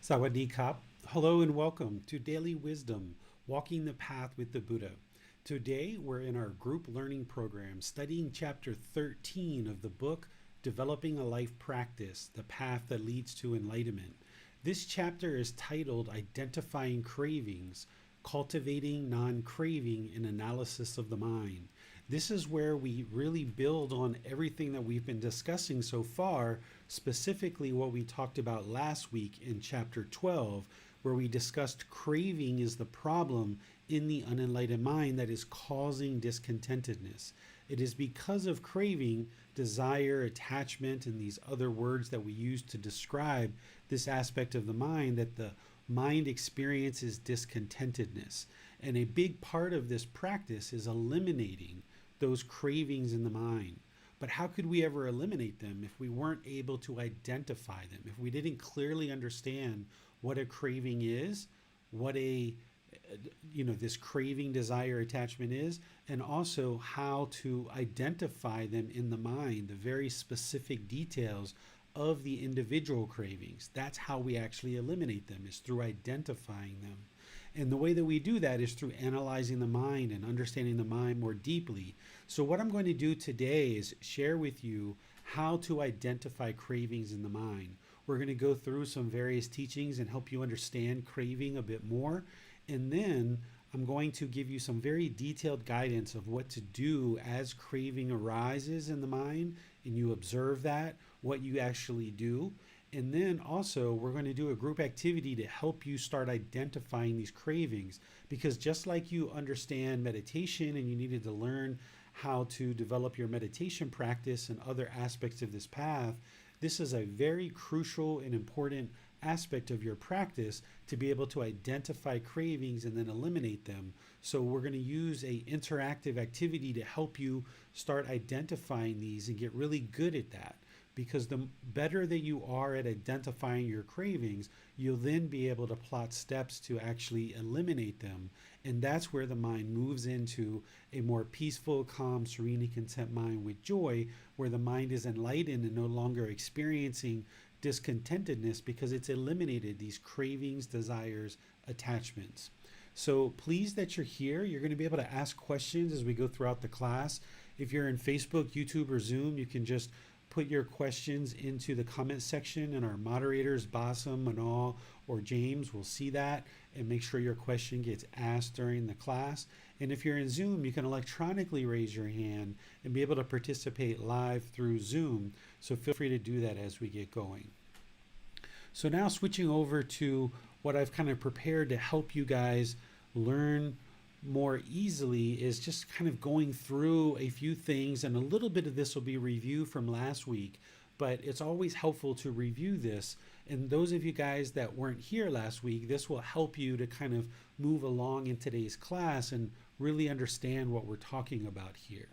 Sawadee Kap. Hello and welcome to Daily Wisdom, Walking the Path with the Buddha. Today we're in our group learning program studying chapter 13 of the book Developing a Life Practice, The Path That Leads to Enlightenment. This chapter is titled Identifying Cravings, Cultivating Non-Craving in Analysis of the Mind. This is where we really build on everything that we've been discussing so far, specifically what we talked about last week in chapter 12, where we discussed craving is the problem in the unenlightened mind that is causing discontentedness. It is because of craving, desire, attachment, and these other words that we use to describe this aspect of the mind that the mind experiences discontentedness. And a big part of this practice is eliminating those cravings in the mind. But how could we ever eliminate them if we weren't able to identify them? If we didn't clearly understand what a craving is, what this craving, desire, attachment is, and also how to identify them in the mind, the very specific details of the individual cravings. That's how we actually eliminate them, is through identifying them. And the way that we do that is through analyzing the mind and understanding the mind more deeply. So what I'm going to do today is share with you how to identify cravings in the mind. We're going to go through some various teachings and help you understand craving a bit more. And then I'm going to give you some very detailed guidance of what to do as craving arises in the mind and you observe that, what you actually do. And then also we're going to do a group activity to help you start identifying these cravings, because just like you understand meditation and you needed to learn how to develop your meditation practice and other aspects of this path, this is a very crucial and important aspect of your practice to be able to identify cravings and then eliminate them. So we're going to use a interactive activity to help you start identifying these and get really good at that. Because the better that you are at identifying your cravings, you'll then be able to plot steps to actually eliminate them. And that's where the mind moves into a more peaceful, calm, serene, and content mind with joy, where the mind is enlightened and no longer experiencing discontentedness because it's eliminated these cravings, desires, attachments. So pleased that you're here. You're going to be able to ask questions as we go throughout the class. If you're in Facebook, YouTube, or Zoom, you can just put your questions into the comment section, and our moderators, Bassam, Manal, or James, will see that and make sure your question gets asked during the class. And if you're in Zoom, you can electronically raise your hand and be able to participate live through Zoom. So feel free to do that as we get going. So now switching over to what I've kind of prepared to help you guys learn more easily is just kind of going through a few things, and a little bit of this will be review from last week, but it's always helpful to review this. And those of you guys that weren't here last week, this will help you to kind of move along in today's class and really understand what we're talking about here.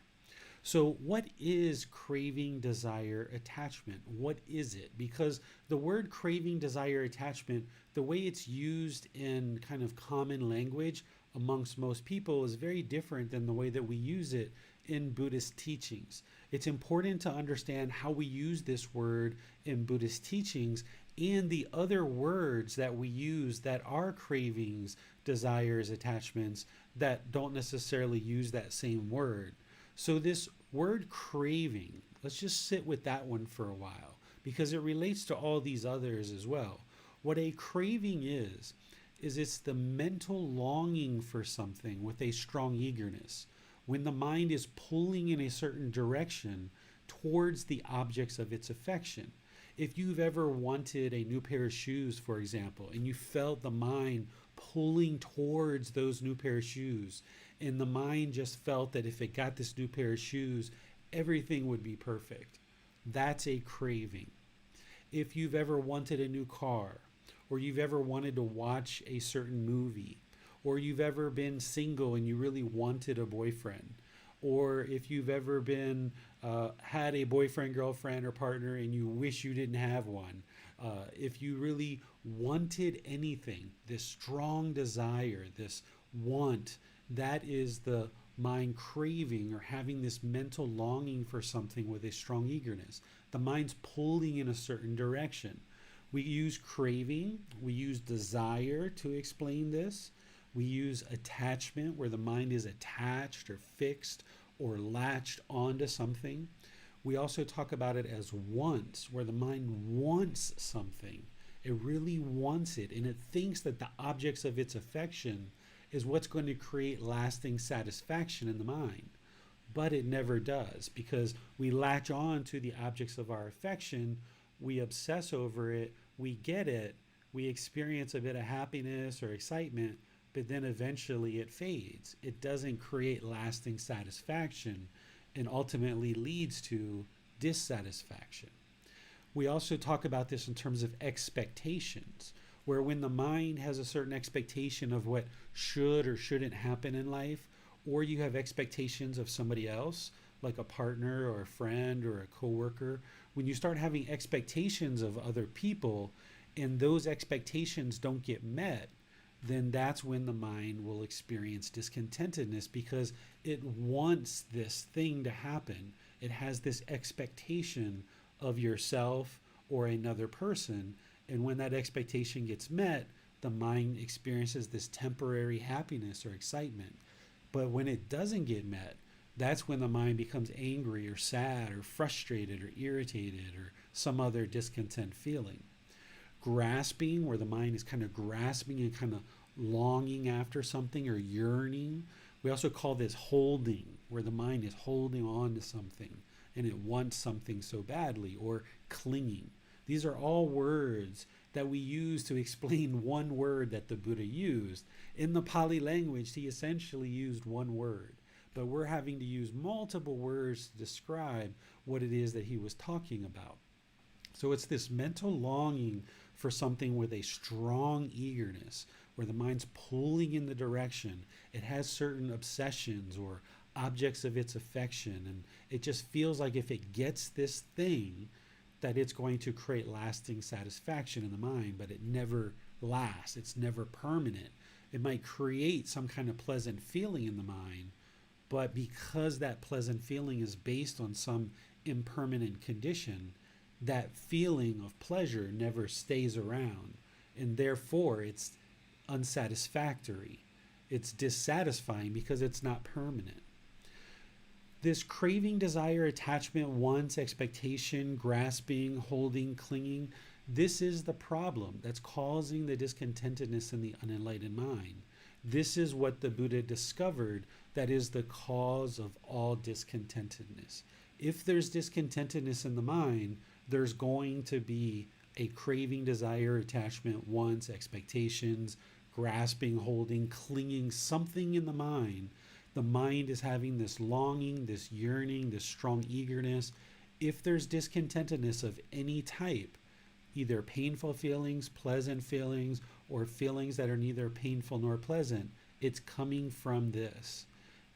So what is craving, desire, attachment? What is it? Because the word craving, desire, attachment, the way it's used in kind of common language amongst most people is very different than the way that we use it in Buddhist teachings. It's important to understand how we use this word in Buddhist teachings and the other words that we use that are cravings, desires, attachments that don't necessarily use that same word. So this word craving, let's just sit with that one for a while because it relates to all these others as well. What a craving is it's the mental longing for something with a strong eagerness. When the mind is pulling in a certain direction towards the objects of its affection. If you've ever wanted a new pair of shoes, for example, and you felt the mind pulling towards those new pair of shoes, and the mind just felt that if it got this new pair of shoes, everything would be perfect. That's a craving. If you've ever wanted a new car, or you've ever wanted to watch a certain movie, or you've ever been single and you really wanted a boyfriend, or if you've ever been had a boyfriend, girlfriend, or partner and you wish you didn't have one, if you really wanted anything, this strong desire, this want, that is the mind craving or having this mental longing for something with a strong eagerness. The mind's pulling in a certain direction. We use craving, we use desire to explain this. We use attachment, where the mind is attached or fixed or latched onto something. We also talk about it as wants, where the mind wants something. It really wants it, and it thinks that the objects of its affection is what's going to create lasting satisfaction in the mind. But it never does, because we latch on to the objects of our affection, we obsess over it, we get it, we experience a bit of happiness or excitement, but then eventually it fades. It doesn't create lasting satisfaction and ultimately leads to dissatisfaction. We also talk about this in terms of expectations, where when the mind has a certain expectation of what should or shouldn't happen in life, or you have expectations of somebody else, like a partner or a friend or a coworker, when you start having expectations of other people and those expectations don't get met, then that's when the mind will experience discontentedness, because it wants this thing to happen. It has this expectation of yourself or another person, and when that expectation gets met, the mind experiences this temporary happiness or excitement. But when it doesn't get met, that's when the mind becomes angry or sad or frustrated or irritated or some other discontent feeling. Grasping, where the mind is kind of grasping and kind of longing after something or yearning. We also call this holding, where the mind is holding on to something and it wants something so badly, or clinging. These are all words that we use to explain one word that the Buddha used. In the Pali language, he essentially used one word, but we're having to use multiple words to describe what it is that he was talking about. So it's this mental longing for something with a strong eagerness, where the mind's pulling in the direction. It has certain obsessions or objects of its affection, and it just feels like if it gets this thing, that it's going to create lasting satisfaction in the mind, but it never lasts. It's never permanent. It might create some kind of pleasant feeling in the mind, but because that pleasant feeling is based on some impermanent condition, that feeling of pleasure never stays around, and therefore it's unsatisfactory. It's dissatisfying because it's not permanent. This craving, desire, attachment, wants, expectation, grasping, holding, clinging, this is the problem that's causing the discontentedness in the unenlightened mind. This is what the Buddha discovered that is the cause of all discontentedness. If there's discontentedness in the mind, there's going to be a craving, desire, attachment, wants, expectations, grasping, holding, clinging, something in the mind. The mind is having this longing, this yearning, this strong eagerness. If there's discontentedness of any type, either painful feelings, pleasant feelings, or feelings that are neither painful nor pleasant, it's coming from this.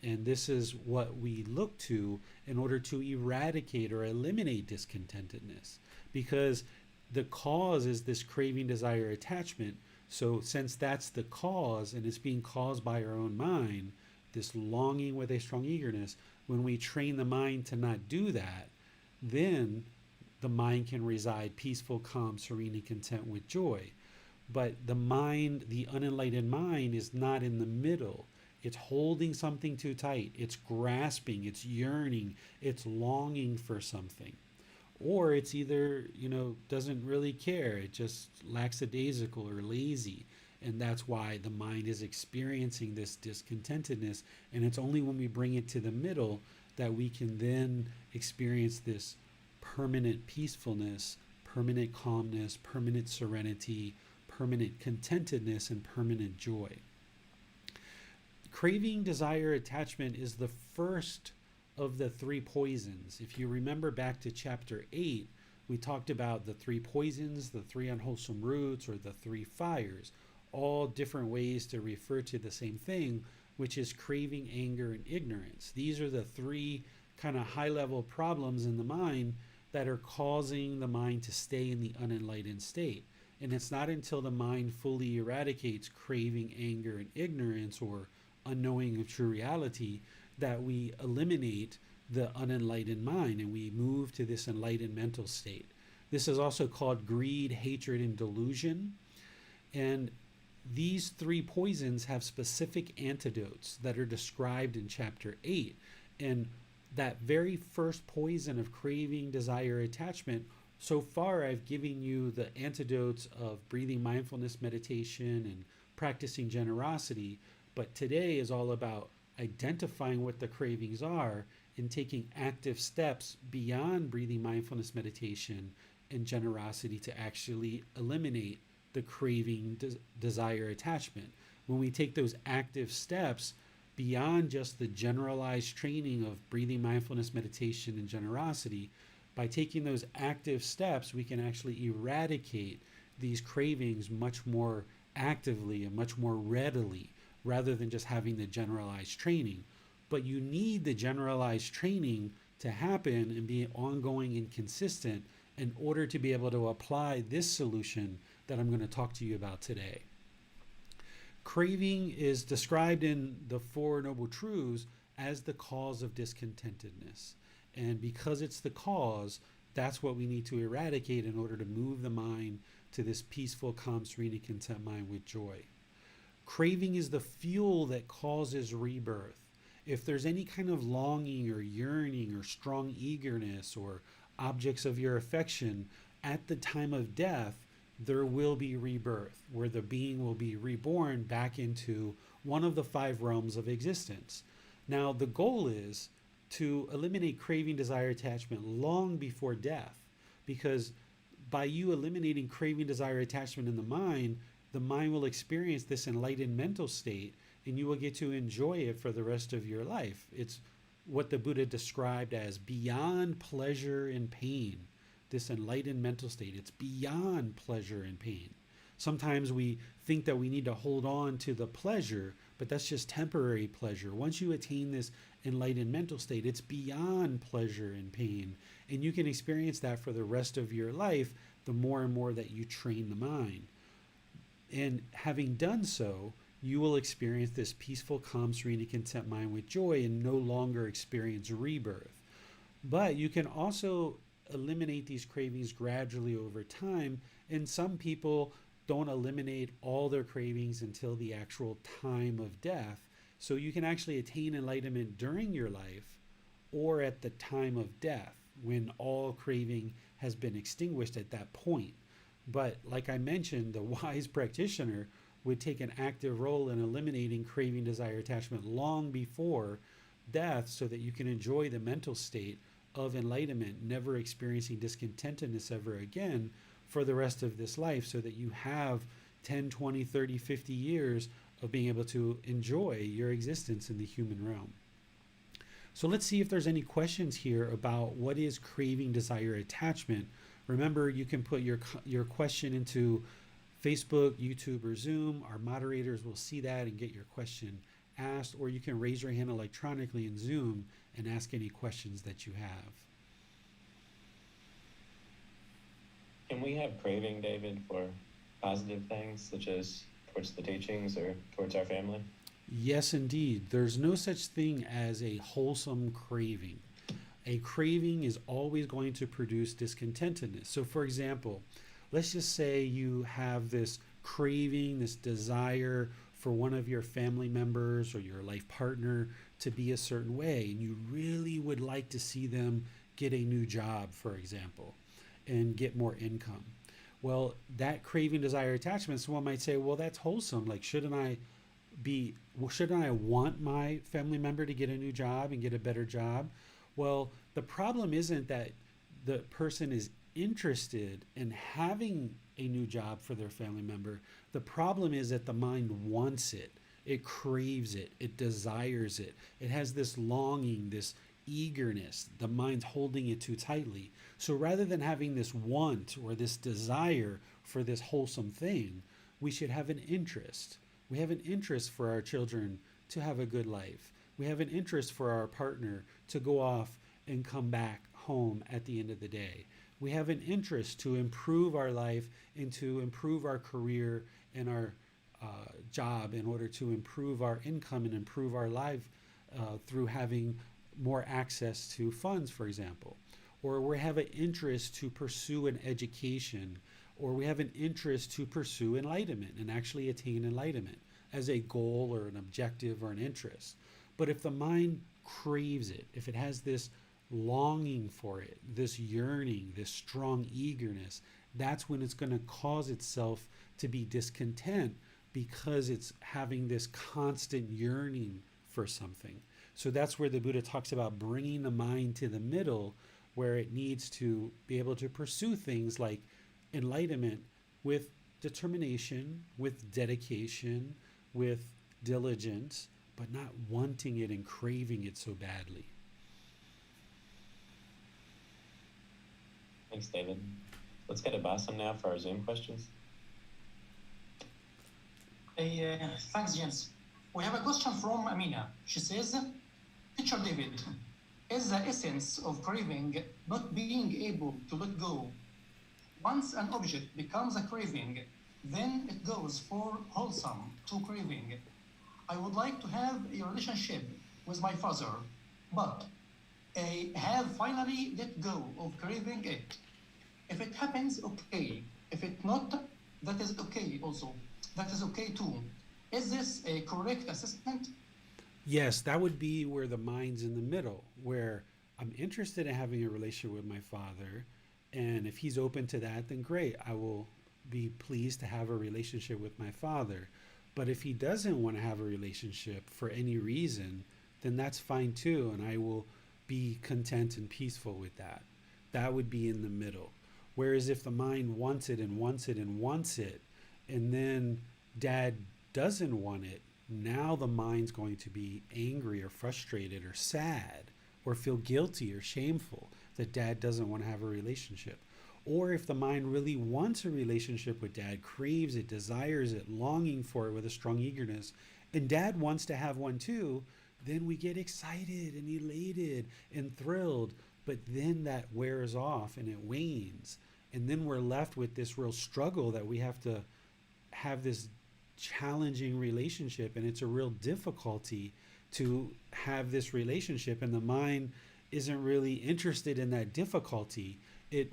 And this is what we look to in order to eradicate or eliminate discontentedness, because the cause is this craving, desire, attachment. So since that's the cause and it's being caused by our own mind, this longing with a strong eagerness, when we train the mind to not do that, then the mind can reside peaceful, calm, serene, and content with joy. But the mind, the unenlightened mind, is not in the middle. It's holding something too tight. It's grasping, it's yearning, it's longing for something. Or it's either, doesn't really care. It just lackadaisical or lazy. And that's why the mind is experiencing this discontentedness. And it's only when we bring it to the middle that we can then experience this permanent peacefulness, permanent calmness, permanent serenity, permanent contentedness, and permanent joy. Craving, desire, attachment is the first of the three poisons. If you remember back to chapter 8, we talked about the three poisons, the three unwholesome roots, or the three fires, all different ways to refer to the same thing, which is craving, anger, and ignorance. These are the three kind of high-level problems in the mind that are causing the mind to stay in the unenlightened state. And it's not until the mind fully eradicates craving, anger, and ignorance, or unknowing of true reality, that we eliminate the unenlightened mind and we move to this enlightened mental state. This is also called greed, hatred, and delusion. And these three poisons have specific antidotes that are described in chapter 8. And that very first poison of craving, desire, attachment, so far I've given you the antidotes of breathing mindfulness meditation and practicing generosity. But today is all about identifying what the cravings are and taking active steps beyond breathing mindfulness meditation and generosity to actually eliminate the craving, desire, attachment. When we take those active steps beyond just the generalized training of breathing mindfulness meditation and generosity, by taking those active steps, we can actually eradicate these cravings much more actively and much more readily rather than just having the generalized training. But you need the generalized training to happen and be ongoing and consistent in order to be able to apply this solution that I'm going to talk to you about today. Craving is described in the Four Noble Truths as the cause of discontentedness. And because it's the cause, that's what we need to eradicate in order to move the mind to this peaceful, calm, serene, and content mind with joy. Craving is the fuel that causes rebirth. If there's any kind of longing or yearning or strong eagerness or objects of your affection at the time of death, there will be rebirth, where the being will be reborn back into one of the five realms of existence. Now, the goal is to eliminate craving, desire, attachment long before death, because by you eliminating craving, desire, attachment in the mind will experience this enlightened mental state and you will get to enjoy it for the rest of your life. It's what the Buddha described as beyond pleasure and pain. This enlightened mental state, it's beyond pleasure and pain. Sometimes we think that we need to hold on to the pleasure, but that's just temporary pleasure. Once you attain this enlightened mental state, it's beyond pleasure and pain. And you can experience that for the rest of your life, the more and more that you train the mind. And having done so, you will experience this peaceful, calm, serene, and content mind with joy and no longer experience rebirth. But you can also eliminate these cravings gradually over time. And some people don't eliminate all their cravings until the actual time of death. So you can actually attain enlightenment during your life or at the time of death when all craving has been extinguished at that point. But like I mentioned, the wise practitioner would take an active role in eliminating craving, desire, attachment long before death so that you can enjoy the mental state of enlightenment, never experiencing discontentedness ever again for the rest of this life, so that you have 10, 20, 30, 50 years of being able to enjoy your existence in the human realm. So let's see if there's any questions here about what is craving, desire, attachment. Remember, you can put your question into Facebook, YouTube, or Zoom. Our moderators will see that and get your question asked, or you can raise your hand electronically in Zoom and ask any questions that you have. Can we have craving, David, for positive things, such as towards the teachings or towards our family? Yes, indeed. There's no such thing as a wholesome craving. A craving is always going to produce discontentedness. So, for example, let's just say you have this craving, this desire for one of your family members or your life partner to be a certain way, and you really would like to see them get a new job, for example, and get more income. Well, that craving, desire, attachment, someone might say, well, that's wholesome. Like, shouldn't I want my family member to get a new job and get a better job? Well, the problem isn't that the person is interested in having a new job for their family member. The problem is that the mind wants it. It craves it. It desires it. It has this longing, this eagerness. The mind's holding it too tightly. So rather than having this want or this desire for this wholesome thing, we should have an interest. We have an interest for our children to have a good life. We have an interest for our partner to go off and come back home at the end of the day. We have an interest to improve our life and to improve our career and our job in order to improve our income and improve our life through having more access to funds, for example. or we have an interest to pursue an education, or we have an interest to pursue enlightenment and actually attain enlightenment as a goal or an objective or an interest. But if the mind craves it, if it has this longing for it, this yearning, this strong eagerness, that's when it's going to cause itself to be discontent because it's having this constant yearning for something. So that's where the Buddha talks about bringing the mind to the middle, where it needs to be able to pursue things like enlightenment with determination, with dedication, with diligence, but not wanting it and craving it so badly. Thanks, David. Let's get a Bassam now for our Zoom questions. Thanks, James. We have a question from Amina. She says, Teacher David, is the essence of craving not being able to let go? Once an object becomes a craving, then it goes for wholesome to craving. I would like to have a relationship with my father, but I have finally let go of craving it. If it happens, okay. If it not, that is okay also. That is okay too. Is this a correct assessment? Yes, that would be where the mind's in the middle, where I'm interested in having a relationship with my father, and if he's open to that, then great. I will be pleased to have a relationship with my father. But if he doesn't want to have a relationship for any reason, then that's fine too, and I will be content and peaceful with that. That would be in the middle. Whereas if the mind wants it and wants it and wants it, and then dad doesn't want it, now the mind's going to be angry or frustrated or sad or feel guilty or shameful that dad doesn't want to have a relationship. Or if the mind really wants a relationship with dad, craves it, desires it, longing for it with a strong eagerness, and dad wants to have one too, then we get excited and elated and thrilled. But then that wears off and it wanes. And then we're left with this real struggle that we have to have this challenging relationship, and it's a real difficulty to have this relationship, and the mind isn't really interested in that difficulty. It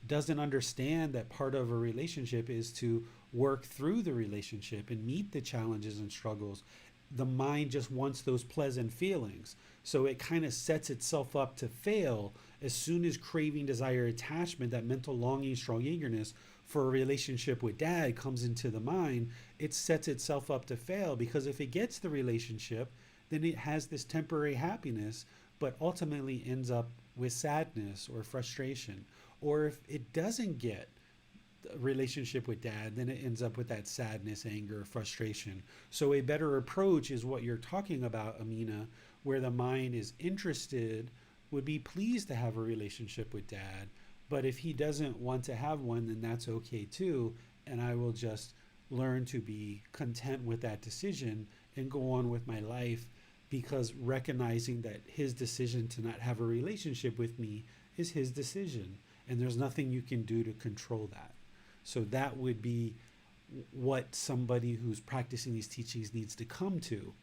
doesn't understand that part of a relationship is to work through the relationship and meet the challenges and struggles. The mind just wants those pleasant feelings, so it kind of sets itself up to fail as soon as craving, desire, attachment, that mental longing, strong eagerness for a relationship with dad comes into the mind. It sets itself up to fail, because if it gets the relationship, then it has this temporary happiness, but ultimately ends up with sadness or frustration. Or if it doesn't get a relationship with dad, then it ends up with that sadness, anger, frustration. So a better approach is what you're talking about, Amina, where the mind is interested, would be pleased to have a relationship with dad, but if he doesn't want to have one, then that's okay too, and I will just learn to be content with that decision and go on with my life, because recognizing that his decision to not have a relationship with me is his decision, and there's nothing you can do to control that. So that would be what somebody who's practicing these teachings needs to come to.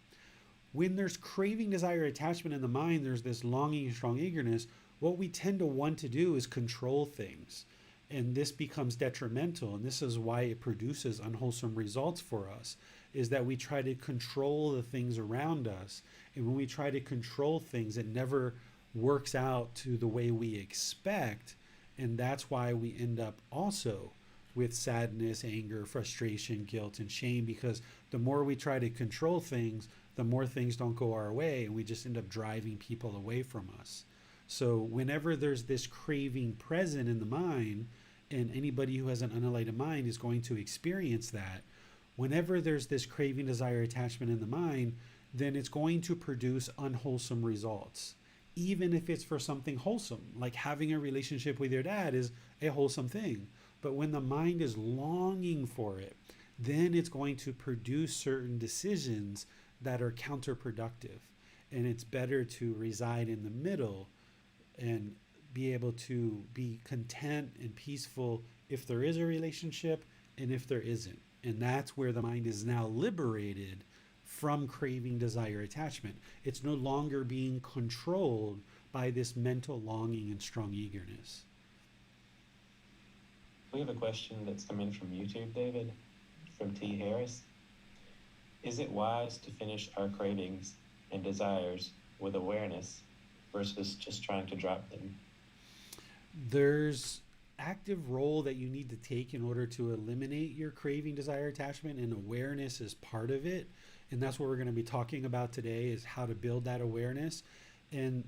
When there's craving, desire, attachment in the mind, there's this longing and strong eagerness. What we tend to want to do is control things. And this becomes detrimental. And this is why it produces unwholesome results for us, is that we try to control the things around us. And when we try to control things, it never works out to the way we expect. And that's why we end up also with sadness, anger, frustration, guilt, and shame, because the more we try to control things, the more things don't go our way, and we just end up driving people away from us. So whenever there's this craving present in the mind, and anybody who has an unenlightened mind is going to experience that, whenever there's this craving, desire, attachment in the mind, then it's going to produce unwholesome results. Even if it's for something wholesome, like having a relationship with your dad is a wholesome thing. But when the mind is longing for it, then it's going to produce certain decisions that are counterproductive. And it's better to reside in the middle and be able to be content and peaceful if there is a relationship and if there isn't. And that's where the mind is now liberated from craving, desire, attachment. It's no longer being controlled by this mental longing and strong eagerness. We have a question that's come in from YouTube, David, from T. Harris. Is it wise to finish our cravings and desires with awareness versus just trying to drop them? There's active role that you need to take in order to eliminate your craving, desire, attachment, and awareness is part of it. And that's what we're going to be talking about today, is how to build that awareness. And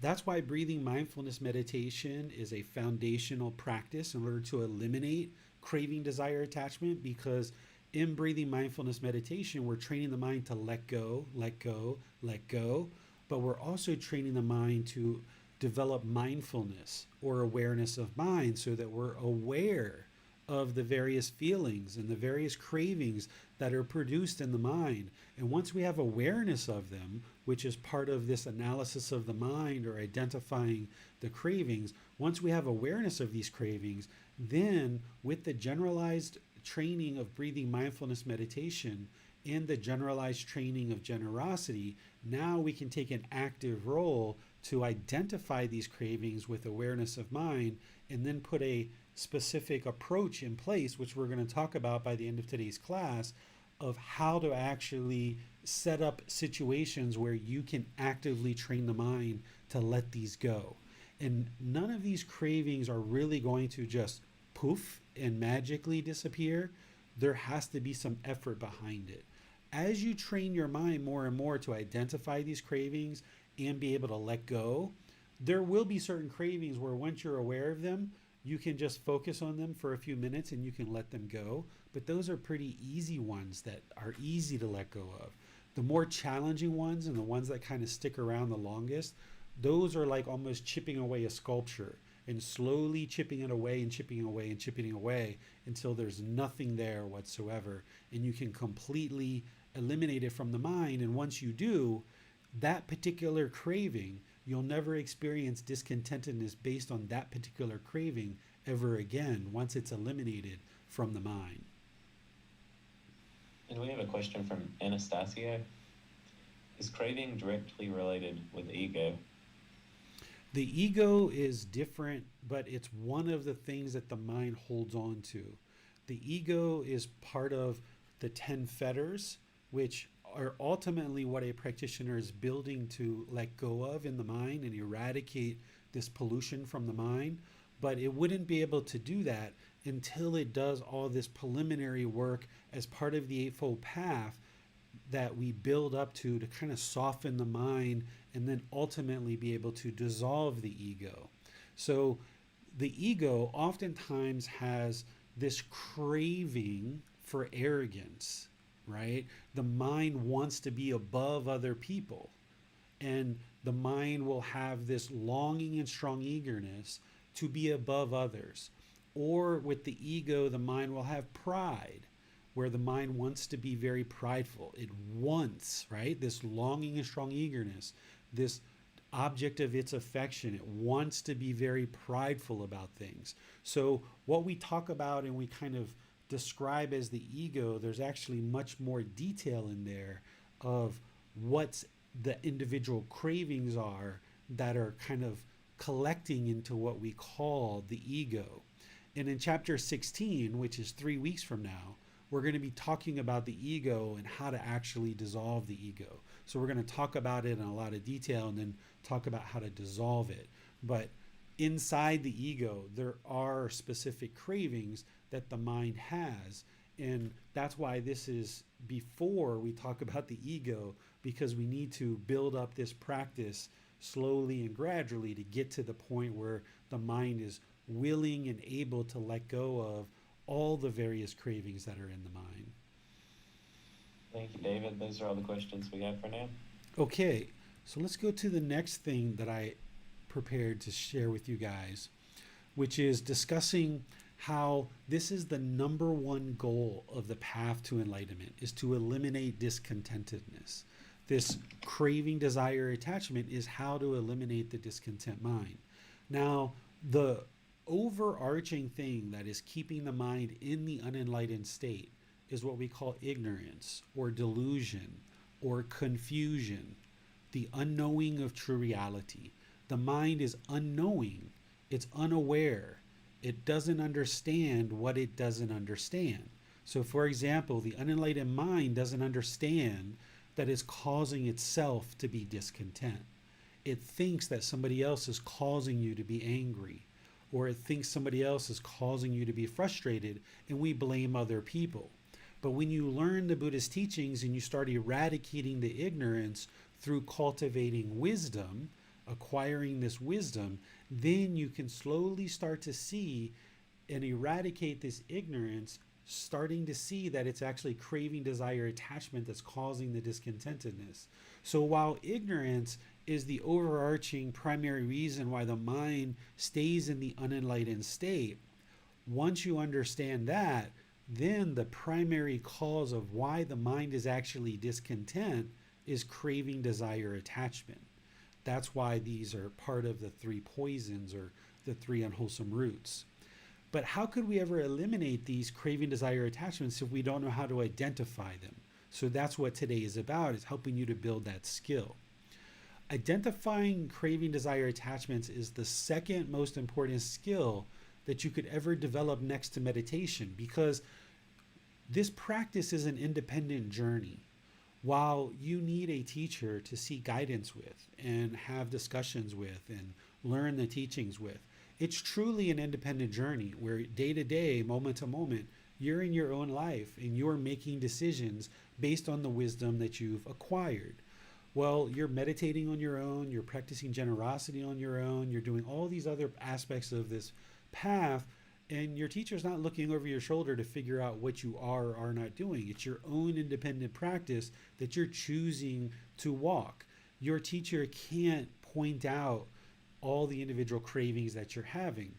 that's why breathing mindfulness meditation is a foundational practice in order to eliminate craving, desire, attachment, because in breathing mindfulness meditation, we're training the mind to let go, let go, let go, but we're also training the mind to develop mindfulness or awareness of mind so that we're aware of the various feelings and the various cravings that are produced in the mind. And once we have awareness of them, which is part of this analysis of the mind or identifying the cravings, once we have awareness of these cravings, then with the generalized training of breathing mindfulness meditation and the generalized training of generosity, now we can take an active role to identify these cravings with awareness of mind and then put a specific approach in place, which we're going to talk about by the end of today's class, of how to actually set up situations where you can actively train the mind to let these go. And none of these cravings are really going to just poof and magically disappear. There has to be some effort behind it. As you train your mind more and more to identify these cravings and be able to let go, there will be certain cravings where once you're aware of them, you can just focus on them for a few minutes and you can let them go. But those are pretty easy ones that are easy to let go of. The more challenging ones and the ones that kind of stick around the longest, those are like almost chipping away a sculpture and slowly chipping it away and chipping away and chipping away until there's nothing there whatsoever. And you can completely eliminate it from the mind. And once you do, that particular craving, you'll never experience discontentedness based on that particular craving ever again once it's eliminated from the mind. And we have a question from Anastasia. Is craving directly related with ego? The ego is different, but it's one of the things that the mind holds on to. The ego is part of the 10 fetters, which are ultimately what a practitioner is building to let go of in the mind and eradicate this pollution from the mind. But it wouldn't be able to do that until it does all this preliminary work as part of the Eightfold Path that we build up to kind of soften the mind and then ultimately be able to dissolve the ego. So the ego oftentimes has this craving for arrogance, right? The mind wants to be above other people, and the mind will have this longing and strong eagerness to be above others. Or with the ego, the mind will have pride, where the mind wants to be very prideful. It wants, right, this longing and strong eagerness, this object of its affection. It wants to be very prideful about things. So what we talk about and we kind of describe as the ego, there's actually much more detail in there of what the individual cravings are that are kind of collecting into what we call the ego. And in chapter 16, which is 3 weeks from now, we're going to be talking about the ego and how to actually dissolve the ego. So we're going to talk about it in a lot of detail and then talk about how to dissolve it. But inside the ego, there are specific cravings that the mind has. And that's why this is before we talk about the ego, because we need to build up this practice slowly and gradually to get to the point where the mind is willing and able to let go of all the various cravings that are in the mind. Thank you, David. Those are all the questions we have for now. Okay, so let's go to the next thing that I prepared to share with you guys, which is discussing how this is the number one goal of the path to enlightenment, is to eliminate discontentedness. This craving, desire, attachment is how to eliminate the discontent mind. Now, the overarching thing that is keeping the mind in the unenlightened state is what we call ignorance or delusion or confusion, the unknowing of true reality. The mind is unknowing, it's unaware, it doesn't understand what it doesn't understand. So, for example, the unenlightened mind doesn't understand that it's causing itself to be discontent. It thinks that somebody else is causing you to be angry, or it thinks somebody else is causing you to be frustrated, and we blame other people. But when you learn the Buddhist teachings and you start eradicating the ignorance through cultivating wisdom, acquiring this wisdom, then you can slowly start to see and eradicate this ignorance, starting to see that it's actually craving, desire, attachment that's causing the discontentedness. So while ignorance is the overarching primary reason why the mind stays in the unenlightened state, once you understand that, then the primary cause of why the mind is actually discontent is craving, desire, attachment. That's why these are part of the three poisons or the three unwholesome roots. But how could we ever eliminate these craving, desire, attachments if we don't know how to identify them? So that's what today is about, is helping you to build that skill. Identifying craving, desire, attachments is the second most important skill that you could ever develop next to meditation, because this practice is an independent journey. While you need a teacher to seek guidance with and have discussions with and learn the teachings with, it's truly an independent journey where day to day, moment to moment, you're in your own life and you're making decisions based on the wisdom that you've acquired. Well, you're meditating on your own, you're practicing generosity on your own, you're doing all these other aspects of this path, and your teacher's not looking over your shoulder to figure out what you are or are not doing. It's your own independent practice that you're choosing to walk. Your teacher can't point out all the individual cravings that you're having.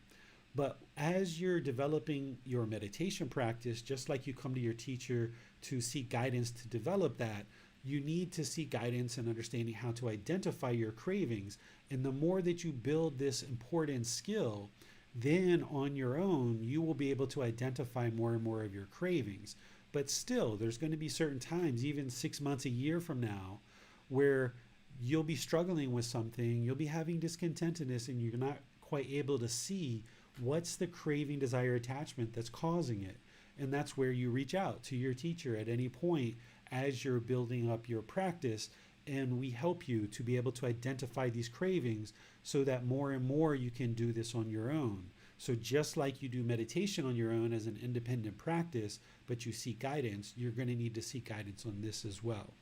But as you're developing your meditation practice, just like you come to your teacher to seek guidance to develop that, you need to seek guidance and understanding how to identify your cravings. And the more that you build this important skill, then on your own, you will be able to identify more and more of your cravings. But still, there's going to be certain times, even 6 months, a year from now, where you'll be struggling with something, you'll be having discontentedness, and you're not quite able to see what's the craving, desire, attachment that's causing it. And that's where you reach out to your teacher at any point as you're building up your practice, and we help you to be able to identify these cravings so that more and more you can do this on your own. So just like you do meditation on your own as an independent practice, but you seek guidance, you're going to need to seek guidance on this as well.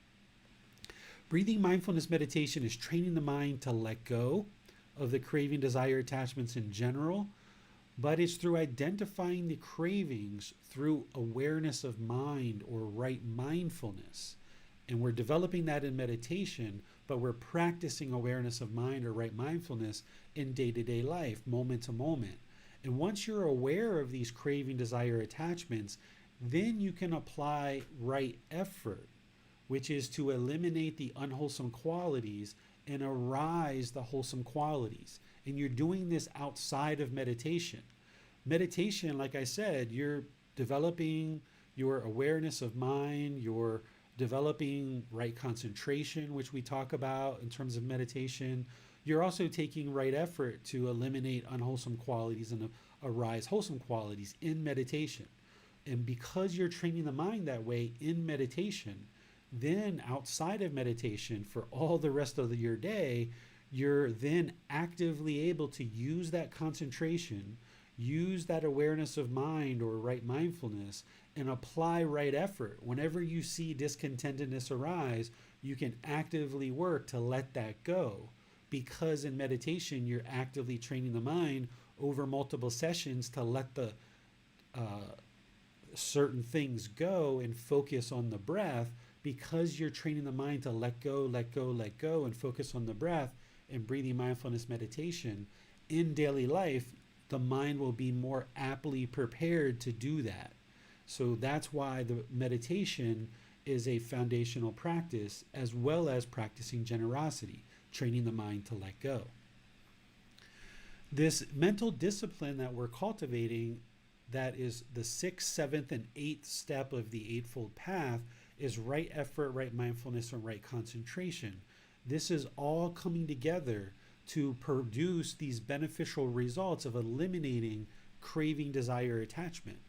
Breathing mindfulness meditation is training the mind to let go of the craving, desire, attachments in general, but it's through identifying the cravings through awareness of mind or right mindfulness. And we're developing that in meditation, but we're practicing awareness of mind or right mindfulness in day-to-day life, moment to moment. And once you're aware of these craving, desire, attachments, then you can apply right effort, which is to eliminate the unwholesome qualities and arise the wholesome qualities. And you're doing this outside of meditation. Meditation, like I said, you're developing your awareness of mind, you're developing right concentration, which we talk about in terms of meditation. You're also taking right effort to eliminate unwholesome qualities and arise wholesome qualities in meditation. And because you're training the mind that way in meditation, then outside of meditation for all the rest of your day, you're then actively able to use that concentration, use that awareness of mind or right mindfulness, and apply right effort. Whenever you see discontentedness arise, you can actively work to let that go. Because in meditation, you're actively training the mind over multiple sessions to let the certain things go and focus on the breath. Because you're training the mind to let go, let go, let go, and focus on the breath and breathing mindfulness meditation in daily life, the mind will be more aptly prepared to do that. So that's why the meditation is a foundational practice, as well as practicing generosity, training the mind to let go. This mental discipline that we're cultivating, that is the 6th, 7th, and 8th step of the Eightfold Path, is right effort, right mindfulness, and right concentration. This is all coming together to produce these beneficial results of eliminating craving, desire, attachment.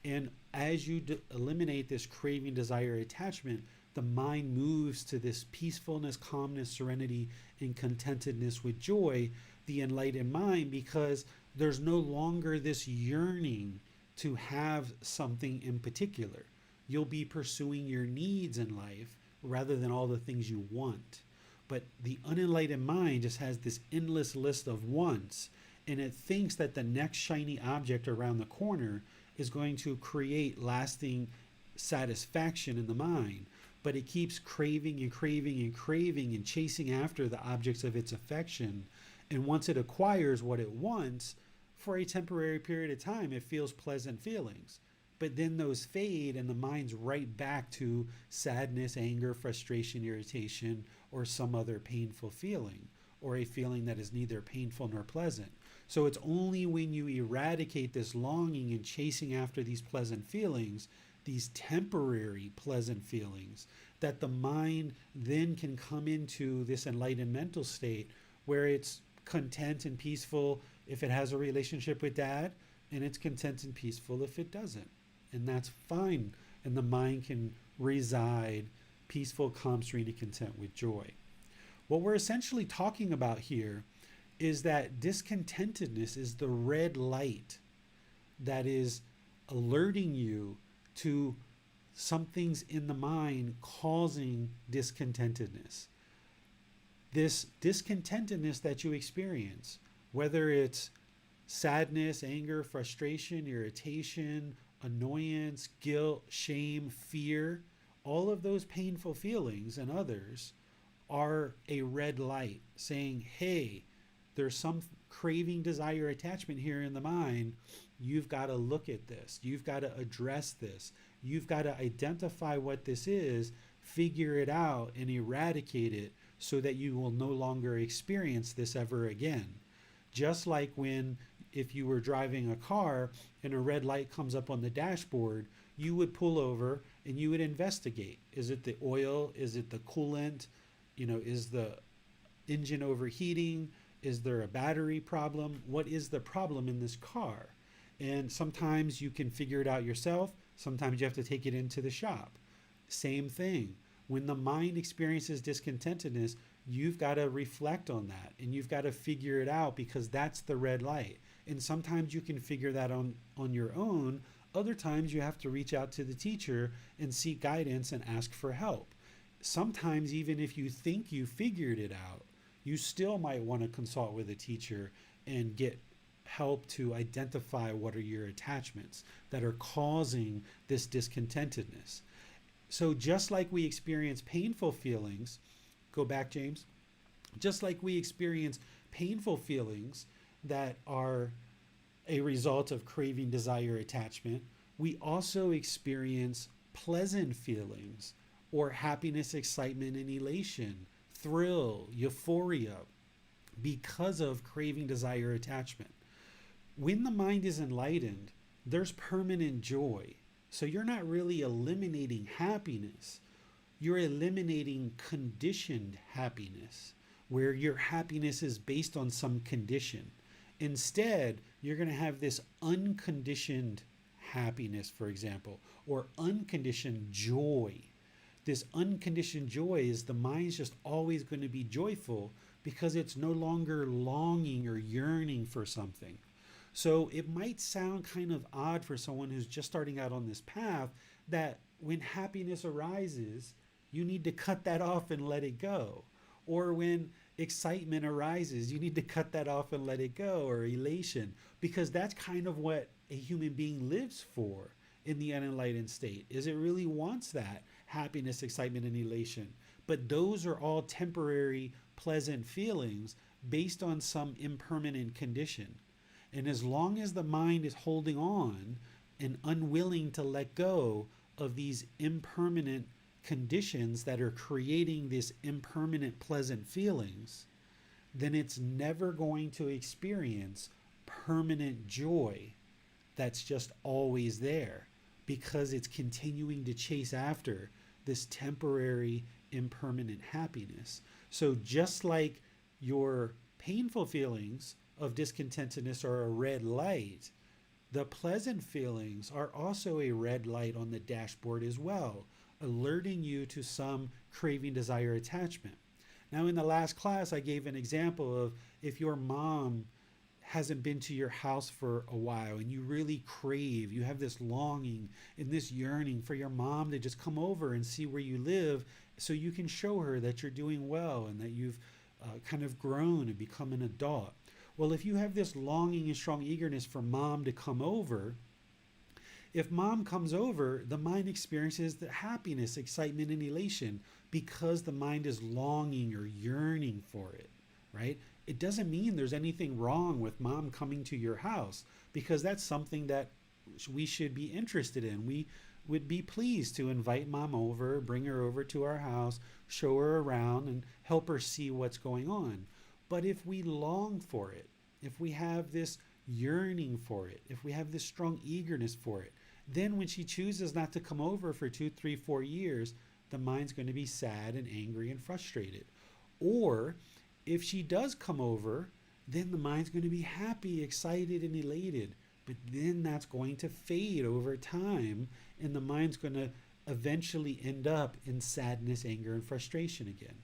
And as you eliminate this craving, desire, attachment, the mind moves to this peacefulness, calmness, serenity, and contentedness with joy, the enlightened mind, because there's no longer this yearning to have something in particular. You'll be pursuing your needs in life rather than all the things you want. But the unenlightened mind just has this endless list of wants, and it thinks that the next shiny object around the corner is going to create lasting satisfaction in the mind. But it keeps craving and craving and craving and chasing after the objects of its affection. And once it acquires what it wants, for a temporary period of time, it feels pleasant feelings. But then those fade and the mind's right back to sadness, anger, frustration, irritation, or some other painful feeling, or a feeling that is neither painful nor pleasant. So it's only when you eradicate this longing and chasing after these pleasant feelings, these temporary pleasant feelings, that the mind then can come into this enlightened mental state where it's content and peaceful if it has a relationship with dad, and it's content and peaceful if it doesn't. And that's fine. And the mind can reside peaceful, calm, serene, and content with joy. What we're essentially talking about here is that discontentedness is the red light that is alerting you to something's in the mind causing discontentedness. This discontentedness that you experience, whether it's sadness, anger, frustration, irritation, annoyance, guilt, shame, fear, all of those painful feelings and others are a red light saying, hey, there's some craving, desire, attachment here in the mind. You've got to look at this. You've got to address this. You've got to identify what this is, figure it out, and eradicate it so that you will no longer experience this ever again. Just like when, if you were driving a car and a red light comes up on the dashboard, you would pull over and you would investigate. Is it the oil? Is it the coolant? Is the engine overheating? Is there a battery problem? What is the problem in this car? And sometimes you can figure it out yourself. Sometimes you have to take it into the shop. Same thing. When the mind experiences discontentedness, you've got to reflect on that and you've got to figure it out, because that's the red light. And sometimes you can figure that on your own. Other times you have to reach out to the teacher and seek guidance and ask for help. Sometimes even if you think you figured it out, you still might want to consult with a teacher and get help to identify what are your attachments that are causing this discontentedness. So just like we experience painful feelings, go back, James, just like we experience painful feelings that are a result of craving, desire, attachment, we also experience pleasant feelings or happiness, excitement, and elation, thrill, euphoria, because of craving, desire, attachment. When the mind is enlightened, there's permanent joy. So you're not really eliminating happiness. You're eliminating conditioned happiness, where your happiness is based on some condition. Instead, you're going to have this unconditioned happiness, for example, or unconditioned joy. This unconditioned joy is the mind's just always going to be joyful because it's no longer longing or yearning for something. So it might sound kind of odd for someone who's just starting out on this path that when happiness arises, you need to cut that off and let it go. Or when excitement arises, you need to cut that off and let it go, or elation, because that's kind of what a human being lives for in the unenlightened state, is it really wants that happiness, excitement, and elation. But those are all temporary, pleasant feelings based on some impermanent condition. And as long as the mind is holding on and unwilling to let go of these impermanent conditions that are creating this impermanent pleasant feelings, then it's never going to experience permanent joy that's just always there, because it's continuing to chase after this temporary impermanent happiness. So just like your painful feelings of discontentedness are a red light, the pleasant feelings are also a red light on the dashboard as well, alerting you to some craving, desire, attachment. Now, in the last class, I gave an example of if your mom hasn't been to your house for a while and you really crave, you have this longing and this yearning for your mom to just come over and see where you live so you can show her that you're doing well and that you've kind of grown and become an adult. Well, if you have this longing and strong eagerness for mom to come over, if mom comes over, the mind experiences the happiness, excitement, and elation because the mind is longing or yearning for it, right? It doesn't mean there's anything wrong with mom coming to your house, because that's something that we should be interested in. We would be pleased to invite mom over, bring her over to our house, show her around, and help her see what's going on. But if we long for it, if we have this yearning for it, if we have this strong eagerness for it, then when she chooses not to come over for 2, 3, 4 years, the mind's going to be sad and angry and frustrated. Or if she does come over, then the mind's going to be happy, excited, and elated. But then that's going to fade over time, and the mind's going to eventually end up in sadness, anger, and frustration again.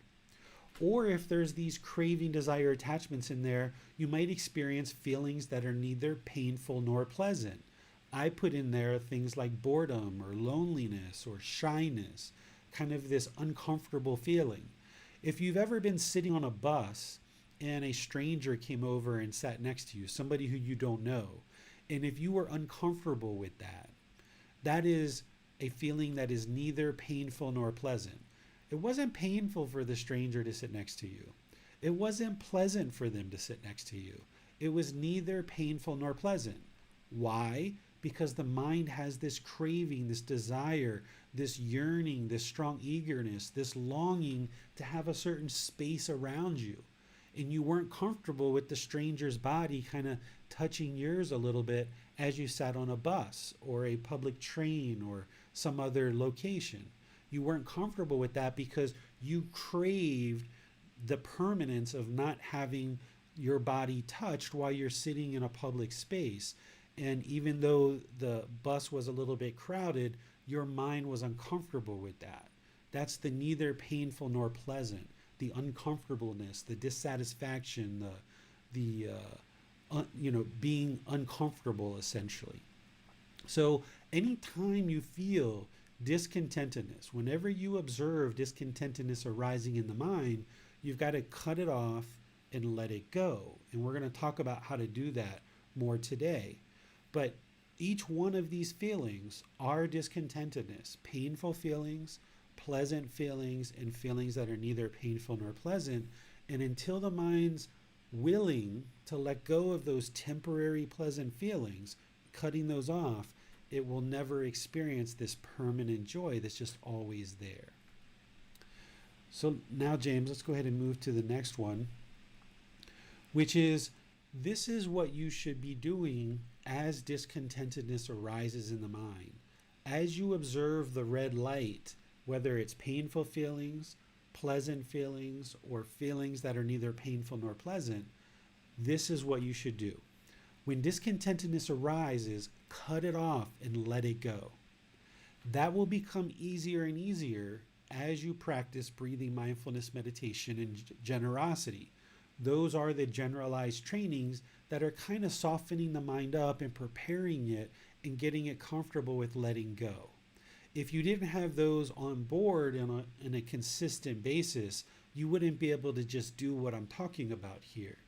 Or if there's these craving, desire, attachments in there, you might experience feelings that are neither painful nor pleasant. I put in there things like boredom or loneliness or shyness, kind of this uncomfortable feeling. If you've ever been sitting on a bus and a stranger came over and sat next to you, somebody who you don't know, and if you were uncomfortable with that, that is a feeling that is neither painful nor pleasant. It wasn't painful for the stranger to sit next to you. It wasn't pleasant for them to sit next to you. It was neither painful nor pleasant. Why? Because the mind has this craving, this desire, this yearning, this strong eagerness, this longing to have a certain space around you. And you weren't comfortable with the stranger's body kind of touching yours a little bit as you sat on a bus or a public train or some other location. You weren't comfortable with that because you craved the permanence of not having your body touched while you're sitting in a public space. And even though the bus was a little bit crowded, your mind was uncomfortable with that. That's the neither painful nor pleasant, the uncomfortableness, the dissatisfaction, the being uncomfortable essentially. So anytime you feel discontentedness, whenever you observe discontentedness arising in the mind, you've got to cut it off and let it go. And we're going to talk about how to do that more today. But each one of these feelings are discontentedness, painful feelings, pleasant feelings, and feelings that are neither painful nor pleasant. And until the mind's willing to let go of those temporary pleasant feelings, cutting those off, it will never experience this permanent joy that's just always there. So now, James, let's go ahead and move to the next one, which is, this is what you should be doing as discontentedness arises in the mind. As you observe the red light, whether it's painful feelings, pleasant feelings, or feelings that are neither painful nor pleasant, this is what you should do. When discontentedness arises, cut it off and let it go. That will become easier and easier as you practice breathing, mindfulness, meditation, and generosity. Those are the generalized trainings that are kind of softening the mind up and preparing it and getting it comfortable with letting go. If you didn't have those on board on a consistent basis, you wouldn't be able to just do what I'm talking about here.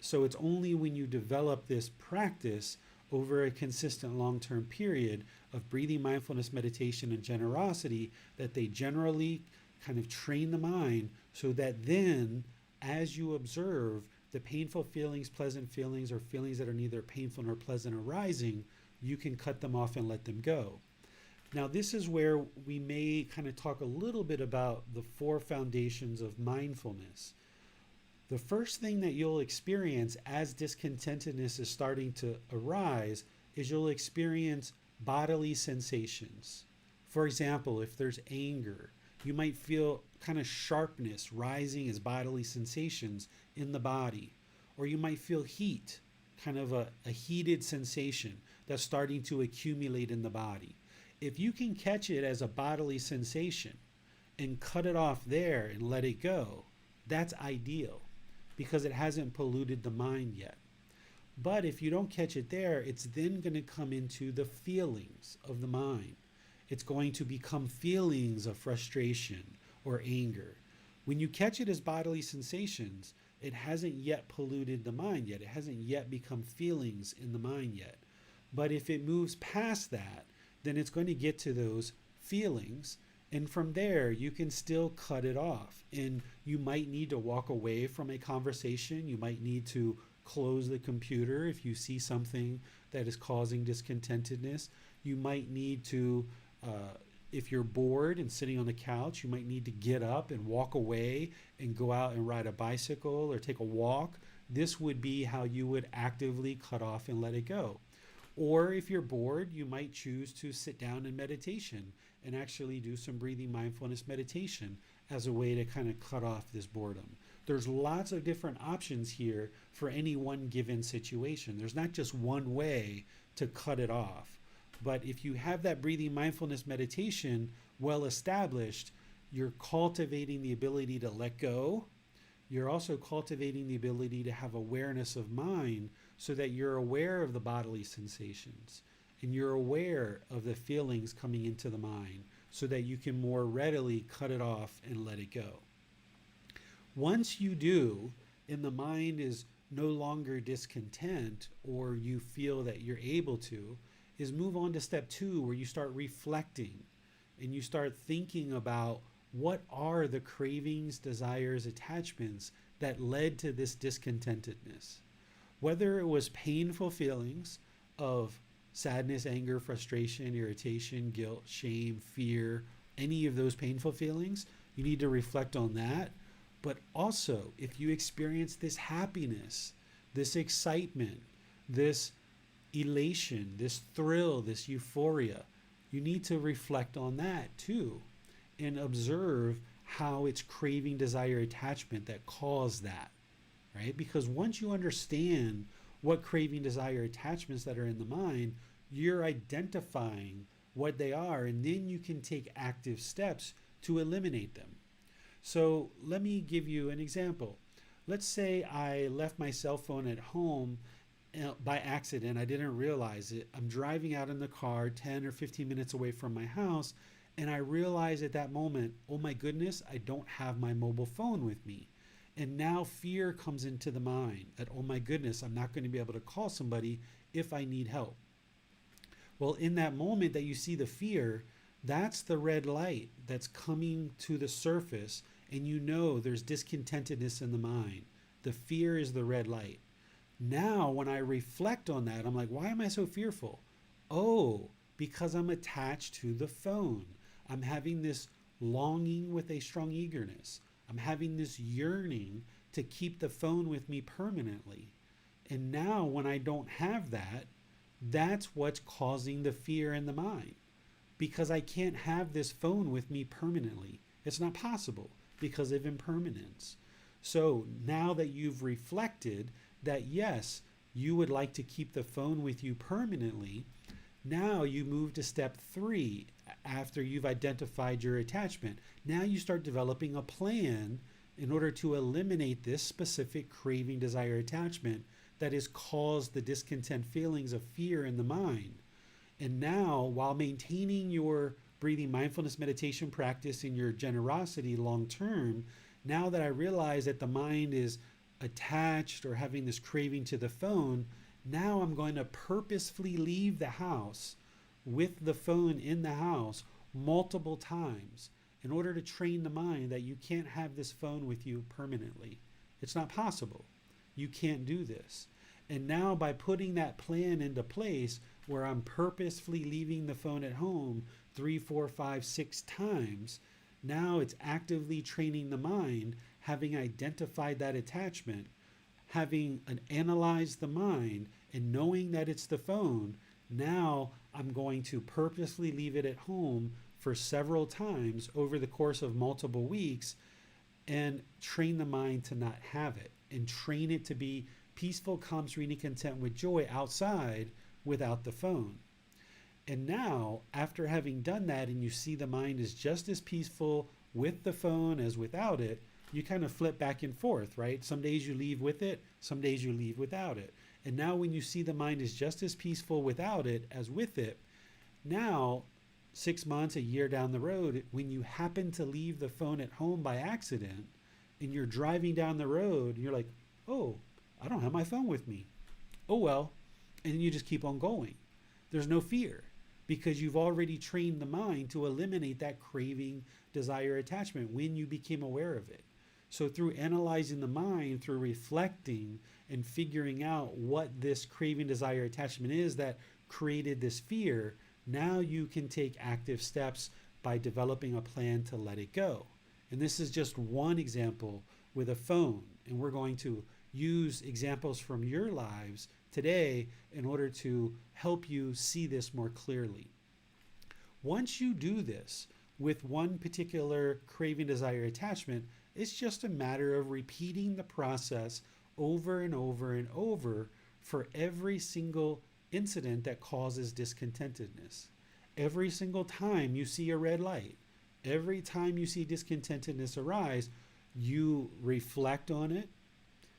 So it's only when you develop this practice over a consistent long-term period of breathing, mindfulness, meditation, and generosity that they generally kind of train the mind so that then, as you observe the painful feelings, pleasant feelings, or feelings that are neither painful nor pleasant arising, you can cut them off and let them go. Now, this is where we may kind of talk a little bit about the 4 foundations of mindfulness. The first thing that you'll experience as discontentedness is starting to arise is you'll experience bodily sensations. For example, if there's anger, you might feel kind of sharpness rising as bodily sensations in the body. or you might feel heat, kind of a heated sensation that's starting to accumulate in the body. If you can catch it as a bodily sensation and cut it off there and let it go, that's ideal because it hasn't polluted the mind yet. But if you don't catch it there, it's then going to come into the feelings of the mind. It's going to become feelings of frustration or anger. When you catch it as bodily sensations, it hasn't yet polluted the mind yet. It hasn't yet become feelings in the mind yet. But if it moves past that, then it's going to get to those feelings. And from there, you can still cut it off. And you might need to walk away from a conversation. You might need to close the computer if you see something that is causing discontentedness. You might need to, if you're bored and sitting on the couch, you might need to get up and walk away and go out and ride a bicycle or take a walk. This would be how you would actively cut off and let it go. Or if you're bored, you might choose to sit down in meditation and actually do some breathing mindfulness meditation as a way to kind of cut off this boredom. There's lots of different options here for any one given situation. There's not just one way to cut it off. But if you have that breathing mindfulness meditation well established, you're cultivating the ability to let go. You're also cultivating the ability to have awareness of mind so that you're aware of the bodily sensations and you're aware of the feelings coming into the mind so that you can more readily cut it off and let it go. Once you do, and the mind is no longer discontent, or you feel that you're able to, is move on to step 2, where you start reflecting and you start thinking about what are the cravings, desires, attachments that led to this discontentedness. Whether it was painful feelings of sadness, anger, frustration, irritation, guilt, shame, fear, any of those painful feelings, you need to reflect on that. But also, if you experience this happiness, this excitement, this elation, this thrill, this euphoria, you need to reflect on that too and observe how it's craving, desire, attachment that caused that, right? Because once you understand what craving, desire, attachments that are in the mind, you're identifying what they are, and then you can take active steps to eliminate them. So let me give you an example. Let's say I left my cell phone at home by accident. I didn't realize it. I'm driving out in the car 10 or 15 minutes away from my house, and I realize at that moment, oh my goodness, I don't have my mobile phone with me. And now fear comes into the mind that, oh my goodness, I'm not going to be able to call somebody if I need help. Well, in that moment that you see the fear, that's the red light that's coming to the surface, and you know there's discontentedness in the mind. The fear is the red light. Now, when I reflect on that, I'm like, why am I so fearful? Oh, because I'm attached to the phone. I'm having this longing with a strong eagerness. I'm having this yearning to keep the phone with me permanently. And now, when I don't have that, that's what's causing the fear in the mind. Because I can't have this phone with me permanently. It's not possible because of impermanence. So now that you've reflected that, yes, you would like to keep the phone with you permanently, now you move to step 3 after you've identified your attachment. Now you start developing a plan in order to eliminate this specific craving, desire, attachment that has caused the discontent feelings of fear in the mind. And now, while maintaining your breathing mindfulness meditation practice and your generosity long term, now that I realize that the mind is attached or having this craving to the phone, now I'm going to purposefully leave the house with the phone in the house multiple times in order to train the mind that you can't have this phone with you permanently. It's not possible. You can't do this. And now by putting that plan into place where I'm purposefully leaving the phone at home 3, 4, 5, 6 times, now it's actively training the mind, having identified that attachment, having analyzed the mind and knowing that it's the phone. Now I'm going to purposely leave it at home for several times over the course of multiple weeks and train the mind to not have it and train it to be peaceful, calm, serene, and content with joy outside without the phone. And now, after having done that, and you see the mind is just as peaceful with the phone as without it, you kind of flip back and forth, right? Some days you leave with it, some days you leave without it. And now when you see the mind is just as peaceful without it as with it, now 6 months, a year down the road, when you happen to leave the phone at home by accident and you're driving down the road, you're like, oh, I don't have my phone with me. Oh, well. And then you just keep on going. There's no fear because you've already trained the mind to eliminate that craving, desire, attachment when you became aware of it. So through analyzing the mind, through reflecting and figuring out what this craving, desire, attachment is that created this fear, now you can take active steps by developing a plan to let it go. And this is just one example with a phone. And we're going to use examples from your lives today in order to help you see this more clearly. Once you do this with one particular craving, desire, attachment, it's just a matter of repeating the process over and over and over for every single incident that causes discontentedness. Every single time you see a red light, every time you see discontentedness arise, you reflect on it,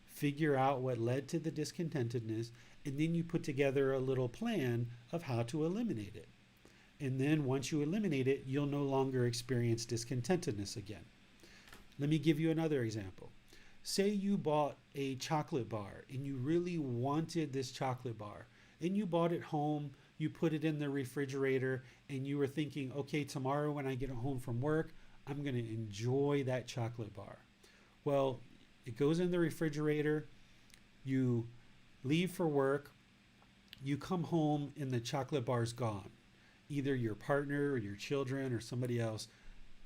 figure out what led to the discontentedness, and then you put together a little plan of how to eliminate it. And then once you eliminate it, you'll no longer experience discontentedness again. Let me give you another example. Say you bought a chocolate bar and you really wanted this chocolate bar and you bought it home, you put it in the refrigerator and you were thinking, okay, tomorrow when I get home from work, I'm going to enjoy that chocolate bar. Well, it goes in the refrigerator, you leave for work, you come home and the chocolate bar's gone. Either your partner or your children or somebody else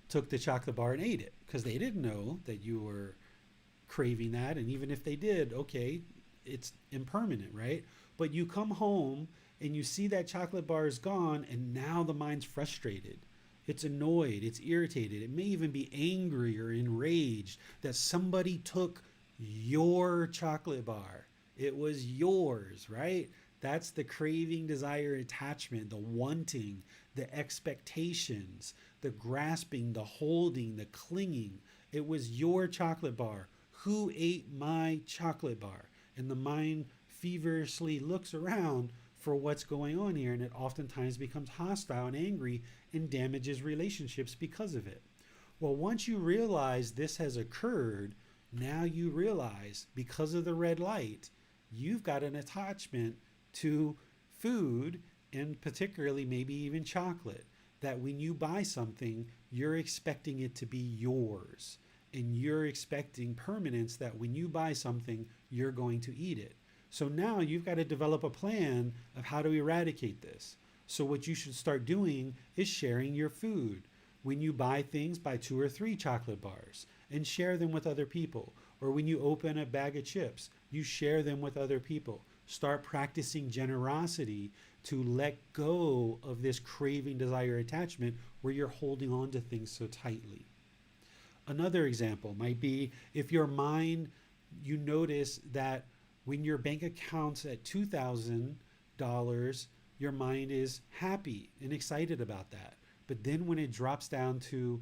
took the chocolate bar and ate it because they didn't know that you were craving that. And even if they did, okay, it's impermanent, right? But you come home and you see that chocolate bar is gone and now the mind's frustrated. It's annoyed, it's irritated. It may even be angry or enraged that somebody took your chocolate bar. It was yours, right? That's the craving, desire, attachment, the wanting, the expectations, the grasping, the holding, the clinging. It was your chocolate bar. Who ate my chocolate bar? And the mind feverishly looks around for what's going on here, and it oftentimes becomes hostile and angry and damages relationships because of it. Well, once you realize this has occurred, now you realize because of the red light, you've got an attachment to food and particularly maybe even chocolate, that when you buy something, you're expecting it to be yours and you're expecting permanence, that when you buy something, you're going to eat it. So now you've got to develop a plan of how to eradicate this. So what you should start doing is sharing your food. When you buy things, buy 2 or 3 chocolate bars and share them with other people. Or when you open a bag of chips, you share them with other people. Start practicing generosity to let go of this craving, desire, attachment where you're holding on to things so tightly. Another example might be if your mind, you notice that when your bank account's at $2,000, your mind is happy and excited about that. But then when it drops down to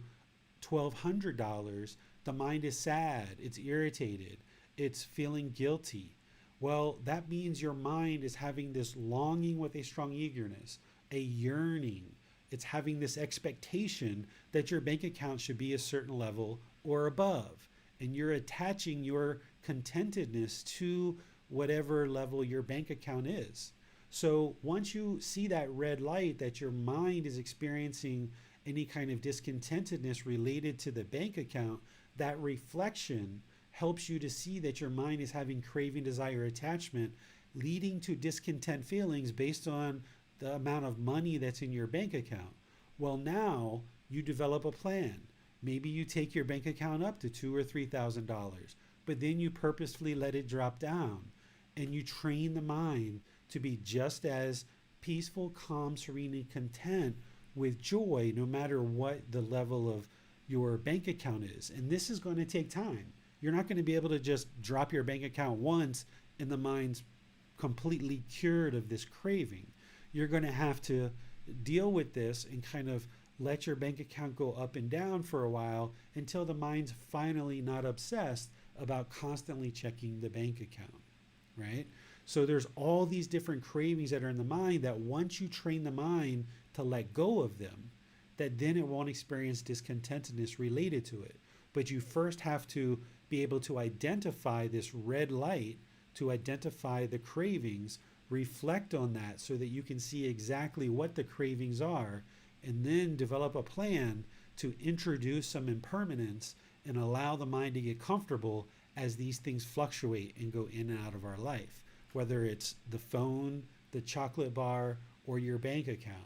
$1,200, the mind is sad, it's irritated, it's feeling guilty. Well, that means your mind is having this longing with a strong eagerness, a yearning. It's having this expectation that your bank account should be a certain level or above. And you're attaching your contentedness to whatever level your bank account is. So once you see that red light that your mind is experiencing any kind of discontentedness related to the bank account, that reflection helps you to see that your mind is having craving, desire, attachment, leading to discontent feelings based on the amount of money that's in your bank account. Well, now you develop a plan. Maybe you take your bank account up to $2,000 or $3,000, but then you purposefully let it drop down and you train the mind to be just as peaceful, calm, serene, and content with joy, no matter what the level of your bank account is. And this is going to take time. You're not going to be able to just drop your bank account once and the mind's completely cured of this craving. You're going to have to deal with this and kind of let your bank account go up and down for a while until the mind's finally not obsessed about constantly checking the bank account, right? So there's all these different cravings that are in the mind that once you train the mind to let go of them, that then it won't experience discontentedness related to it. But you first have to be able to identify this red light, to identify the cravings, reflect on that so that you can see exactly what the cravings are, and then develop a plan to introduce some impermanence and allow the mind to get comfortable as these things fluctuate and go in and out of our life, whether it's the phone, the chocolate bar, or your bank account.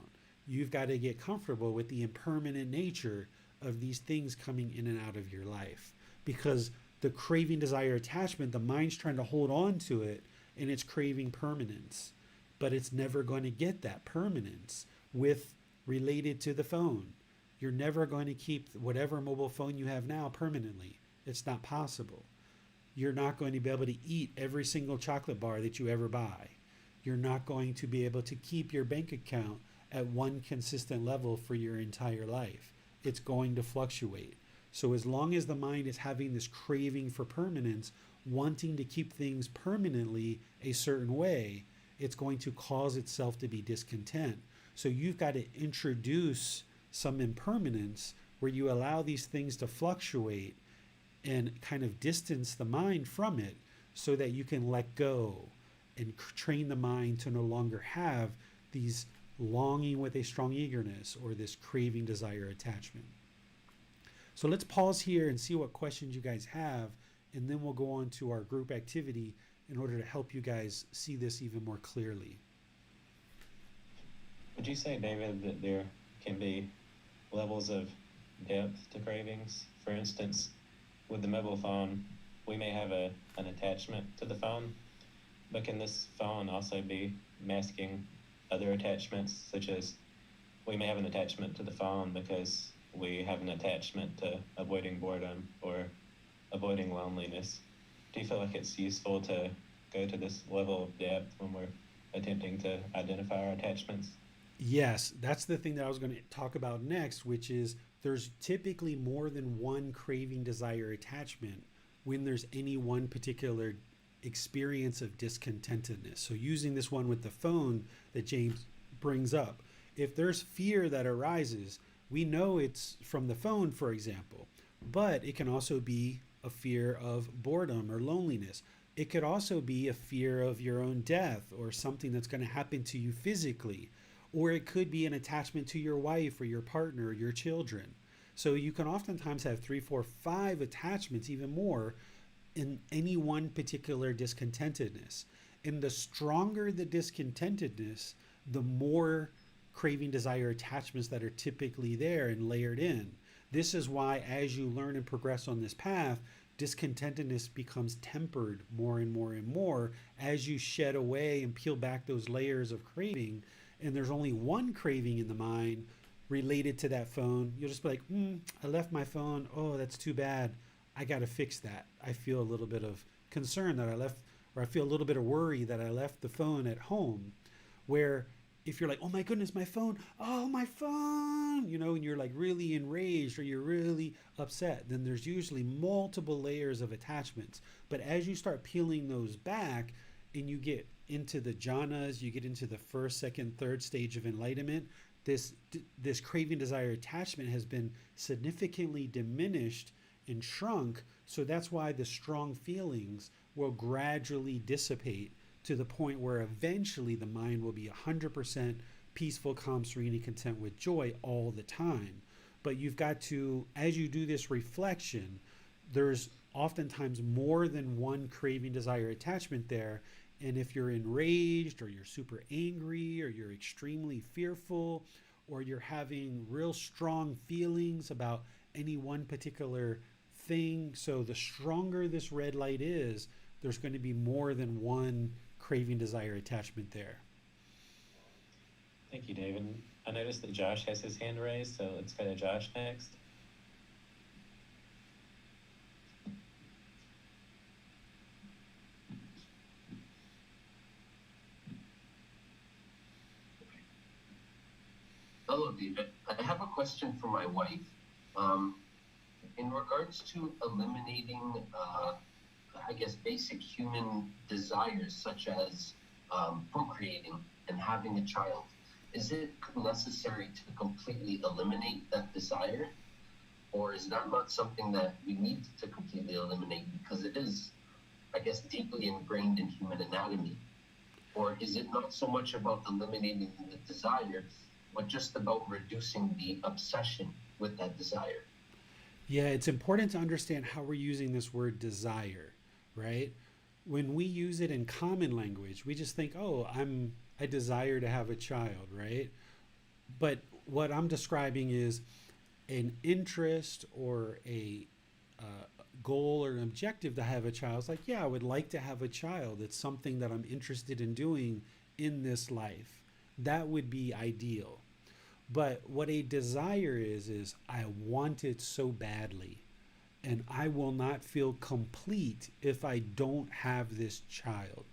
You've got to get comfortable with the impermanent nature of these things coming in and out of your life, because the craving, desire, attachment, the mind's trying to hold on to it and it's craving permanence, but it's never going to get that permanence with related to the phone. You're never going to keep whatever mobile phone you have now permanently. It's not possible. You're not going to be able to eat every single chocolate bar that you ever buy. You're not going to be able to keep your bank account at one consistent level for your entire life. It's going to fluctuate. So as long as the mind is having this craving for permanence, wanting to keep things permanently a certain way, it's going to cause itself to be discontent. So you've got to introduce some impermanence where you allow these things to fluctuate and kind of distance the mind from it so that you can let go and train the mind to no longer have these longing with a strong eagerness or this craving, desire, attachment. So let's pause here and see what questions you guys have, and then we'll go on to our group activity in order to help you guys see this even more clearly. Would you say, David, that there can be levels of depth to cravings? For instance, with the mobile phone, we may have an attachment to the phone, but can this phone also be masking other attachments, such as we may have an attachment to the phone because we have an attachment to avoiding boredom or avoiding loneliness? Do you feel like it's useful to go to this level of depth when we're attempting to identify our attachments? Yes, that's the thing that I was going to talk about next, which is there's typically more than one craving, desire, attachment when there's any one particular experience of discontentedness. So using this one with the phone that James brings up, if there's fear that arises, we know it's from the phone, for example, but it can also be a fear of boredom or loneliness. It could also be a fear of your own death or something that's going to happen to you physically, or it could be an attachment to your wife or your partner or your children. So you can oftentimes have 3, 4, 5 attachments, even more, in any one particular discontentedness. And the stronger the discontentedness, the more craving, desire, attachments that are typically there and layered in. This is why as you learn and progress on this path, discontentedness becomes tempered more and more and more as you shed away and peel back those layers of craving. And there's only one craving in the mind related to that phone. You'll just be like, I left my phone. Oh, that's too bad. I got to fix that. I feel a little bit of concern that I left, or I feel a little bit of worry that I left the phone at home. Where if you're like, oh my goodness, my phone, oh my phone, and you're like really enraged or you're really upset, then there's usually multiple layers of attachments. But as you start peeling those back and you get into the jhanas, you get into the first, second, third stage of enlightenment, this craving, desire, attachment has been significantly diminished and shrunk. So that's why the strong feelings will gradually dissipate to the point where eventually the mind will be 100% peaceful, calm, serene, and content with joy all the time. But you've got to, as you do this reflection, there's oftentimes more than one craving, desire, attachment there. And if you're enraged or you're super angry or you're extremely fearful or you're having real strong feelings about any one particular thing, so the stronger this red light is, there's going to be more than one craving, desire, attachment there. Thank you, David. I noticed that Josh has his hand raised, so let's go to Josh next. Hello, David. I have a question for my wife. Um, in regards to eliminating, I guess, basic human desires such as procreating and having a child, is it necessary to completely eliminate that desire? Or is that not something that we need to completely eliminate because it is, I guess, deeply ingrained in human anatomy? Or is it not so much about eliminating the desire, but just about reducing the obsession with that desire? Yeah, it's important to understand how we're using this word desire, right? When we use it in common language, we just think, "Oh, I desire to have a child," right? But what I'm describing is an interest or a goal or an objective to have a child. It's like, yeah, I would like to have a child. It's something that I'm interested in doing in this life. That would be ideal. But what a desire is I want it so badly. And I will not feel complete if I don't have this child.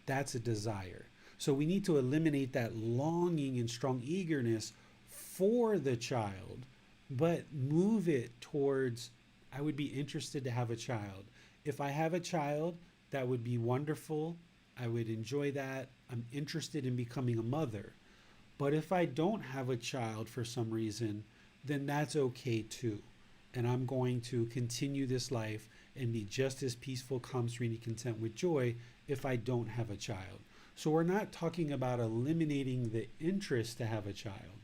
That's a desire. So we need to eliminate that longing and strong eagerness for the child, but move it towards I would be interested to have a child. If I have a child, that would be wonderful. I would enjoy that. I'm interested in becoming a mother. But if I don't have a child for some reason, then that's okay too. And I'm going to continue this life and be just as peaceful, calm, serene, and content with joy if I don't have a child. So we're not talking about eliminating the interest to have a child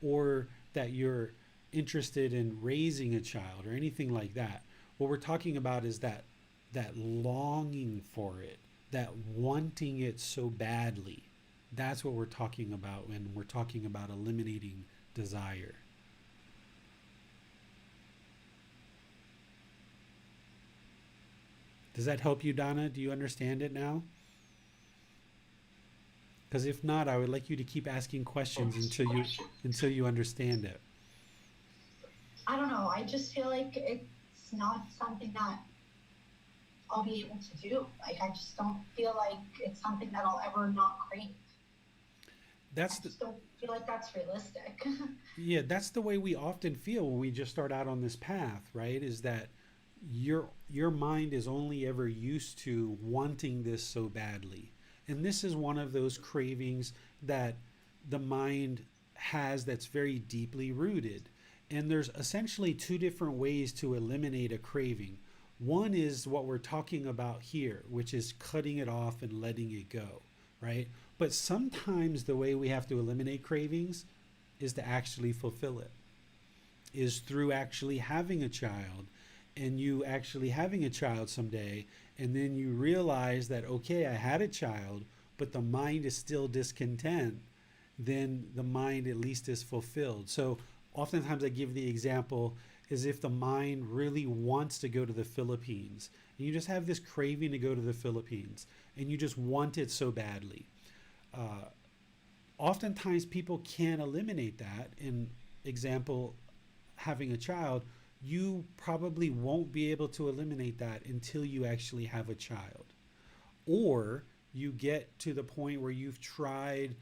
or that you're interested in raising a child or anything like that. What we're talking about is that longing for it, that wanting it so badly. That's what we're talking about when we're talking about eliminating desire. Does that help you, Donna? Do you understand it now? Because if not, I would like you to keep asking questions until you understand it. I don't know. I just feel like it's not something that I'll be able to do. Like, I just don't feel like it's something that I'll ever not crave. That's I just don't feel like that's realistic. yeah, that's the way we often feel when we just start out on this path, right? Is that your mind is only ever used to wanting this so badly. And this is one of those cravings that the mind has that's very deeply rooted. And there's essentially two different ways to eliminate a craving. One is what we're talking about here, which is cutting it off and letting it go, right? But sometimes the way we have to eliminate cravings is to actually fulfill it, is through actually having a child and you actually having a child someday. And then you realize that, okay, I had a child, but the mind is still discontent. Then the mind at least is fulfilled. So oftentimes I give the example is if the mind really wants to go to the Philippines and you just have this craving to go to the Philippines and you just want it so badly. Oftentimes people can't eliminate that. In example, having a child, you probably won't be able to eliminate that until you actually have a child. Or you get to the point where you've tried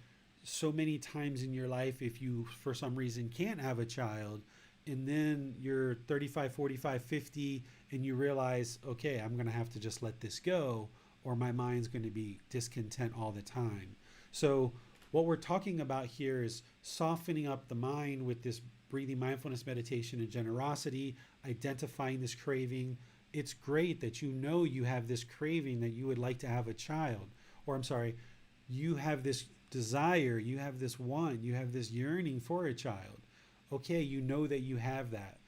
so many times in your life if you for some reason can't have a child and then you're 35, 45, 50 and you realize, okay, I'm going to have to just let this go or my mind's going to be discontent all the time. So what we're talking about here is softening up the mind with this breathing mindfulness meditation and generosity, identifying this craving. It's great that you know you have this craving that you would like to have a child, or I'm sorry, you have this desire, you have this want, you have this yearning for a child. Okay, you know that you have that.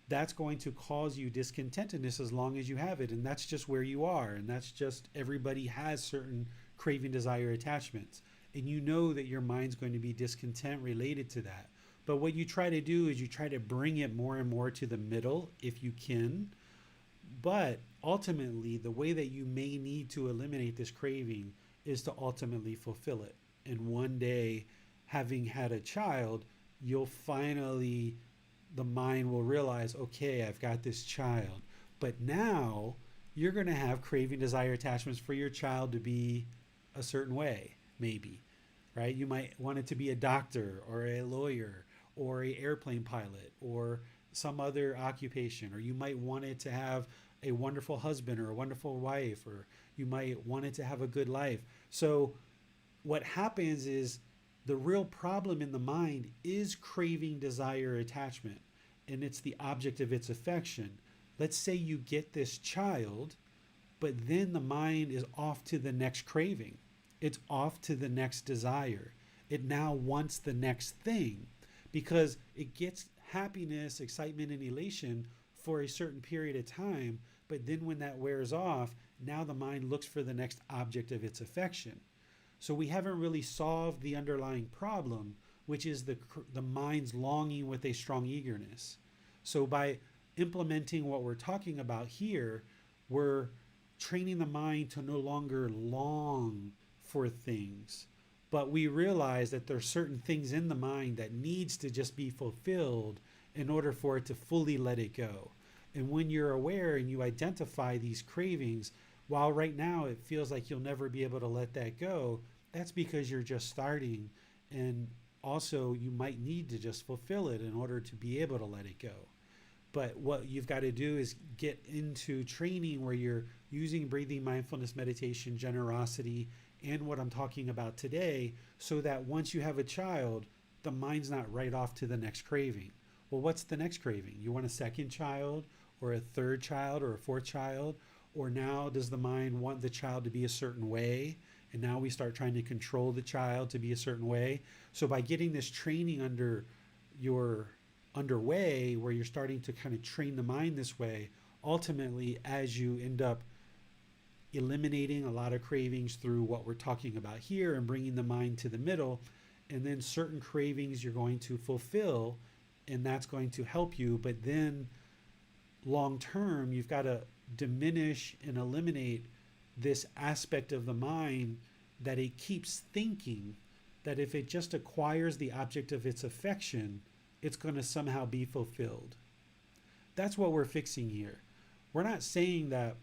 That's going to cause you discontentedness as long as you have it, and that's just where you are, and that's just everybody has certain craving, desire, attachments, and you know that your mind's going to be discontent related to that. But what you try to do is you try to bring it more and more to the middle if you can. But ultimately, the way that you may need to eliminate this craving is to ultimately fulfill it. And one day, having had a child, you'll finally, the mind will realize, okay, I've got this child. But now you're going to have craving, desire, attachments for your child to be a certain way, maybe. right? You might want it to be a doctor or a lawyer or a airplane pilot or some other occupation, or you might want it to have a wonderful husband or a wonderful wife, or you might want it to have a good life. So what happens is the real problem in the mind is craving, desire, attachment, and it's the object of its affection. Let's say you get this child, but then the mind is off to the next craving. It's off to the next desire. It now wants the next thing because it gets happiness, excitement, and elation for a certain period of time. But then when that wears off, now the mind looks for the next object of its affection. So we haven't really solved the underlying problem, which is the mind's longing with a strong eagerness. So by implementing what we're talking about here, we're training the mind to no longer long for things, but we realize that there's certain things in the mind that needs to just be fulfilled in order for it to fully let it go. And when you're aware and you identify these cravings, while right now it feels like you'll never be able to let that go, that's because you're just starting, and also you might need to just fulfill it in order to be able to let it go. But what you've got to do is get into training where you're using breathing, mindfulness, meditation, generosity, and what I'm talking about today, so that once you have a child, the mind's not right off to the next craving. Well, what's the next craving? You want a second child or a third child or a fourth child? Or now does the mind want the child to be a certain way? And now we start trying to control the child to be a certain way. So by getting this training underway, where you're starting to kind of train the mind this way, ultimately, as you end up eliminating a lot of cravings through what we're talking about here and bringing the mind to the middle, and then certain cravings you're going to fulfill, and that's going to help you. But then long term, you've got to diminish and eliminate this aspect of the mind that it keeps thinking that if it just acquires the object of its affection, it's going to somehow be fulfilled. That's what we're fixing here. We're not saying that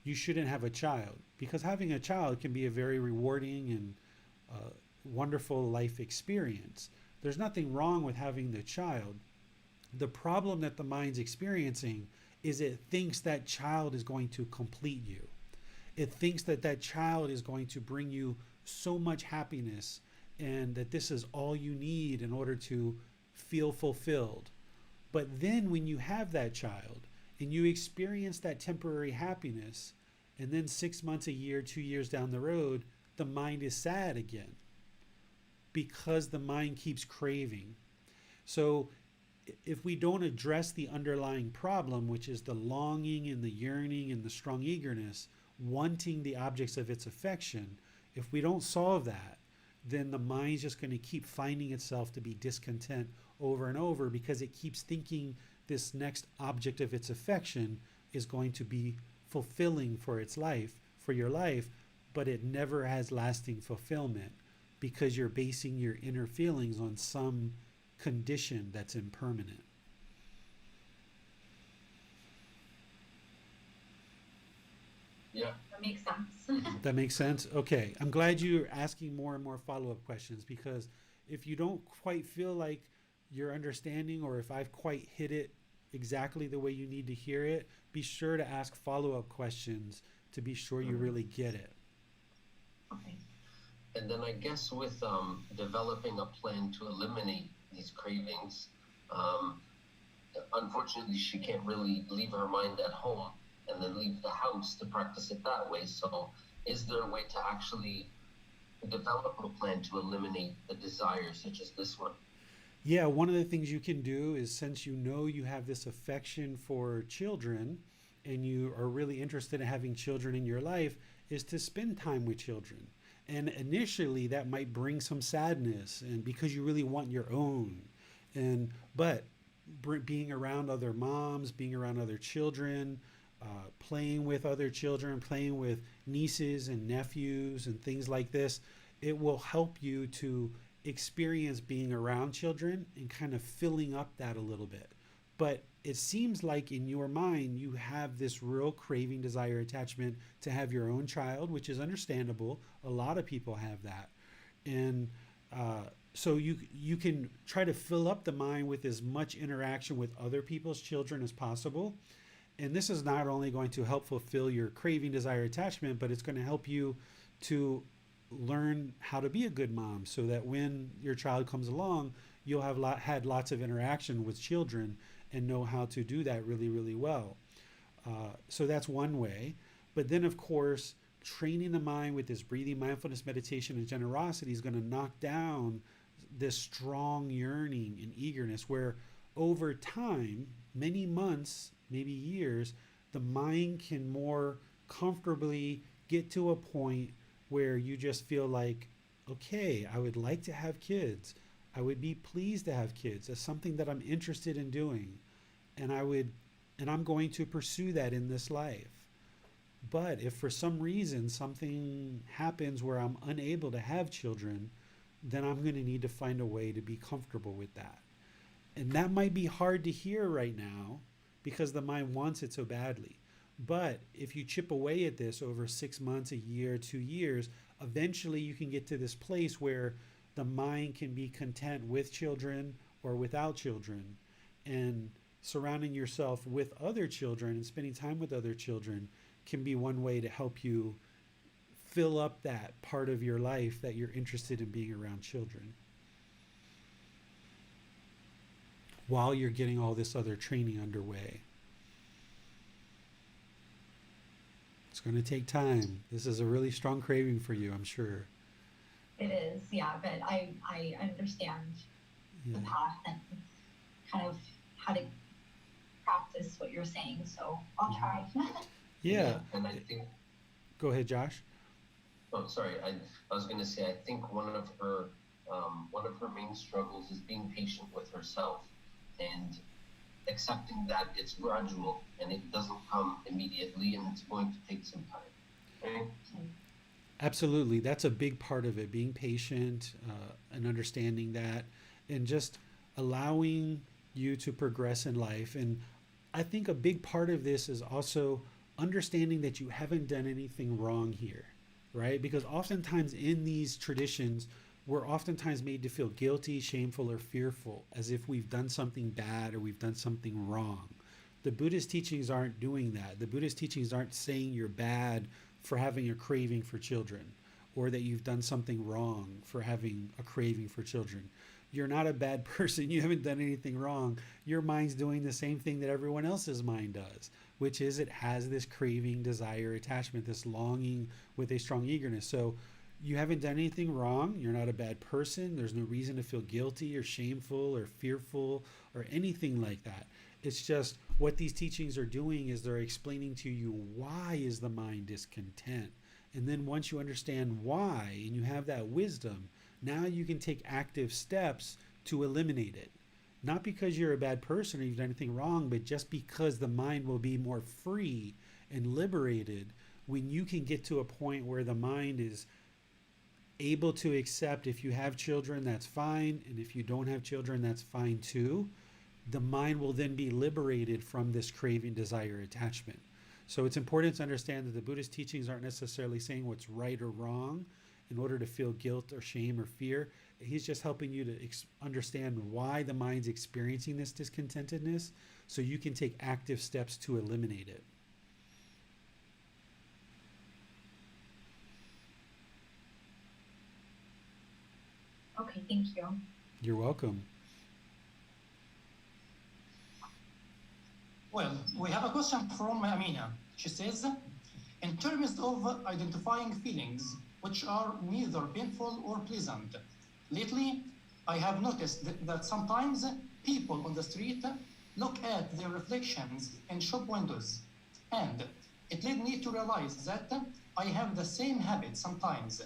you shouldn't have a child, because having a child can be a very rewarding and wonderful life experience. There's nothing wrong with having the child. The problem that the mind's experiencing is it thinks that child is going to complete you. It thinks that that child is going to bring you so much happiness, and that this is all you need in order to feel fulfilled. But then when you have that child and you experience that temporary happiness, and then 6 months, a year, 2 years down the road, the mind is sad again because the mind keeps craving. So if we don't address the underlying problem, which is the longing and the yearning and the strong eagerness, wanting the objects of its affection, if we don't solve that, then the mind's just going to keep finding itself to be discontent over and over, because it keeps thinking this next object of its affection is going to be fulfilling for its life, for your life, but it never has lasting fulfillment because you're basing your inner feelings on some condition that's impermanent. Yeah. That makes sense. That makes sense? Okay. I'm glad you're asking more and more follow-up questions, because if you don't quite feel like you're understanding, or if I've quite hit it exactly the way you need to hear it, be sure to ask follow-up questions to be sure you really get it. Okay. And then I guess with developing a plan to eliminate these cravings, unfortunately, she can't really leave her mind at home and then leave the house to practice it that way. So is there a way to actually develop a plan to eliminate the desires such as this one? Yeah, one of the things you can do is, since you know you have this affection for children and you are really interested in having children in your life, is to spend time with children. And initially that might bring some sadness, and because you really want your own. But being around other moms, being around other children, playing with other children, playing with nieces and nephews and things like this, it will help you to experience being around children and kind of filling up that a little bit. But it seems like in your mind you have this real craving, desire, attachment to have your own child, which is understandable. A lot of people have that. And So you can try to fill up the mind with as much interaction with other people's children as possible. And this is not only going to help fulfill your craving, desire, attachment, but it's going to help you to learn how to be a good mom, so that when your child comes along, you'll have had lots of interaction with children and know how to do that really, really well. So that's one way. But then, of course, training the mind with this breathing, mindfulness, meditation, and generosity is going to knock down this strong yearning and eagerness, where over time, many months, maybe years, the mind can more comfortably get to a point where you just feel like, okay, I would like to have kids. I would be pleased to have kids. It's something that I'm interested in doing. And I'm going to pursue that in this life. But if for some reason something happens where I'm unable to have children, then I'm going to need to find a way to be comfortable with that. And that might be hard to hear right now because the mind wants it so badly. But if you chip away at this over 6 months, a year, 2 years, eventually you can get to this place where the mind can be content with children or without children. And surrounding yourself with other children and spending time with other children can be one way to help you fill up that part of your life that you're interested in being around children, while you're getting all this other training underway. It's going to take time. This is a really strong craving for you, I'm sure. It is, yeah, but I understand the path and kind of how to practice what you're saying, so I'll try. Yeah. And I think, Go ahead, Josh. oh, sorry, I was going to say, I think one of her main struggles is being patient with herself and accepting that it's gradual and it doesn't come immediately and it's going to take some time. Right? Absolutely. That's a big part of it, being patient and understanding that, and just allowing you to progress in life. And I think a big part of this is also understanding that you haven't done anything wrong here, right? Because oftentimes in these traditions, we're oftentimes made to feel guilty, shameful, or fearful, as if we've done something bad or we've done something wrong. The Buddhist teachings aren't doing that. The Buddhist teachings aren't saying you're bad for having a craving for children, or that you've done something wrong for having a craving for children. You're not a bad person. You haven't done anything wrong. Your mind's doing the same thing that everyone else's mind does, which is it has this craving, desire, attachment, this longing with a strong eagerness. So you haven't done anything wrong. You're not a bad person. There's no reason to feel guilty or shameful or fearful or anything like that. It's just what these teachings are doing is they're explaining to you, why is the mind discontent? And then once you understand why and you have that wisdom, now you can take active steps to eliminate it. Not because you're a bad person or you've done anything wrong, but just because the mind will be more free and liberated when you can get to a point where the mind is able to accept, if you have children, that's fine. And if you don't have children, that's fine too. The mind will then be liberated from this craving, desire, attachment. So it's important to understand that the Buddhist teachings aren't necessarily saying what's right or wrong in order to feel guilt or shame or fear. He's just helping you to understand why the mind's experiencing this discontentedness, so you can take active steps to eliminate it. Okay, thank you. You're welcome. Well, we have a question from Amina. She says, in terms of identifying feelings which are neither painful or pleasant, lately I have noticed that sometimes people on the street look at their reflections in shop windows, and it led me to realize that I have the same habit sometimes.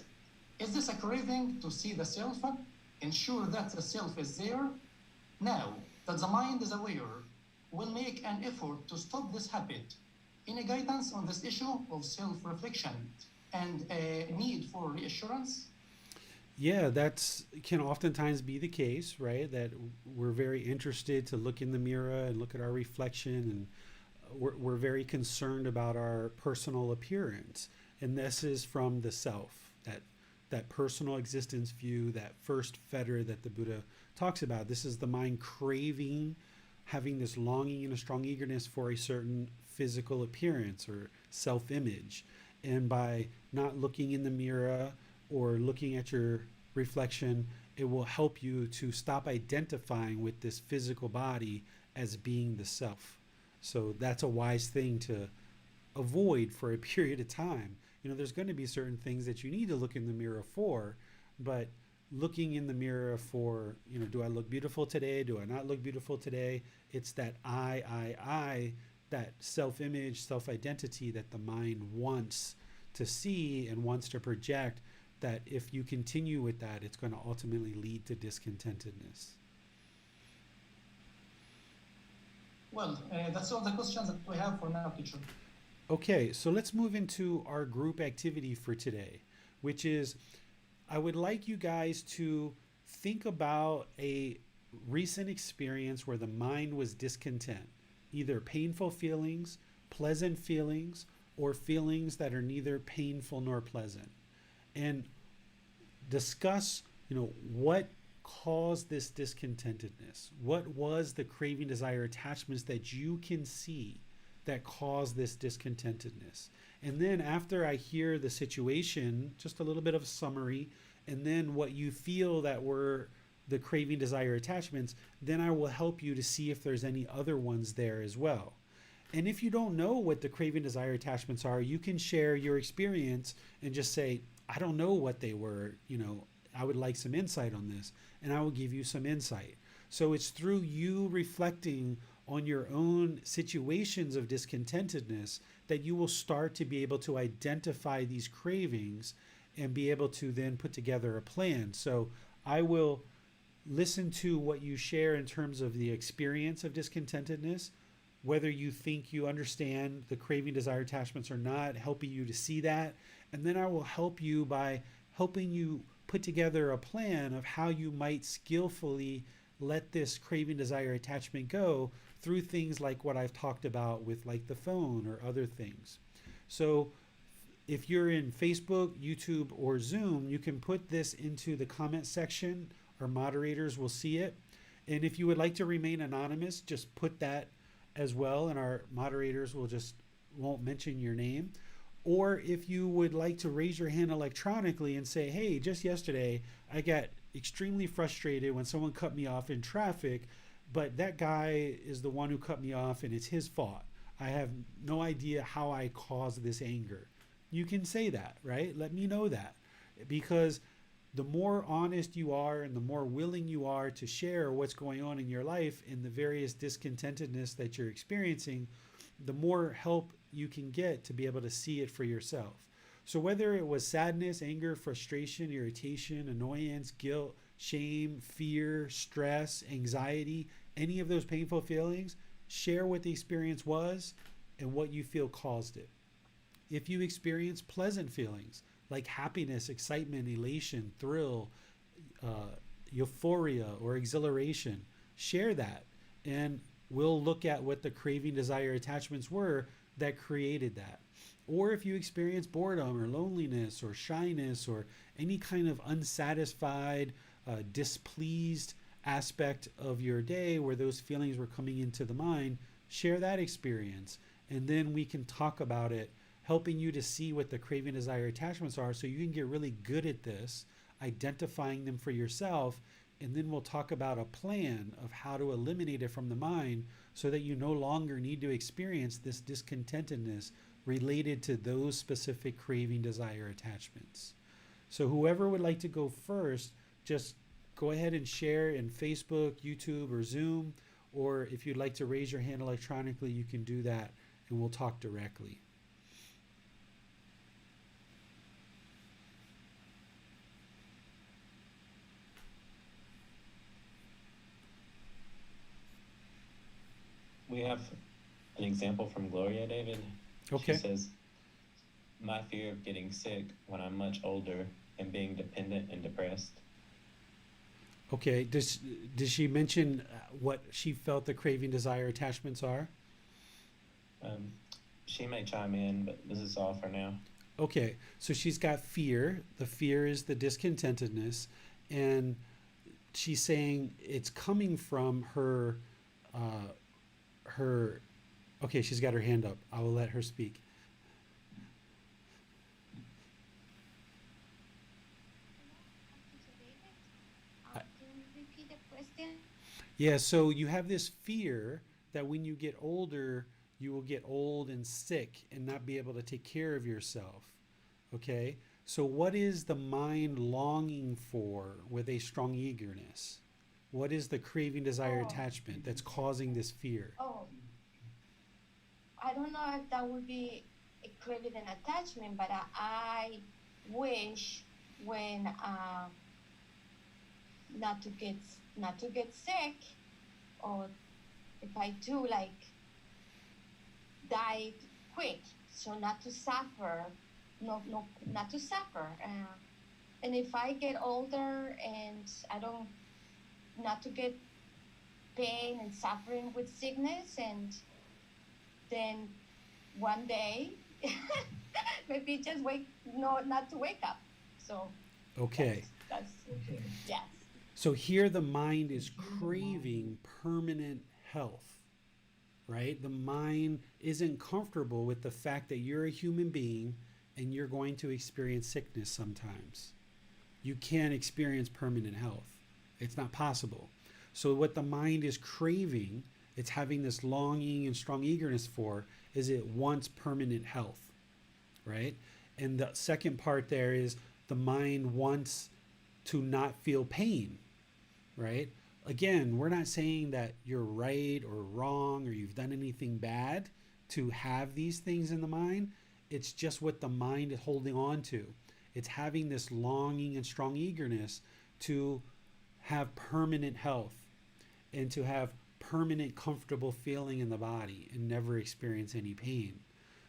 Is this a craving to see the self, ensure that the self is there? Now that the mind is aware, will make an effort to stop this habit. Any guidance on this issue of self-reflection and a need for reassurance? Yeah, that's can oftentimes be the case, right? That we're very interested to look in the mirror and look at our reflection, and we're very concerned about our personal appearance. And this is from the self, that that personal existence view, that first fetter that the Buddha talks about. This is the mind craving, having this longing and a strong eagerness for a certain physical appearance or self image. And by not looking in the mirror or looking at your reflection, it will help you to stop identifying with this physical body as being the self. So that's a wise thing to avoid for a period of time. There's going to be certain things that you need to look in the mirror for, but looking in the mirror for, do I look beautiful today? Do I not look beautiful today? It's that I, that self-image, self-identity that the mind wants to see and wants to project, that if you continue with that, it's going to ultimately lead to discontentedness. Well, that's all the questions that we have for now, teacher. Okay, so let's move into our group activity for today, which is I would like you guys to think about a recent experience where the mind was discontent, either painful feelings, pleasant feelings, or feelings that are neither painful nor pleasant, and discuss, what caused this discontentedness. What was the craving, desire, attachments that you can see that cause this discontentedness? And then after I hear the situation, just a little bit of a summary, and then what you feel that were the craving, desire, attachments, then I will help you to see if there's any other ones there as well. And if you don't know what the craving, desire, attachments are, you can share your experience and just say, I don't know what they were, I would like some insight on this, and I will give you some insight. So it's through you reflecting on your own situations of discontentedness that you will start to be able to identify these cravings and be able to then put together a plan. So I will listen to what you share in terms of the experience of discontentedness, whether you think you understand the craving, desire, attachments or not, helping you to see that. And then I will help you by helping you put together a plan of how you might skillfully let this craving, desire, attachment go through things like what I've talked about with like the phone or other things. So if you're in Facebook, YouTube, or Zoom, you can put this into the comment section. Our moderators will see it. And if you would like to remain anonymous, just put that as well, and our moderators won't mention your name. Or if you would like to raise your hand electronically and say, hey, just yesterday, I got extremely frustrated when someone cut me off in traffic, but that guy is the one who cut me off and it's his fault. I have no idea how I caused this anger. You can say that, right? Let me know that, because the more honest you are and the more willing you are to share what's going on in your life and the various discontentedness that you're experiencing, the more help you can get to be able to see it for yourself. So whether it was sadness, anger, frustration, irritation, annoyance, guilt, shame, fear, stress, anxiety, any of those painful feelings, share what the experience was and what you feel caused it. If you experience pleasant feelings like happiness, excitement, elation, thrill, euphoria, or exhilaration, share that. And we'll look at what the craving, desire, attachments were that created that. Or if you experience boredom or loneliness or shyness or any kind of unsatisfied, displeased aspect of your day where those feelings were coming into the mind, share that experience. And then we can talk about it, helping you to see what the craving, desire, attachments are so you can get really good at this, identifying them for yourself. And then we'll talk about a plan of how to eliminate it from the mind so that you no longer need to experience this discontentedness related to those specific craving, desire, attachments. So whoever would like to go first, just go ahead and share in Facebook, YouTube, or Zoom. Or if you'd like to raise your hand electronically, you can do that and we'll talk directly. We have an example from Gloria, David. Okay. She says, my fear of getting sick when I'm much older and being dependent and depressed. Okay. Does she mention what she felt the craving, desire, attachments are? She may chime in, but this is all for now. Okay, so she's got fear. The fear is the discontentedness, and she's saying it's coming from her, uh, her. Okay, she's got her hand up. I will let her speak. I- Can you repeat the question? Yeah, so you have this fear that when you get older, you will get old and sick and not be able to take care of yourself. Okay, so what is the mind longing for with a strong eagerness? What is the craving, desire, Oh, attachment that's causing this fear? oh, I don't know if that would be a craving and attachment, but I wish when not to get not to get sick, or if I do like die quick, so not to suffer, not to suffer. And if I get older and I don't, not to get pain and suffering with sickness, and then one day maybe just wake, no, not to wake up. So Okay, that's yes. so here the mind is craving permanent health, right? The mind isn't comfortable with the fact that you're a human being and you're going to experience sickness sometimes. You can't experience permanent health. It's not possible. So, what the mind is craving, it's having this longing and strong eagerness for, is it wants permanent health, right? And the second part there is the mind wants to not feel pain, right? Again, we're not saying that you're right or wrong or you've done anything bad to have these things in the mind. It's just what the mind is holding on to. It's having this longing and strong eagerness to have permanent health and to have permanent comfortable feeling in the body and never experience any pain.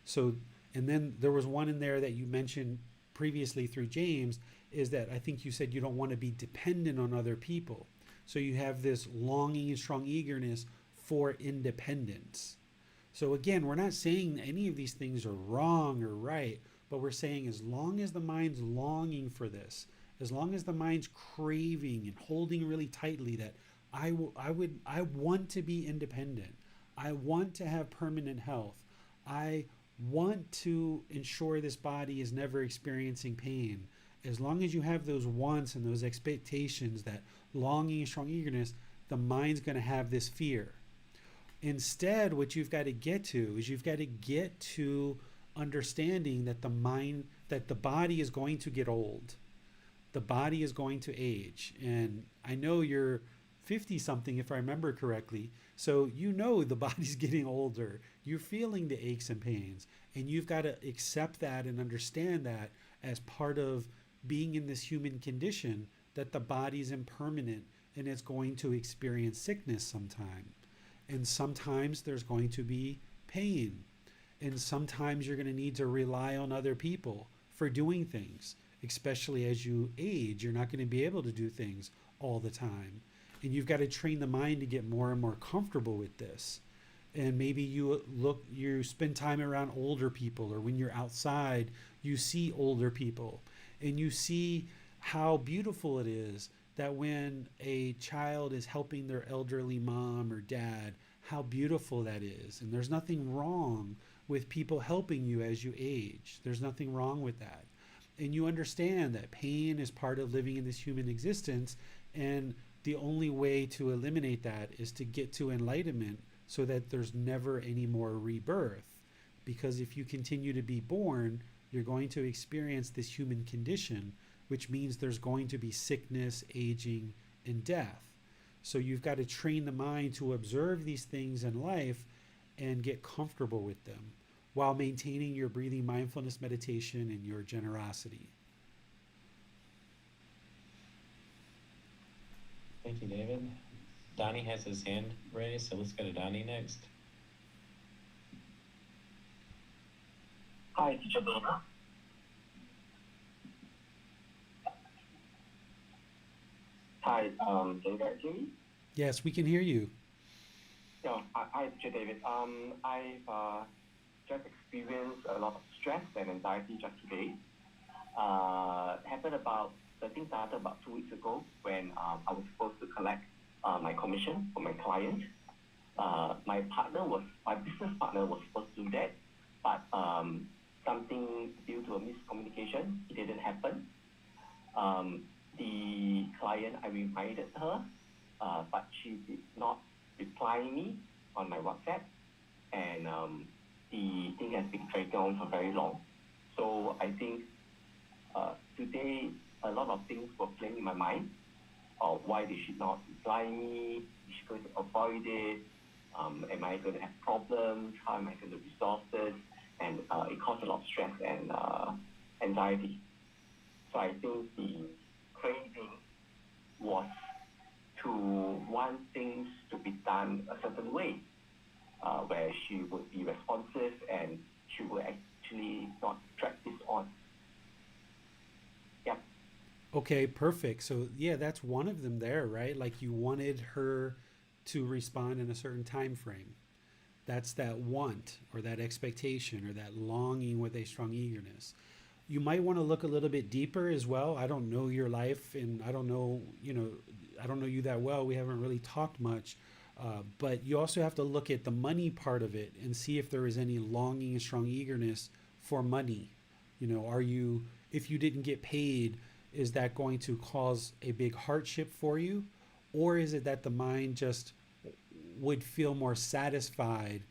So, and then there was one in there that you mentioned previously through James, is that I think you said you don't want to be dependent on other people. So you have this longing and strong eagerness for independence. So again, we're not saying any of these things are wrong or right, but we're saying as long as the mind's longing for this, as long as the mind's craving and holding really tightly that I want to be independent. I want to have permanent health. I want to ensure this body is never experiencing pain. As long as you have those wants and those expectations, that longing and strong eagerness, the mind's going to have this fear. Instead, what you've got to get to is you've got to get to understanding that the body is going to get old. The body is going to age. And I know you're 50 something, if I remember correctly. So you know the body's getting older. You're feeling the aches and pains. And you've got to accept that and understand that as part of being in this human condition, that the body's impermanent and it's going to experience sickness sometime. And sometimes there's going to be pain. And sometimes you're going to need to rely on other people for doing things, especially as you age. You're not going to be able to do things all the time. And you've got to train the mind to get more and more comfortable with this. And maybe you spend time around older people, or when you're outside, you see older people and you see how beautiful it is that when a child is helping their elderly mom or dad, how beautiful that is. And there's nothing wrong with people helping you as you age. There's nothing wrong with that. And you understand that pain is part of living in this human existence. And the only way to eliminate that is to get to enlightenment so that there's never any more rebirth. Because if you continue to be born, you're going to experience this human condition, which means there's going to be sickness, aging, and death. So you've got to train the mind to observe these things in life and get comfortable with them while maintaining your breathing mindfulness meditation and your generosity. Thank you, David. Donnie has his hand raised, so let's go to Donnie next. Hi, teacher Dana. Hi, can you guys hear me? Yes, we can hear you. Yeah, hi, teacher David. I've just experienced a lot of stress and anxiety just today. The thing started about 2 weeks ago when I was supposed to collect my commission from my client. My business partner was supposed to do that, but something due to a miscommunication, it didn't happen. The client, I reminded her, but she did not reply me on my WhatsApp, and the thing has been dragged on for very long. So I think today a lot of things were playing in my mind. Why they should not reply me? Is she going to avoid it? Am I going to have problems? How am I going to resolve this? And it caused a lot of stress and anxiety. So I think the craving was to want things to be done a certain way, where she would be responsive and she would actually not drag this on. Yeah. Okay, perfect. So yeah, that's one of them there, right? Like you wanted her to respond in a certain time frame. That's that want or that expectation or that longing with a strong eagerness. You might want to look a little bit deeper as well. I don't know your life and I don't know, I don't know you that well. We haven't really talked much. But you also have to look at the money part of it and see if there is any longing and strong eagerness for money. If you didn't get paid, is that going to cause a big hardship for you? Or is it that the mind just would feel more satisfied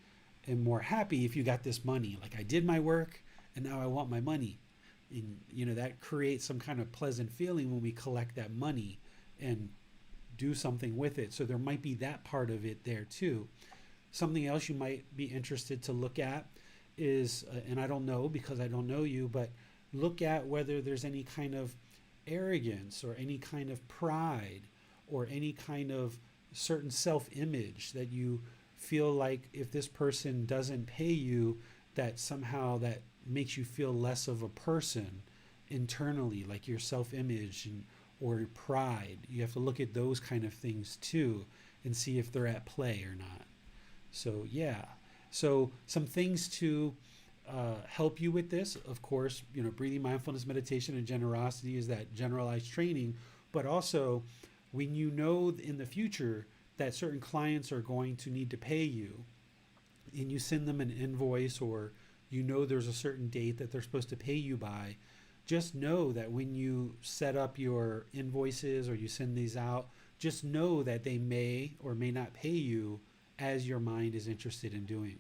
and more happy if you got this money? Like I did my work and now I want my money. And, that creates some kind of pleasant feeling when we collect that money and do something with it. So there might be that part of it there too. Something else you might be interested to look at is, and I don't know because I don't know you, but look at whether there's any kind of arrogance or any kind of pride or any kind of certain self-image that you feel like if this person doesn't pay you, that somehow that makes you feel less of a person internally, like your self-image or pride. You have to look at those kind of things too and see if they're at play or not. So yeah, so some things to help you with this, of course, breathing, mindfulness, meditation, and generosity is that generalized training, but also when you know in the future that certain clients are going to need to pay you and you send them an invoice or there's a certain date that they're supposed to pay you by, just know that when you set up your invoices or you send these out, just know that they may or may not pay you as your mind is interested in doing.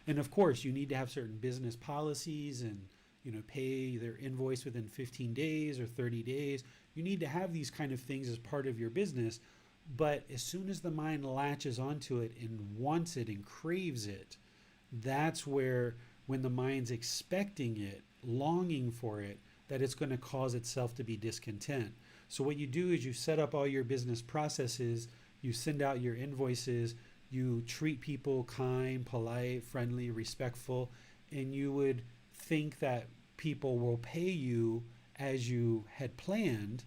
And of course, you need to have certain business policies and pay their invoice within 15 days or 30 days. You need to have these kind of things as part of your business. But as soon as the mind latches onto it and wants it and craves it, that's where, when the mind's expecting it, longing for it, that it's going to cause itself to be discontent. So what you do is you set up all your business processes, you send out your invoices, you treat people kind, polite, friendly, respectful, and you would think that people will pay you as you had planned,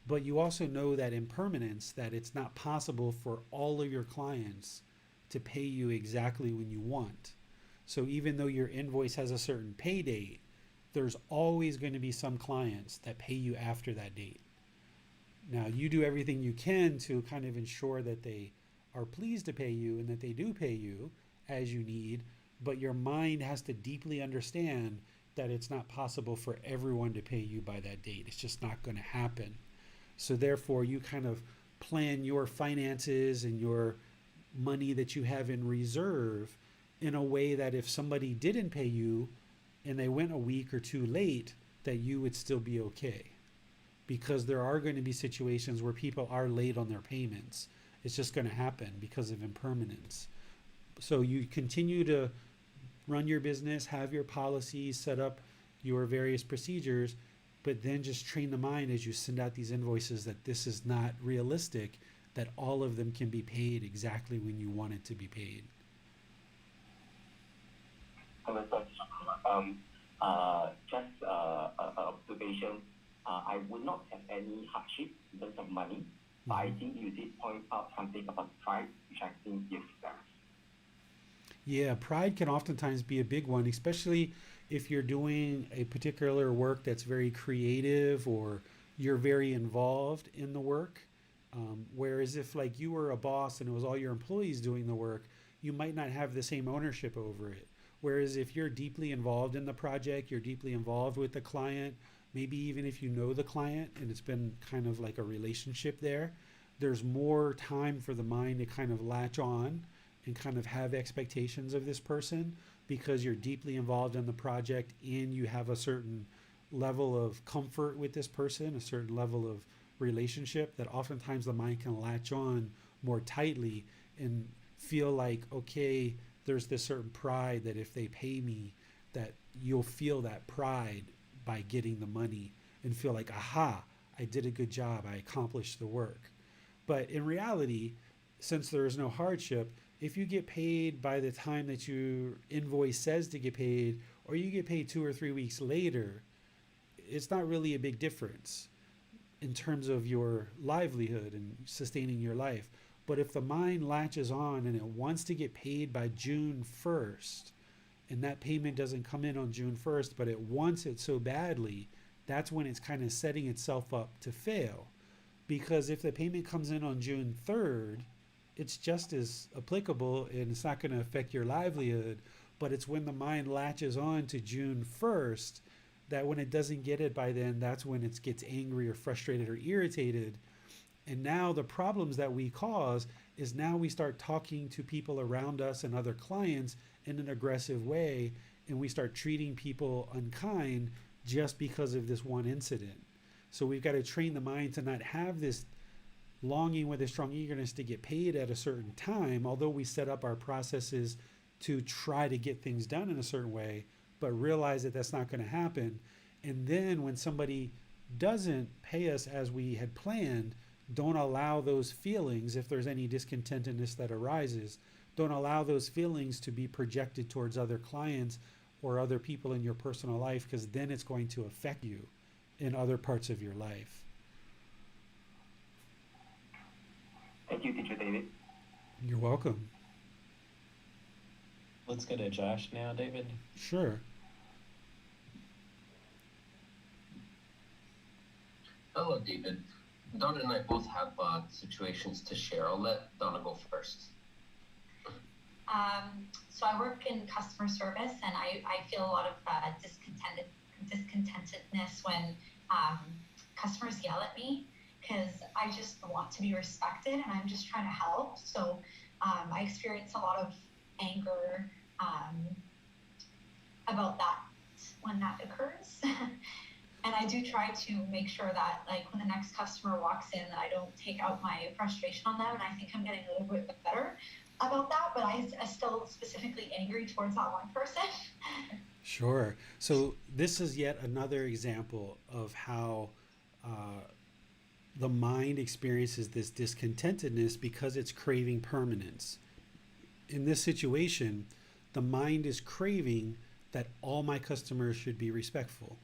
but you also know that impermanence, that it's not possible for all of your clients to pay you exactly when you want. So even though your invoice has a certain pay date, there's always going to be some clients that pay you after that date. Now, you do everything you can to kind of ensure that they are pleased to pay you and that they do pay you as you need, but your mind has to deeply understand that it's not possible for everyone to pay you by that date. It's just not going to happen. So therefore, you kind of plan your finances and your money that you have in reserve in a way that if somebody didn't pay you and they went a week or two late, that you would still be okay. Because there are going to be situations where people are late on their payments. It's just going to happen because of impermanence. So you continue to run your business, have your policies, set up your various procedures, but then just train the mind as you send out these invoices that this is not realistic, that all of them can be paid exactly when you want it to be paid. Just observation. I would not have any hardship in terms of money, but I think you did point out something about pride, which I think is that. Yeah, pride can oftentimes be a big one, especially if you're doing a particular work that's very creative or you're very involved in the work. Whereas if like you were a boss and it was all your employees doing the work, you might not have the same ownership over it. Whereas if you're deeply involved in the project, you're deeply involved with the client, maybe even if you know the client and it's been kind of like a relationship there, there's more time for the mind to kind of latch on and kind of have expectations of this person because you're deeply involved in the project and you have a certain level of comfort with this person, a certain level of relationship that oftentimes the mind can latch on more tightly and feel like, okay, there's this certain pride that if they pay me, that you'll feel that pride by getting the money and feel like, aha, I did a good job, I accomplished the work. But in reality, since there is no hardship, if you get paid by the time that your invoice says to get paid, or you get paid 2 or 3 weeks later, it's not really a big difference in terms of your livelihood and sustaining your life. But if the mind latches on and it wants to get paid by June 1st, and that payment doesn't come in on June 1st, but it wants it so badly, that's when it's kind of setting itself up to fail. Because if the payment comes in on June 3rd, it's just as applicable and it's not going to affect your livelihood. But it's when the mind latches on to June 1st that when it doesn't get it by then, that's when it gets angry or frustrated or irritated. And now the problems that we cause is now we start talking to people around us and other clients in an aggressive way, and we start treating people unkind just because of this one incident. So we've got to train the mind to not have this longing with a strong eagerness to get paid at a certain time, although we set up our processes to try to get things done in a certain way, but realize that that's not going to happen. And then when somebody doesn't pay us as we had planned, don't allow those feelings, if there's any discontentedness that arises, don't allow those feelings to be projected towards other clients or other people in your personal life, because then it's going to affect you in other parts of your life. Thank you, Teacher David. You're welcome. Let's go to Josh now, David. Sure. Hello, David. Donna and I both have situations to share. I'll let Donna go first. So I work in customer service, and I feel a lot of discontentedness when customers yell at me, because I just want to be respected and I'm just trying to help. So I experience a lot of anger about that when that occurs. And I do try to make sure that, like, when the next customer walks in, that I don't take out my frustration on them. And I think I'm getting a little bit better about that, but I'm still specifically angry towards that one person. Sure. So this is yet another example of how the mind experiences this discontentedness because it's craving permanence. In this situation, the mind is craving that all my customers should be respectful.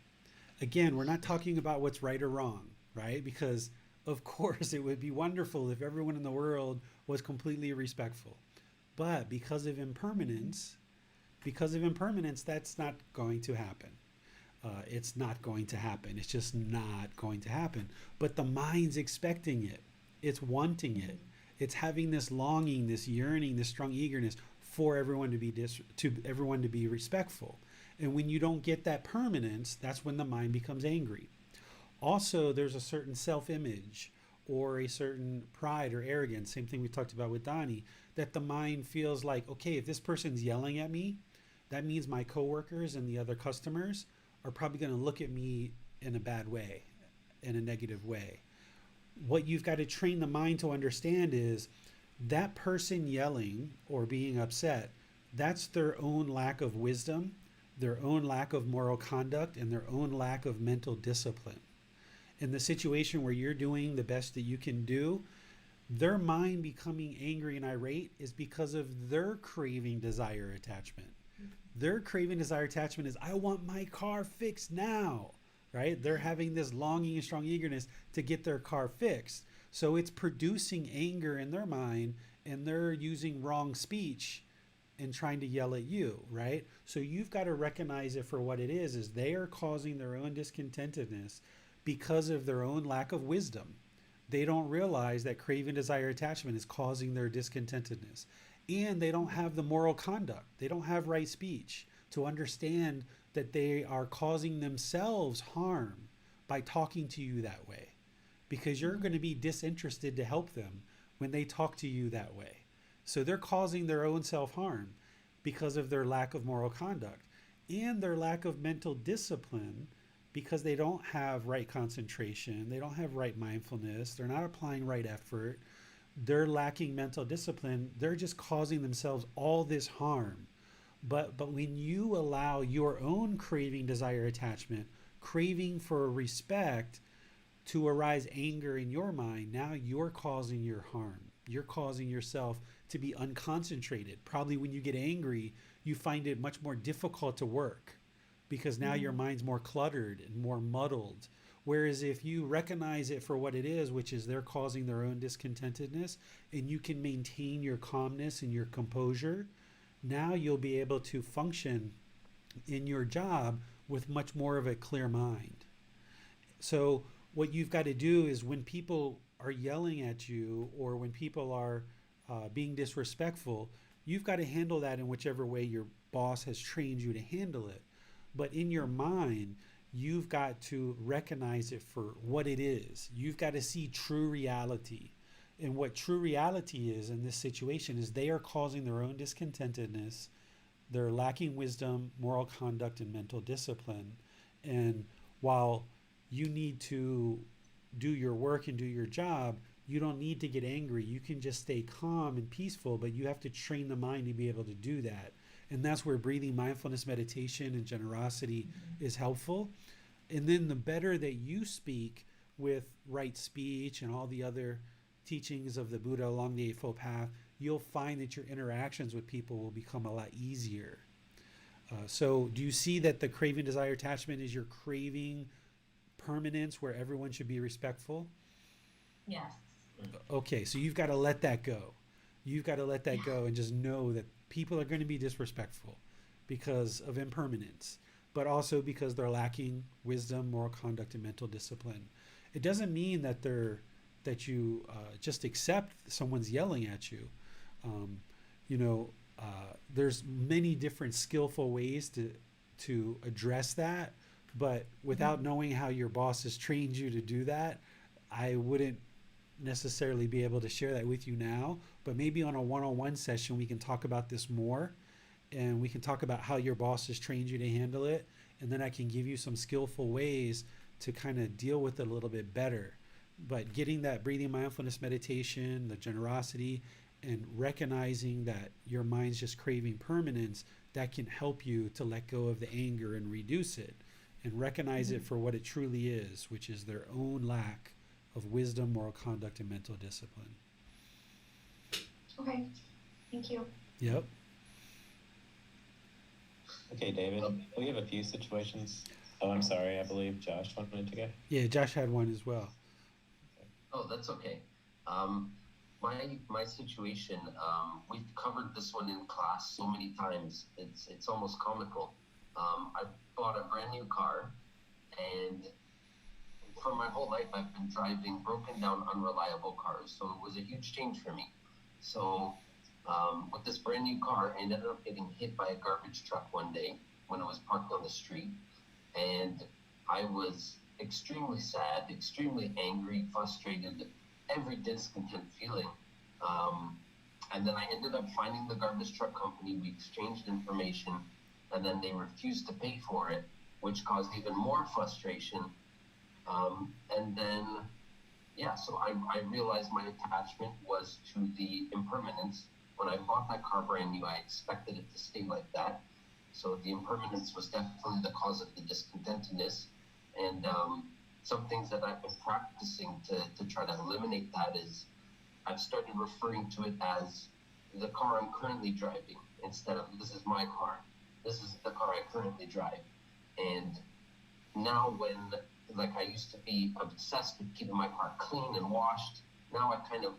Again, we're not talking about what's right or wrong, right? Because of course it would be wonderful if everyone in the world was completely respectful. But because of impermanence, that's not going to happen. It's not going to happen. It's just not going to happen. But the mind's expecting it. It's wanting it. It's having this longing, this yearning, this strong eagerness for everyone to be respectful. And when you don't get that permanence, that's when the mind becomes angry. Also, there's a certain self-image or a certain pride or arrogance, same thing we talked about with Donnie, that the mind feels like, okay, if this person's yelling at me, that means my coworkers and the other customers are probably going to look at me in a bad way, in a negative way. What you've got to train the mind to understand is that person yelling or being upset, that's their own lack of wisdom, their own lack of moral conduct, and their own lack of mental discipline. In the situation where you're doing the best that you can do, their mind becoming angry and irate is because of their craving, desire, attachment. Their craving, desire, attachment is, I want my car fixed now, right? They're having this longing and strong eagerness to get their car fixed. So it's producing anger in their mind, and they're using wrong speech and trying to yell at you, right? So you've got to recognize it for what it is they are causing their own discontentedness because of their own lack of wisdom. They don't realize that craving, desire, attachment is causing their discontentedness. And they don't have the moral conduct. They don't have right speech to understand that they are causing themselves harm by talking to you that way. Because you're going to be disinterested to help them when they talk to you that way. So they're causing their own self-harm because of their lack of moral conduct and their lack of mental discipline, because they don't have right concentration, they don't have right mindfulness, they're not applying right effort, they're lacking mental discipline, they're just causing themselves all this harm. But when you allow your own craving, desire, attachment, craving for respect to arise anger in your mind, now you're causing your harm. You're causing yourself to be unconcentrated. Probably when you get angry, you find it much more difficult to work because now your mind's more cluttered and more muddled. Whereas if you recognize it for what it is, which is they're causing their own discontentedness, and you can maintain your calmness and your composure, now you'll be able to function in your job with much more of a clear mind. So what you've got to do is when people are yelling at you or when people are being disrespectful, you've got to handle that in whichever way your boss has trained you to handle it. But in your mind, you've got to recognize it for what it is. You've got to see true reality. And what true reality is in this situation is they are causing their own discontentedness. They're lacking wisdom, moral conduct, and mental discipline. And while you need to do your work and do your job, you don't need to get angry. You can just stay calm and peaceful, but you have to train the mind to be able to do that. And that's where breathing, mindfulness, meditation, and generosity is helpful. And then the better that you speak with right speech and all the other teachings of the Buddha along the Eightfold Path, you'll find that your interactions with people will become a lot easier. So do you see that the craving, desire, attachment is your craving permanence where everyone should be respectful? Yes. Okay, so you've got to let that go. You've got to let that go and just know that people are going to be disrespectful because of impermanence, but also because they're lacking wisdom, moral conduct, and mental discipline. It doesn't mean that you just accept someone's yelling at you. There's many different skillful ways to address that, but without knowing how your boss has trained you to do that, I wouldn't necessarily be able to share that with you now. But maybe on a one-on-one session we can talk about this more, and we can talk about how your boss has trained you to handle it, and then I can give you some skillful ways to kind of deal with it a little bit better. But getting that breathing, mindfulness, meditation, the generosity, and recognizing that your mind's just craving permanence, that can help you to let go of the anger and reduce it and recognize it for what it truly is, which is their own lack of wisdom, moral conduct, and mental discipline. Okay. Thank you. Yep. Okay, David, we have a few situations. Oh, I'm sorry. I believe Josh wanted to go. Yeah, Josh had one as well. Oh, that's okay. My situation, we've covered this one in class so many times. It's almost comical. I bought a brand new car, and for my whole life I've been driving broken down, unreliable cars. So it was a huge change for me. So with this brand new car, I ended up getting hit by a garbage truck one day when I was parked on the street, and I was extremely sad, extremely angry, frustrated, every discontent feeling. And then I ended up finding the garbage truck company. We exchanged information, and then they refused to pay for it, which caused even more frustration. And then, so I realized my attachment was to the impermanence. When I bought that car brand new, I expected it to stay like that. So the impermanence was definitely the cause of the discontentedness. And some things that I've been practicing to try to eliminate that is I've started referring to it as the car I'm currently driving instead of this is my car. This is the car I currently drive. And now when, like, I used to be obsessed with keeping my car clean and washed, now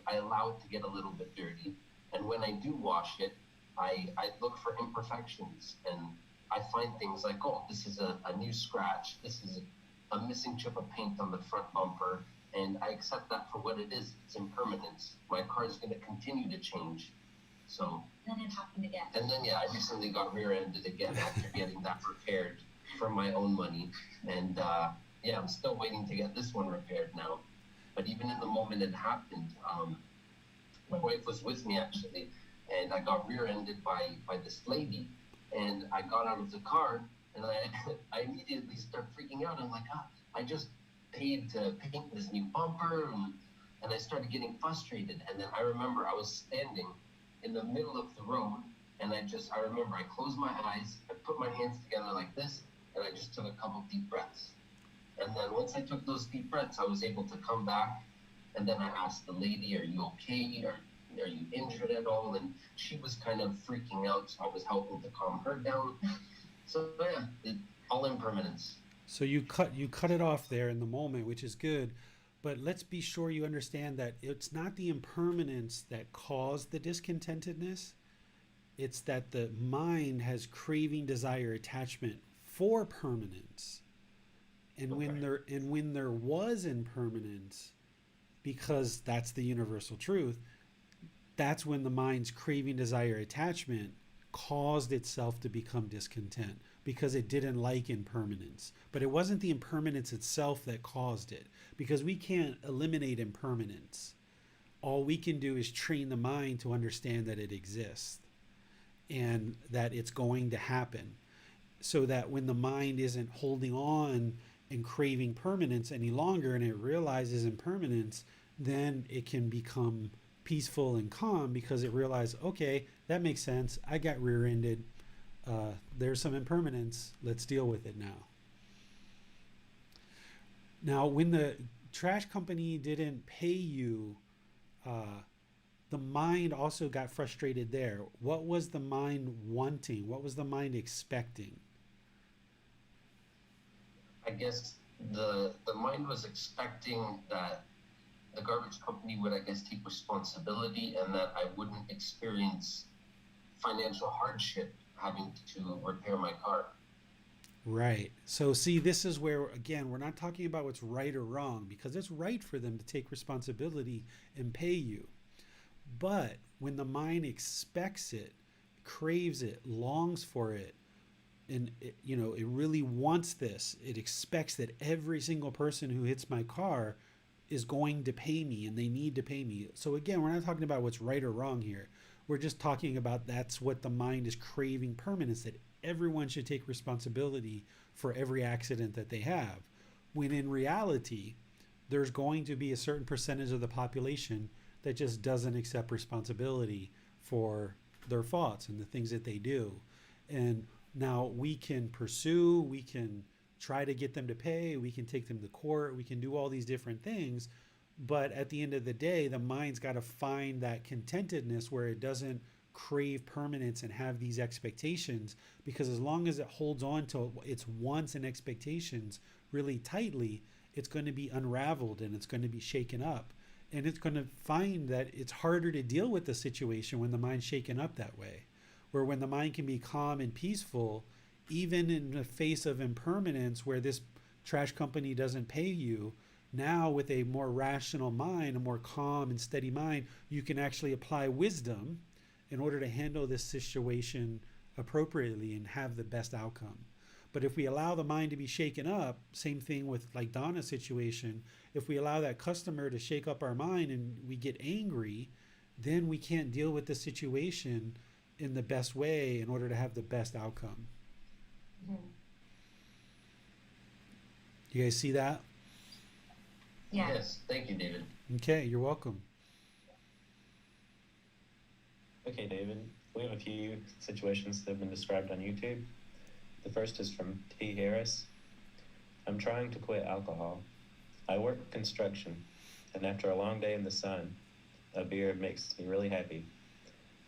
I allow it to get a little bit dirty. And when I do wash it, I look for imperfections, and I find things like, oh, this is a new scratch, this is a missing chip of paint on the front bumper, and I accept that for what it is. It's impermanence. My car is going to continue to change. So. And then it happened again. And then, yeah, I recently got rear-ended again after getting that repaired from my own money. And yeah, I'm still waiting to get this one repaired now. But even in the moment it happened, my wife was with me actually, and I got rear-ended by this lady. And I got out of the car, and I immediately start freaking out. I'm like, I just paid to paint this new bumper, and I started getting frustrated. And then I remember I was standing in the middle of the road, and I remember I closed my eyes, I put my hands together like this, and I just took a couple deep breaths. And then once I took those deep breaths, I was able to come back, and then I asked the lady, are you okay? Are you injured at all? And she was kind of freaking out, so I was helping to calm her down. So yeah, all impermanence. So you cut it off there in the moment, which is good. But let's be sure you understand that it's not the impermanence that caused the discontentedness. It's that the mind has craving, desire, attachment for permanence. And when there was impermanence, because that's the universal truth, that's when the mind's craving, desire, attachment caused itself to become discontent, because it didn't like impermanence. But it wasn't the impermanence itself that caused it, because we can't eliminate impermanence. All we can do is train the mind to understand that it exists and that it's going to happen, so that when the mind isn't holding on and craving permanence any longer and it realizes impermanence, then it can become peaceful and calm, because it realized, okay, that makes sense. I got rear-ended. There's some impermanence. Let's deal with it now. Now, when the trash company didn't pay you, the mind also got frustrated there. What was the mind wanting? What was the mind expecting? I guess the mind was expecting that the garbage company would, I guess, take responsibility, and that I wouldn't experience financial hardship having to repair my car. Right. So see, this is where, again, we're not talking about what's right or wrong, because it's right for them to take responsibility and pay you. But when the mind expects it, craves it, longs for it, and it, it really wants this, it expects that every single person who hits my car is going to pay me, and they need to pay me. So again, we're not talking about what's right or wrong here. We're just talking about that's what the mind is craving, permanence, that everyone should take responsibility for every accident that they have. When in reality, there's going to be a certain percentage of the population that just doesn't accept responsibility for their faults and the things that they do. And now we can pursue, we can try to get them to pay, we can take them to court, we can do all these different things. But at the end of the day, the mind's got to find that contentedness where it doesn't crave permanence and have these expectations, because as long as it holds on to its wants and expectations really tightly, it's going to be unraveled and it's going to be shaken up. And it's going to find that it's harder to deal with the situation when the mind's shaken up that way. Where when the mind can be calm and peaceful, even in the face of impermanence, where this trash company doesn't pay you, now with a more rational mind, a more calm and steady mind, you can actually apply wisdom in order to handle this situation appropriately and have the best outcome. But if we allow the mind to be shaken up, same thing with like Donna's situation, if we allow that customer to shake up our mind and we get angry, then we can't deal with the situation in the best way in order to have the best outcome. Mm-hmm. You guys see that? Yeah. Yes, thank you, David. Okay, you're welcome. Okay, David, we have a few situations that have been described on YouTube. The first is from T. Harris. I'm trying to quit alcohol. I work construction, and after a long day in the sun, a beer makes me really happy.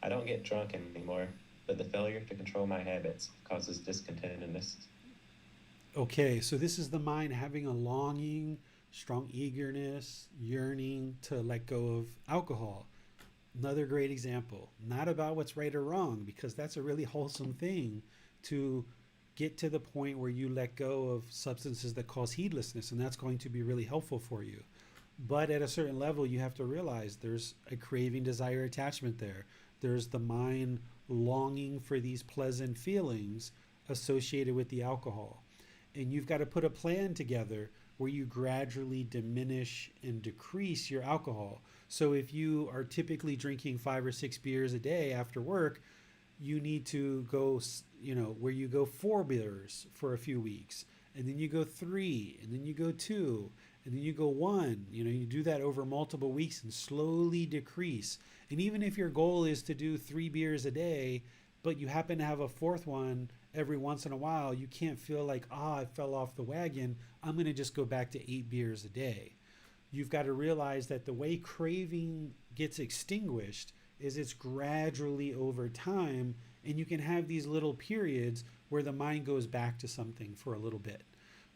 I don't get drunk anymore, but the failure to control my habits causes discontentedness. Okay, so this is the mind having a longing, strong eagerness, yearning to let go of alcohol. Another great example, not about what's right or wrong, because that's a really wholesome thing to get to the point where you let go of substances that cause heedlessness, and that's going to be really helpful for you. But at a certain level, you have to realize there's a craving, desire, attachment there. There's the mind longing for these pleasant feelings associated with the alcohol. And you've got to put a plan together where you gradually diminish and decrease your alcohol. So if you are typically drinking 5 or 6 beers a day after work, you need to go, where you go 4 beers for a few weeks, and then you go 3, and then you go 2, and then you go 1. You do that over multiple weeks and slowly decrease. And even if your goal is to do 3 beers a day, but you happen to have a fourth one every once in a while, you can't feel like, I fell off the wagon. I'm going to just go back to 8 beers a day. You've got to realize that the way craving gets extinguished is it's gradually over time, and you can have these little periods where the mind goes back to something for a little bit.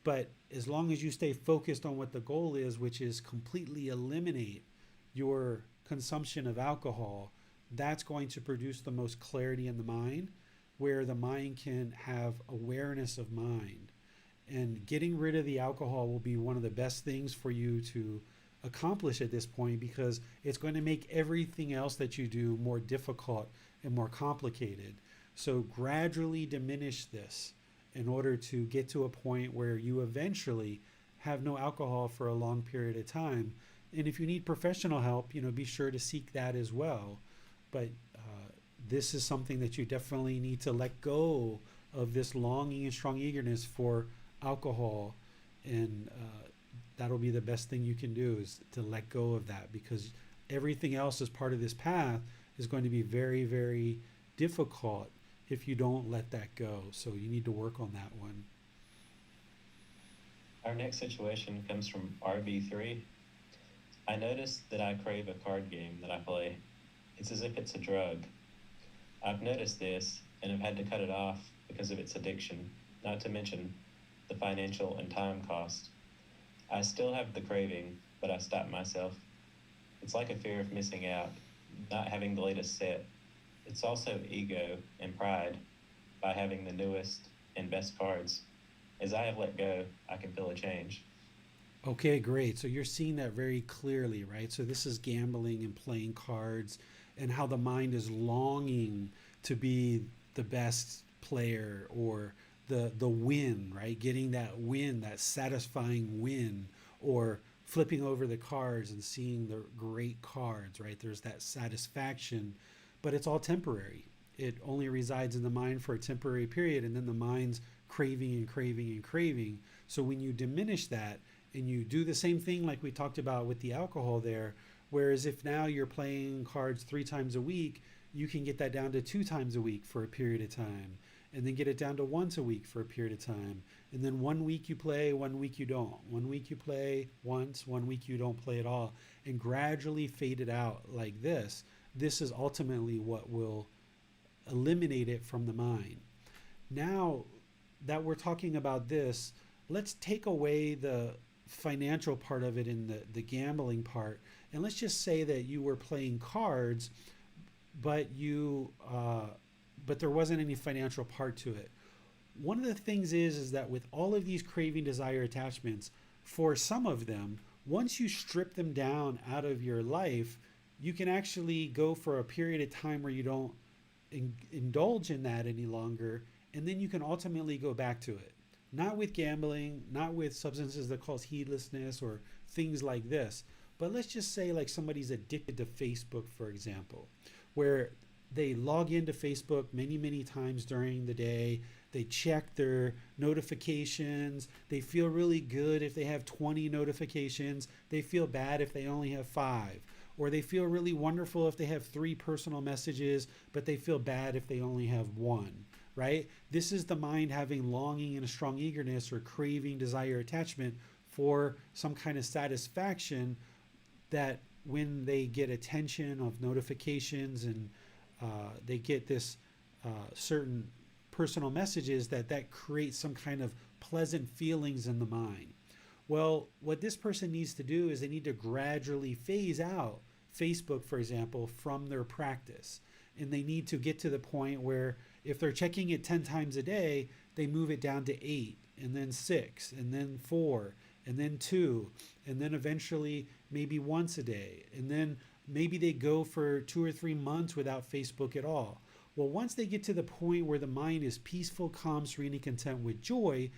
But as long as you stay focused on what the goal is, which is completely eliminate your consumption of alcohol, that's going to produce the most clarity in the mind, where the mind can have awareness of mind. And getting rid of the alcohol will be one of the best things for you to accomplish at this point, because it's going to make everything else that you do more difficult and more complicated. So gradually diminish this in order to get to a point where you eventually have no alcohol for a long period of time. And if you need professional help, be sure to seek that as well. But this is something that you definitely need to let go of, this longing and strong eagerness for alcohol. And that'll be the best thing you can do, is to let go of that, because everything else as part of this path is going to be very, very difficult if you don't let that go. So you need to work on that one. Our next situation comes from RB3. I noticed that I crave a card game that I play. It's as if it's a drug. I've noticed this and have had to cut it off because of its addiction, not to mention the financial and time cost. I still have the craving, but I stop myself. It's like a fear of missing out, not having the latest set. It's also ego and pride by having the newest and best cards. As I have let go, I can feel a change. Okay, great. So you're seeing that very clearly, right? So this is gambling and playing cards, and how the mind is longing to be the best player, or the win, right? Getting that win, that satisfying win, or flipping over the cards and seeing the great cards, right? There's that satisfaction, but it's all temporary. It only resides in the mind for a temporary period, and then the mind's craving and craving and craving. So when you diminish that and you do the same thing like we talked about with the alcohol there, whereas if now you're playing cards 3 times a week, you can get that down to 2 times a week for a period of time, and then get it down to once a week for a period of time. And then 1 week you play, 1 week you don't. 1 week you play once, 1 week you don't play at all, and gradually fade it out like this. This is ultimately what will eliminate it from the mind. Now that we're talking about this, let's take away the financial part of it in the gambling part, and let's just say that you were playing cards, but but there wasn't any financial part to it. One of the things is that with all of these craving, desire, attachments, for some of them, once you strip them down out of your life, you can actually go for a period of time where you don't indulge in that any longer, and then you can ultimately go back to it. Not with gambling, not with substances that cause heedlessness or things like this, but let's just say like somebody's addicted to Facebook, for example, where they log into Facebook many, many times during the day. They check their notifications. They feel really good if they have 20 notifications. They feel bad if they only have 5. Or they feel really wonderful if they have 3 personal messages, but they feel bad if they only have 1, right? This is the mind having longing and a strong eagerness or craving, desire, attachment for some kind of satisfaction, that when they get attention of notifications and they get this certain personal messages, that creates some kind of pleasant feelings in the mind. Well, what this person needs to do is they need to gradually phase out Facebook, for example, from their practice. And they need to get to the point where if they're checking it 10 times a day, they move it down to 8, and then 6, and then 4, and then 2, and then eventually maybe once a day. And then maybe they go for 2 or 3 months without Facebook at all. Well, once they get to the point where the mind is peaceful, calm, serene, and content with joy,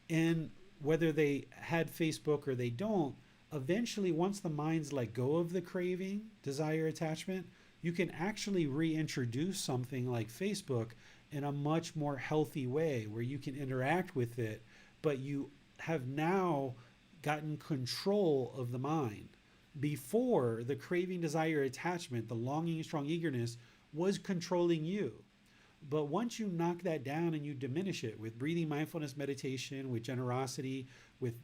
and whether they had Facebook or they don't, eventually, once the mind's let go of the craving, desire, attachment, you can actually reintroduce something like Facebook in a much more healthy way where you can interact with it, but you have now gotten control of the mind. Before, the craving, desire, attachment, the longing, strong eagerness was controlling you. But once you knock that down and you diminish it with breathing, mindfulness, meditation, with generosity, with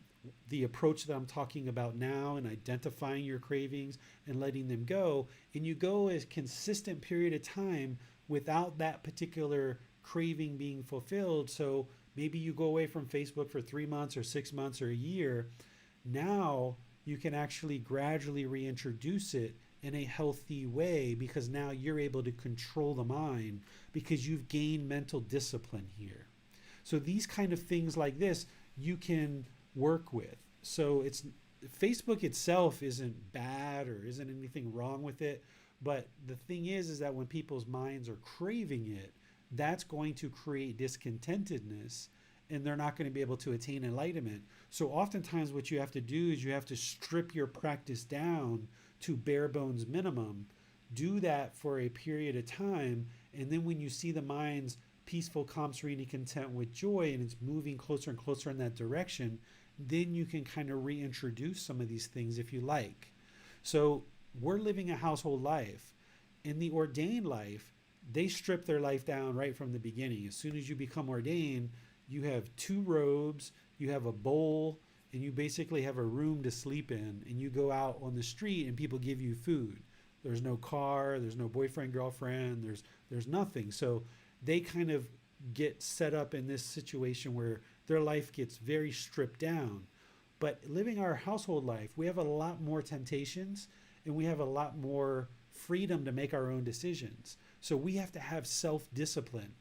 the approach that I'm talking about now, and identifying your cravings and letting them go, and you go a consistent period of time without that particular craving being fulfilled. So maybe you go away from Facebook for 3 months or 6 months or a year. Now you can actually gradually reintroduce it in a healthy way, because now you're able to control the mind because you've gained mental discipline here. So these kind of things like this you can work with. So it's Facebook itself isn't bad or isn't anything wrong with it, but the thing is that when people's minds are craving it, that's going to create discontentedness, and they're not going to be able to attain enlightenment. So oftentimes what you have to do is you have to strip your practice down to bare bones minimum, do that for a period of time, and then when you see the mind's peaceful, calm, serene, and content with joy, and it's moving closer and closer in that direction, then you can kind of reintroduce some of these things if you like. So we're living a household life. In the ordained life, they strip their life down right from the beginning. As soon as you become ordained, you have 2 robes, you have a bowl, and you basically have a room to sleep in, and you go out on the street and people give you food. There's no car, there's no boyfriend, girlfriend, there's nothing. So they kind of get set up in this situation where their life gets very stripped down. But living our household life, we have a lot more temptations, and we have a lot more freedom to make our own decisions. So we have to have self-discipline.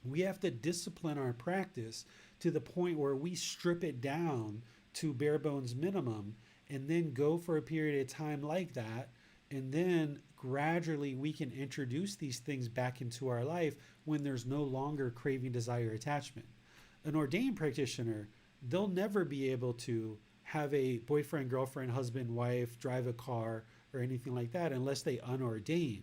We have to discipline our practice to the point where we strip it down to bare bones minimum, and then go for a period of time like that, and then gradually we can introduce these things back into our life when there's no longer craving, desire, attachment. An ordained practitioner, they'll never be able to have a boyfriend, girlfriend, husband, wife, drive a car, or anything like that unless they unordain.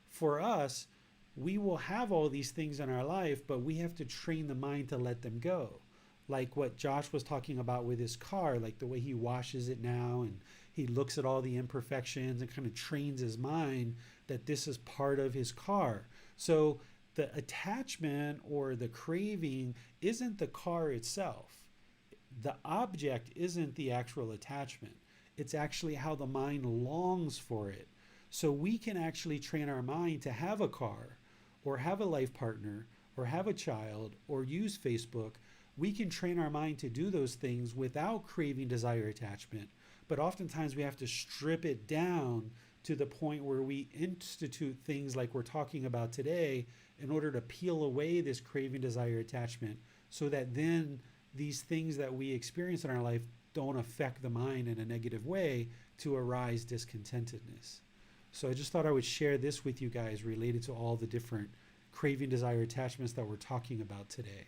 For us, we will have all these things in our life, but we have to train the mind to let them go. Like what Josh was talking about with his car, like the way he washes it now, and he looks at all the imperfections and kind of trains his mind that this is part of his car. So the attachment or the craving isn't the car itself. The object isn't the actual attachment. It's actually how the mind longs for it. So we can actually train our mind to have a car, or have a life partner, or have a child, or use Facebook. We can train our mind to do those things without craving, desire, attachment. But oftentimes we have to strip it down to the point where we institute things like we're talking about today in order to peel away this craving, desire, attachment, so that then these things that we experience in our life don't affect the mind in a negative way to arise discontentedness. So I just thought I would share this with you guys related to all the different craving, desire, attachments that we're talking about today.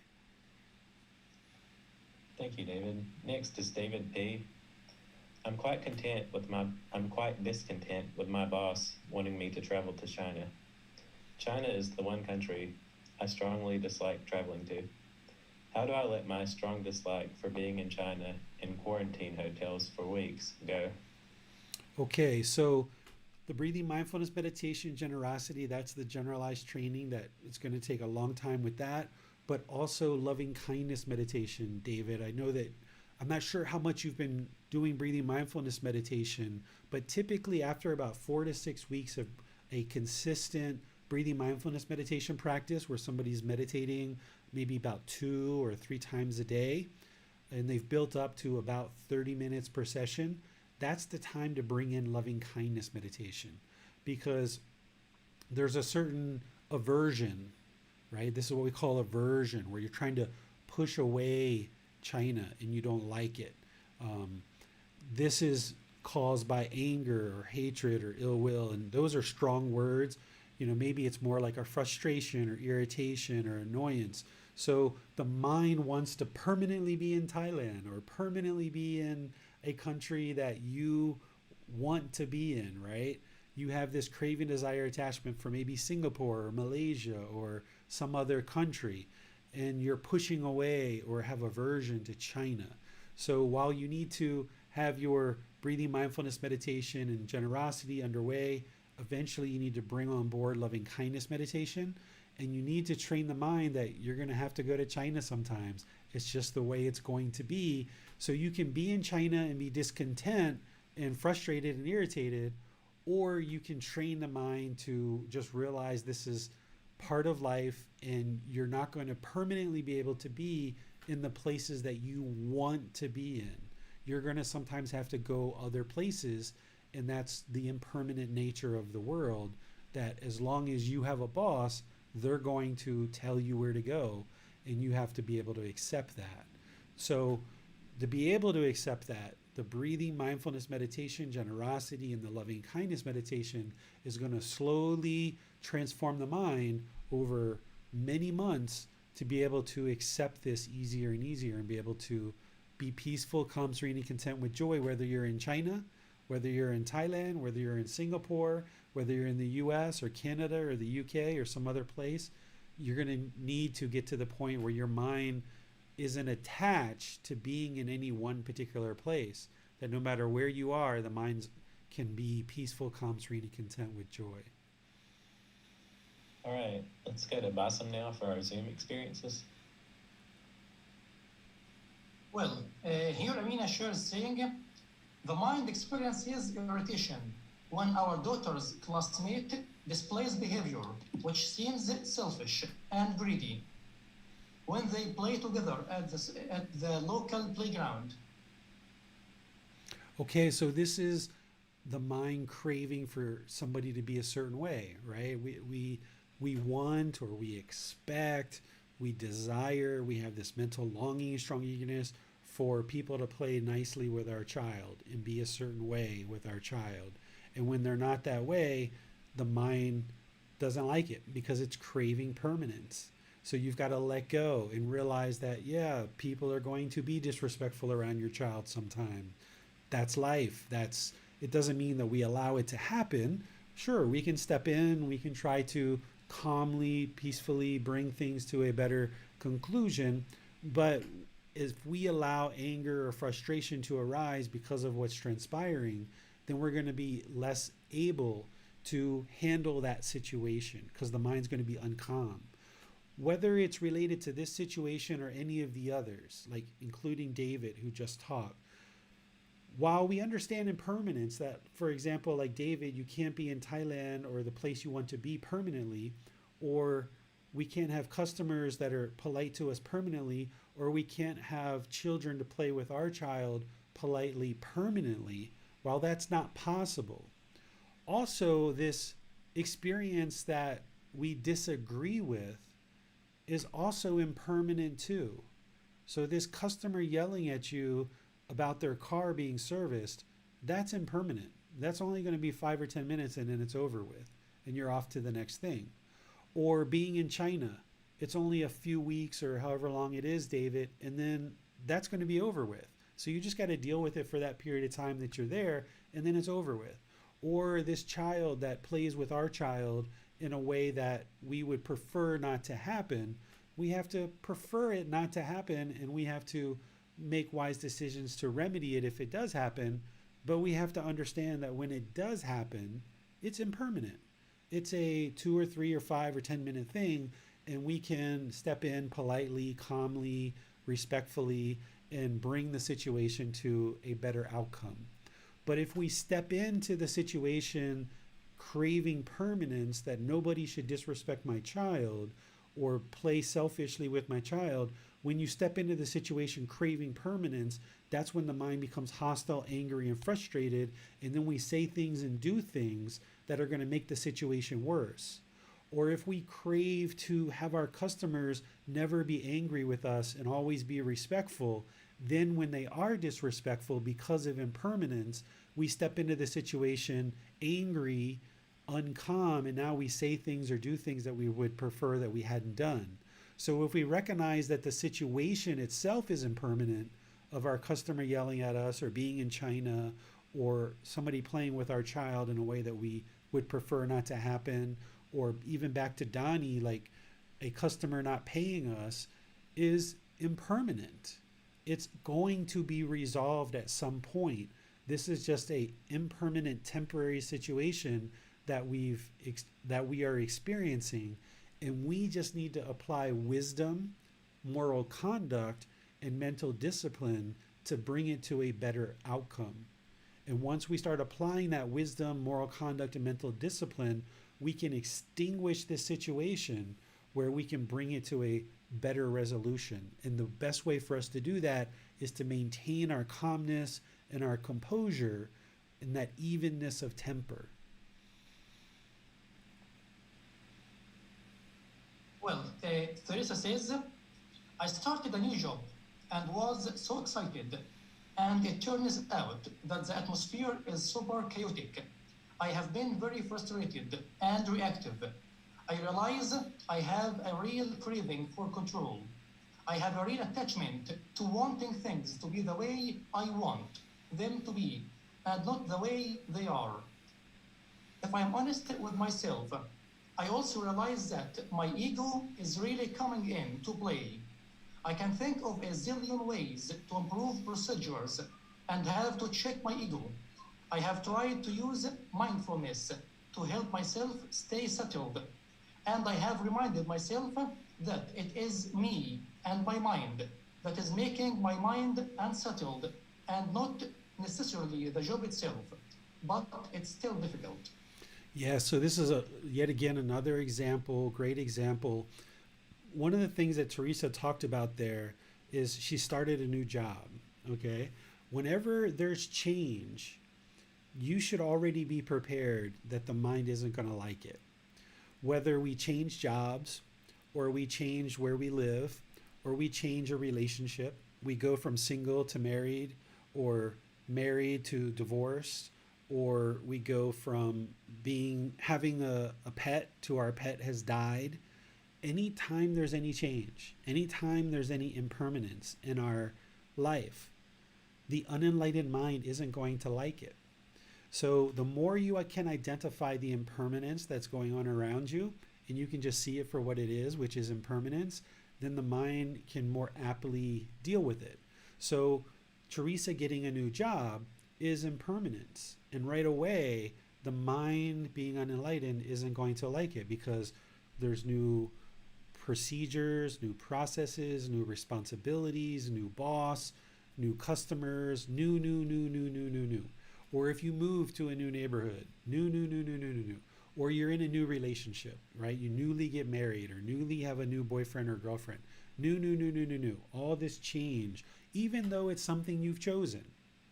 Thank you, David. Next is David D. I'm quite discontent with my boss wanting me to travel to China. China is the one country I strongly dislike traveling to. How do I let my strong dislike for being in China in quarantine hotels for weeks go? Okay, so the breathing, mindfulness, meditation, generosity, that's the generalized training that it's going to take a long time with that. But also loving kindness meditation, David. I know that I'm not sure how much you've been doing breathing mindfulness meditation, but typically after about 4 to 6 weeks of a consistent breathing mindfulness meditation practice where somebody's meditating maybe about 2 or 3 times a day, and they've built up to about 30 minutes per session, that's the time to bring in loving kindness meditation, because there's a certain aversion, right? This is what we call aversion, where you're trying to push away China and you don't like it. This is caused by anger or hatred or ill will, and those are strong words. Maybe it's more like a frustration or irritation or annoyance. So the mind wants to permanently be in Thailand or permanently be in a country that you want to be in, right? You have this craving, desire, attachment for maybe Singapore or Malaysia or some other country, and you're pushing away or have aversion to China. So while you need to have your breathing mindfulness meditation and generosity underway, eventually you need to bring on board loving kindness meditation, and you need to train the mind that you're going to have to go to China sometimes. It's just the way it's going to be. So you can be in China and be discontent and frustrated and irritated, or you can train the mind to just realize this is part of life and you're not going to permanently be able to be in the places that you want to be in. You're going to sometimes have to go other places, and that's the impermanent nature of the world, that as long as you have a boss, they're going to tell you where to go, and you have to be able to accept that. So to be able to accept that, the breathing mindfulness meditation, generosity, and the loving kindness meditation is going to slowly transform the mind over many months to be able to accept this easier and easier and be able to be peaceful, calm, serene, and content with joy, whether you're in China, whether you're in Thailand, whether you're in Singapore, whether you're in the US or Canada or the UK or some other place. You're going to need to get to the point where your mind isn't attached to being in any one particular place, that no matter where you are, the mind can be peaceful, calm, serene, and content with joy. All right, let's go to Bassam now for our Zoom experiences. Well, here Amina shares saying, the mind experiences irritation when our daughter's classmate displays behavior which seems selfish and greedy when they play together at the local playground. Okay, so this is the mind craving for somebody to be a certain way, right? We want, or we expect, we desire, we have this mental longing and strong eagerness for people to play nicely with our child and be a certain way with our child. And when they're not that way, the mind doesn't like it because it's craving permanence. So you've got to let go and realize that, yeah, people are going to be disrespectful around your child sometime. That's life. It doesn't mean that we allow it to happen. Sure, we can step in, we can try to calmly, peacefully bring things to a better conclusion, but if we allow anger or frustration to arise because of what's transpiring, then we're going to be less able to handle that situation because the mind's going to be uncalm. Whether it's related to this situation or any of the others, like including David, who just talked, while we understand impermanence, that, for example, like David, you can't be in Thailand or the place you want to be permanently, or we can't have customers that are polite to us permanently, or we can't have children to play with our child politely permanently, while that's not possible. Also, this experience that we disagree with is also impermanent too. So this customer yelling at you about their car being serviced, that's impermanent. That's only going to be 5 or 10 minutes and then it's over with and you're off to the next thing. Or being in China, it's only a few weeks or however long it is, David, and then that's going to be over with. So you just got to deal with it for that period of time that you're there, and then it's over with. Or this child that plays with our child in a way that we would prefer not to happen, we have to prefer it not to happen, and we have to make wise decisions to remedy it if it does happen. But we have to understand that when it does happen, it's impermanent. It's a 2 or 3 or 5 or 10-minute thing, and we can step in politely, calmly, respectfully, and bring the situation to a better outcome. But if we step into the situation craving permanence, that nobody should disrespect my child, or play selfishly with my child, when you step into the situation craving permanence, that's when the mind becomes hostile, angry, and frustrated. And then we say things and do things that are going to make the situation worse. Or if we crave to have our customers never be angry with us and always be respectful, then when they are disrespectful because of impermanence, we step into the situation angry, uncalm, and now we say things or do things that we would prefer that we hadn't done. So if we recognize that the situation itself is impermanent, of our customer yelling at us or being in China or somebody playing with our child in a way that we would prefer not to happen, or even back to Donnie, like a customer not paying us is impermanent. It's going to be resolved at some point. This is just a impermanent temporary situation that we are experiencing, and we just need to apply wisdom, moral conduct, and mental discipline to bring it to a better outcome. And once we start applying that wisdom, moral conduct, and mental discipline, we can extinguish this situation where we can bring it to a better resolution. And the best way for us to do that is to maintain our calmness and our composure and that evenness of temper. Well, Teresa says, I started a new job and was so excited, and it turns out that the atmosphere is super chaotic. I have been very frustrated and reactive. I realize I have a real craving for control. I have a real attachment to wanting things to be the way I want them to be and not the way they are. If I'm honest with myself, I also realize that my ego is really coming in to play. I can think of a zillion ways to improve procedures and have to check my ego. I have tried to use mindfulness to help myself stay settled, and I have reminded myself that it is me and my mind that is making my mind unsettled and not necessarily the job itself, but it's still difficult. Yeah, so this is yet again another example, great example. One of the things that Teresa talked about there is she started a new job, okay? Whenever there's change, you should already be prepared that the mind isn't going to like it. Whether we change jobs, or we change where we live, or we change a relationship, we go from single to married, or married to divorced, or we go from having a pet to our pet has died. Anytime there's any change, anytime there's any impermanence in our life, the unenlightened mind isn't going to like it. So the more you can identify the impermanence that's going on around you, and you can just see it for what it is, which is impermanence, then the mind can more aptly deal with it. So Teresa getting a new job is impermanence. And right away, the mind being unenlightened isn't going to like it because there's new procedures, new processes, new responsibilities, new boss, new customers, new. Or if you move to a new neighborhood, new. Or you're in a new relationship, right? You newly get married or newly have a new boyfriend or girlfriend. New. All this change, even though it's something you've chosen,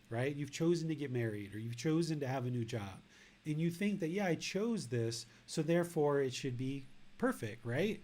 right? You've chosen to get married or you've chosen to have a new job. And you think that, yeah, I chose this, so therefore it should be perfect, right?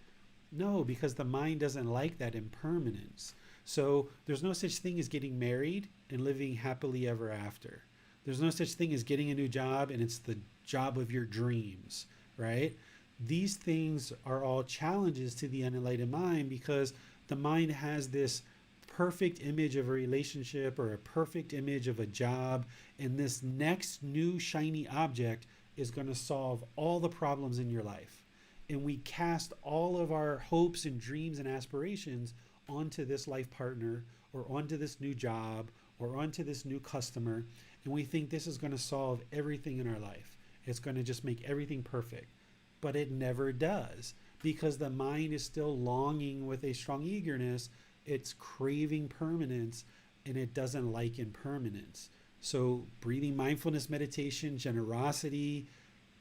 No, because the mind doesn't like that impermanence. So there's no such thing as getting married and living happily ever after. There's no such thing as getting a new job and it's the job of your dreams, right? These things are all challenges to the unenlightened mind because the mind has this perfect image of a relationship or a perfect image of a job, and this next new shiny object is going to solve all the problems in your life. And we cast all of our hopes and dreams and aspirations onto this life partner or onto this new job or onto this new customer, and we think this is going to solve everything in our life. It's going to just make everything perfect. But it never does, because the mind is still longing with a strong eagerness. It's craving permanence, and it doesn't like impermanence. So breathing mindfulness meditation, generosity,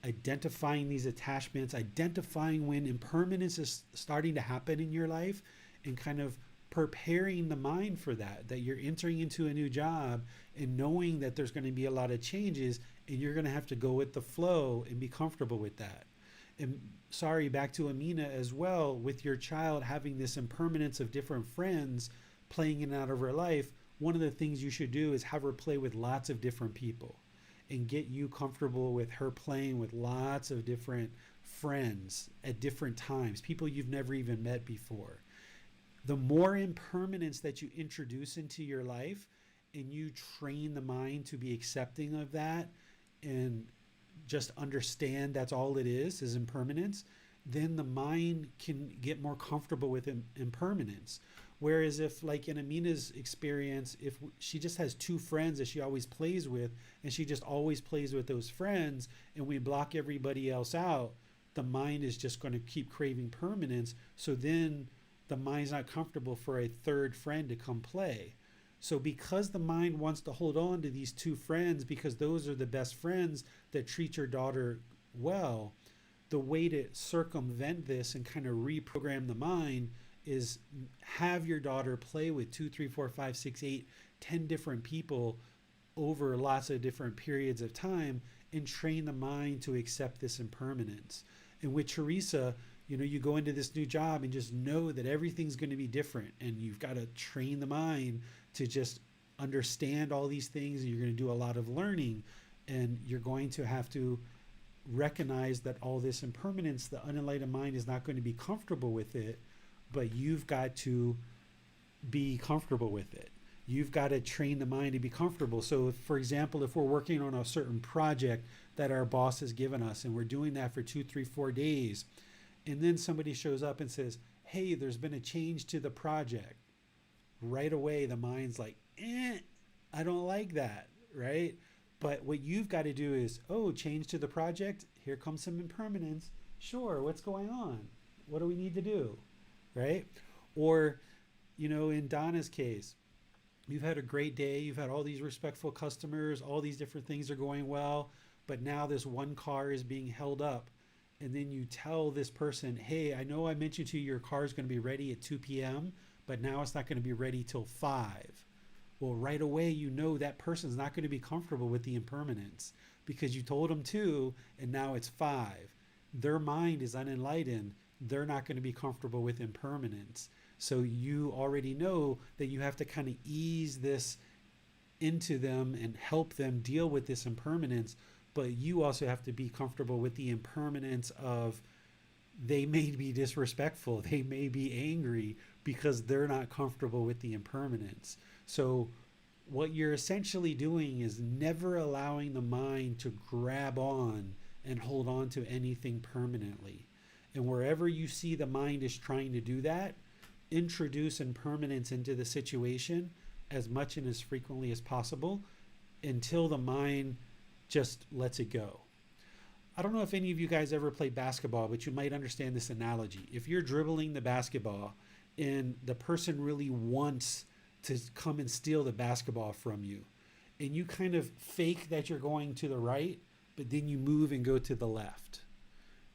identifying these attachments, identifying when impermanence is starting to happen in your life, and kind of preparing the mind for that, that you're entering into a new job and knowing that there's going to be a lot of changes and you're going to have to go with the flow and be comfortable with that. And sorry, back to Amina as well, with your child having this impermanence of different friends playing in and out of her life, one of the things you should do is have her play with lots of different people and get you comfortable with her playing with lots of different friends at different times, people you've never even met before. The more impermanence that you introduce into your life and you train the mind to be accepting of that and just understand that's all it is impermanence, then the mind can get more comfortable with impermanence. Whereas if, like in Amina's experience, if she just has two friends that she always plays with and she just always plays with those friends and we block everybody else out, the mind is just going to keep craving permanence. So then the mind's not comfortable for a third friend to come play. So because the mind wants to hold on to these two friends because those are the best friends that treat your daughter well, the way to circumvent this and kind of reprogram the mind is have your daughter play with 2, 3, 4, 5, 6, 8, 10 different people over lots of different periods of time and train the mind to accept this impermanence. And with Teresa, you go into this new job and just know that everything's going to be different and you've got to train the mind to just understand all these things, and you're going to do a lot of learning, and you're going to have to recognize that all this impermanence, the unenlightened mind is not going to be comfortable with it, but you've got to be comfortable with it. You've got to train the mind to be comfortable. So, for example, if we're working on a certain project that our boss has given us and we're doing that for 2, 3, 4 days, and then somebody shows up and says, hey, there's been a change to the project. Right away, the mind's like, I don't like that, right? But what you've got to do is, change to the project. Here comes some impermanence. Sure, what's going on? What do we need to do, right? Or, in Donna's case, you've had a great day. You've had all these respectful customers. All these different things are going well. But now this one car is being held up. And then you tell this person, hey, I know I mentioned to you your car is going to be ready at 2 p.m., but now it's not going to be ready till 5. Well, right away, that person's not going to be comfortable with the impermanence because you told them 2 and now it's 5. Their mind is unenlightened. They're not going to be comfortable with impermanence. So you already know that you have to kind of ease this into them and help them deal with this impermanence. But you also have to be comfortable with the impermanence of they may be disrespectful, they may be angry because they're not comfortable with the impermanence. So what you're essentially doing is never allowing the mind to grab on and hold on to anything permanently. And wherever you see the mind is trying to do that, introduce impermanence into the situation as much and as frequently as possible until the mind just lets it go. I don't know if any of you guys ever played basketball, but you might understand this analogy. If you're dribbling the basketball and the person really wants to come and steal the basketball from you, and you kind of fake that you're going to the right, but then you move and go to the left.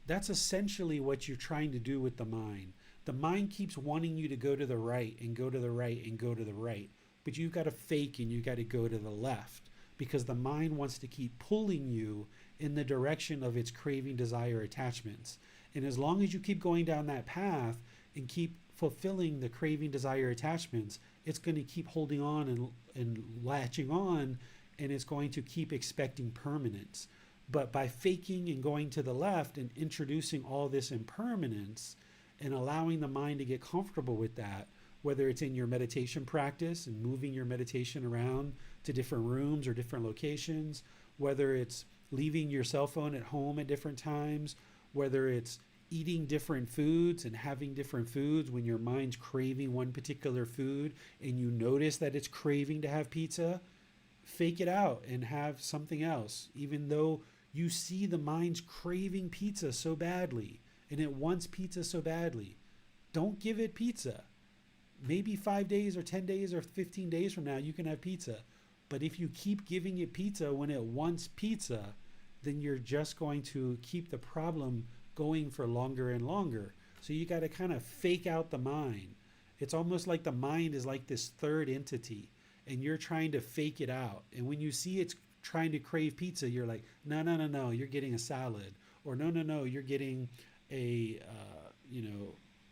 That's essentially what you're trying to do with the mind. The mind keeps wanting you to go to the right and go to the right and go to the right, but you've got to fake and you've got to go to the left because the mind wants to keep pulling you in the direction of its craving, desire, attachments. And as long as you keep going down that path and keep fulfilling the craving, desire, attachments, it's going to keep holding on and latching on, and it's going to keep expecting permanence. But by faking and going to the left and introducing all this impermanence and allowing the mind to get comfortable with that, whether it's in your meditation practice and moving your meditation around to different rooms or different locations, whether it's leaving your cell phone at home at different times, whether it's eating different foods and having different foods when your mind's craving one particular food and you notice that it's craving to have pizza, fake it out and have something else, even though you see the mind's craving pizza so badly and it wants pizza so badly. Don't give it pizza. Maybe 5 days or 10 days or 15 days from now, you can have pizza. But if you keep giving it pizza when it wants pizza, then you're just going to keep the problem going for longer and longer. So you got to kind of fake out the mind. It's almost like the mind is like this third entity, and you're trying to fake it out. And when you see it's trying to crave pizza, you're like, no, no, no, no, you're getting a salad. Or no, no, no, you're getting a,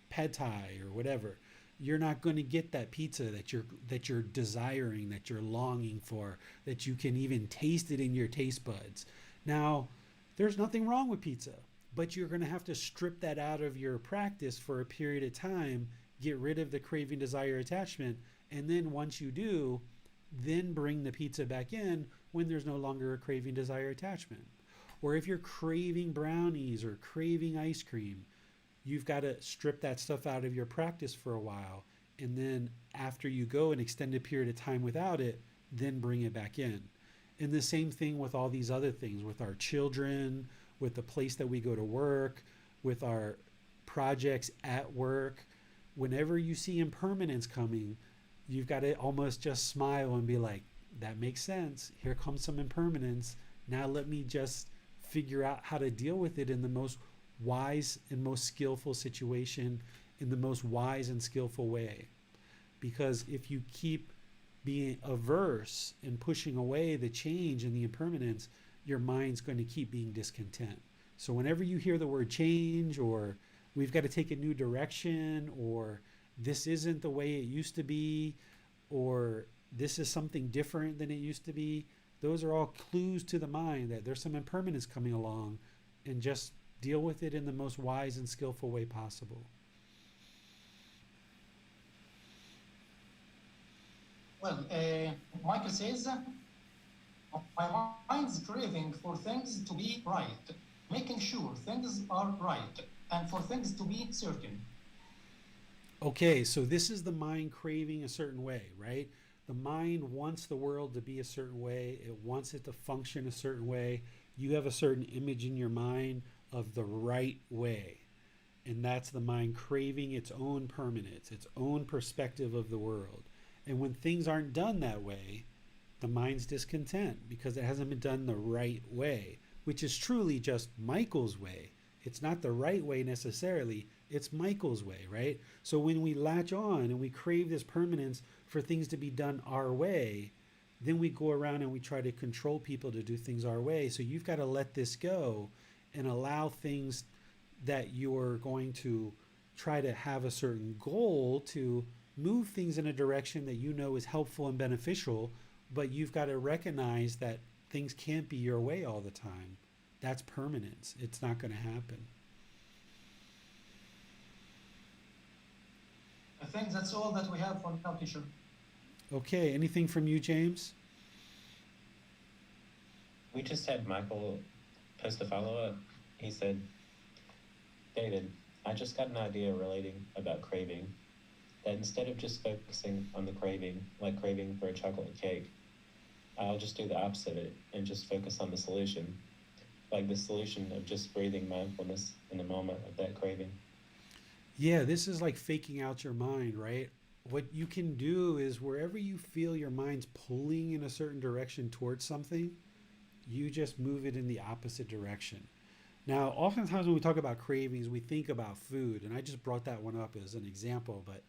pad thai or whatever. You're not going to get that pizza that you're desiring, that you're longing for, that you can even taste it in your taste buds. Now, there's nothing wrong with pizza, but you're going to have to strip that out of your practice for a period of time, get rid of the craving, desire, attachment, and then once you do, then bring the pizza back in when there's no longer a craving, desire, attachment. Or if you're craving brownies or craving ice cream, you've got to strip that stuff out of your practice for a while. And then after you go an extended period of time without it, then bring it back in. And the same thing with all these other things, with our children, with the place that we go to work, with our projects at work. Whenever you see impermanence coming, you've got to almost just smile and be like, that makes sense. Here comes some impermanence. Now let me just figure out how to deal with it in the most wise and most skillful situation, in the most wise and skillful way. Because if you keep being averse and pushing away the change and the impermanence, your mind's going to keep being discontent. So whenever you hear the word change, or we've got to take a new direction, or this isn't the way it used to be, or this is something different than it used to be, those are all clues to the mind that there's some impermanence coming along, and just deal with it in the most wise and skillful way possible. Well, Michael says, my mind's craving for things to be right, making sure things are right, and for things to be certain. Okay, so this is the mind craving a certain way, right? The mind wants the world to be a certain way. It wants it to function a certain way. You have a certain image in your mind of the right way. And that's the mind craving its own permanence, its own perspective of the world. And when things aren't done that way, the mind's discontent because it hasn't been done the right way, which is truly just Michael's way. It's not the right way necessarily, it's Michael's way, right? So when we latch on and we crave this permanence for things to be done our way, then we go around and we try to control people to do things our way. So you've got to let this go and allow things that you're going to try to have a certain goal to move things in a direction that you know is helpful and beneficial, but you've got to recognize that things can't be your way all the time. That's permanence. It's not going to happen. I think that's all that we have for now, teacher. Okay, anything from you, James? We just had Michael post a follow-up. He said, David, I just got an idea relating about craving, that instead of just focusing on the craving, like craving for a chocolate cake, I'll just do the opposite of it and just focus on the solution, like the solution of just breathing mindfulness in the moment of that craving. Yeah, this is like faking out your mind, right? What you can do is wherever you feel your mind's pulling in a certain direction towards something, you just move it in the opposite direction. Now, oftentimes when we talk about cravings, we think about food, and I just brought that one up as an example, but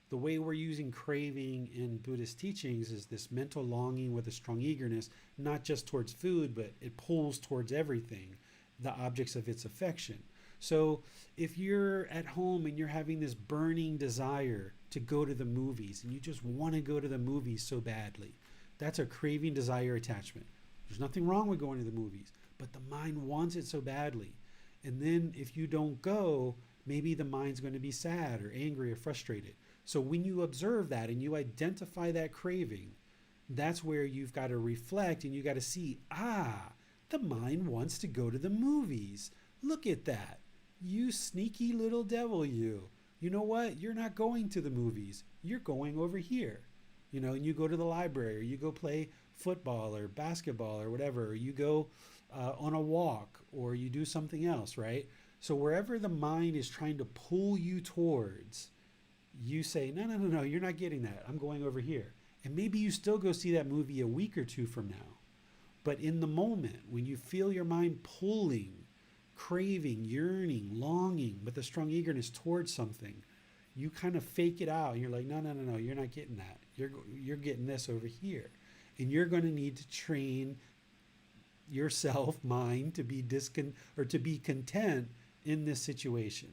the way we're using craving in Buddhist teachings is this mental longing with a strong eagerness, not just towards food, but it pulls towards everything, the objects of its affection. So if you're at home and you're having this burning desire to go to the movies, and you just want to go to the movies so badly, that's a craving, desire, attachment. There's nothing wrong with going to the movies, but the mind wants it so badly. And then if you don't go, maybe the mind's going to be sad or angry or frustrated. So when you observe that and you identify that craving, that's where you've got to reflect and you got to see, the mind wants to go to the movies. Look at that. You sneaky little devil, you. You know what? You're not going to the movies. You're going over here. And you go to the library, or you go play football or basketball or whatever, or you go on a walk, or you do something else, right? So wherever the mind is trying to pull you towards, you say, no, you're not getting that. I'm going over here. And maybe you still go see that movie a week or two from now. But in the moment, when you feel your mind pulling, craving, yearning, longing with a strong eagerness towards something, you kind of fake it out. And you're like, no, no, no, no, you're not getting that. You're getting this over here. And you're going to need to train yourself, mind, to be to be content in this situation.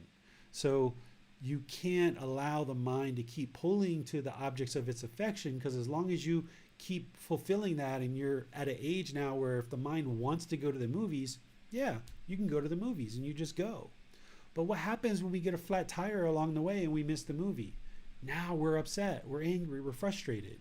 So you can't allow the mind to keep pulling to the objects of its affection, because as long as you keep fulfilling that, and you're at an age now where if the mind wants to go to the movies, yeah, you can go to the movies and you just go. But what happens when we get a flat tire along the way and we miss the movie? Now we're upset, we're angry, we're frustrated.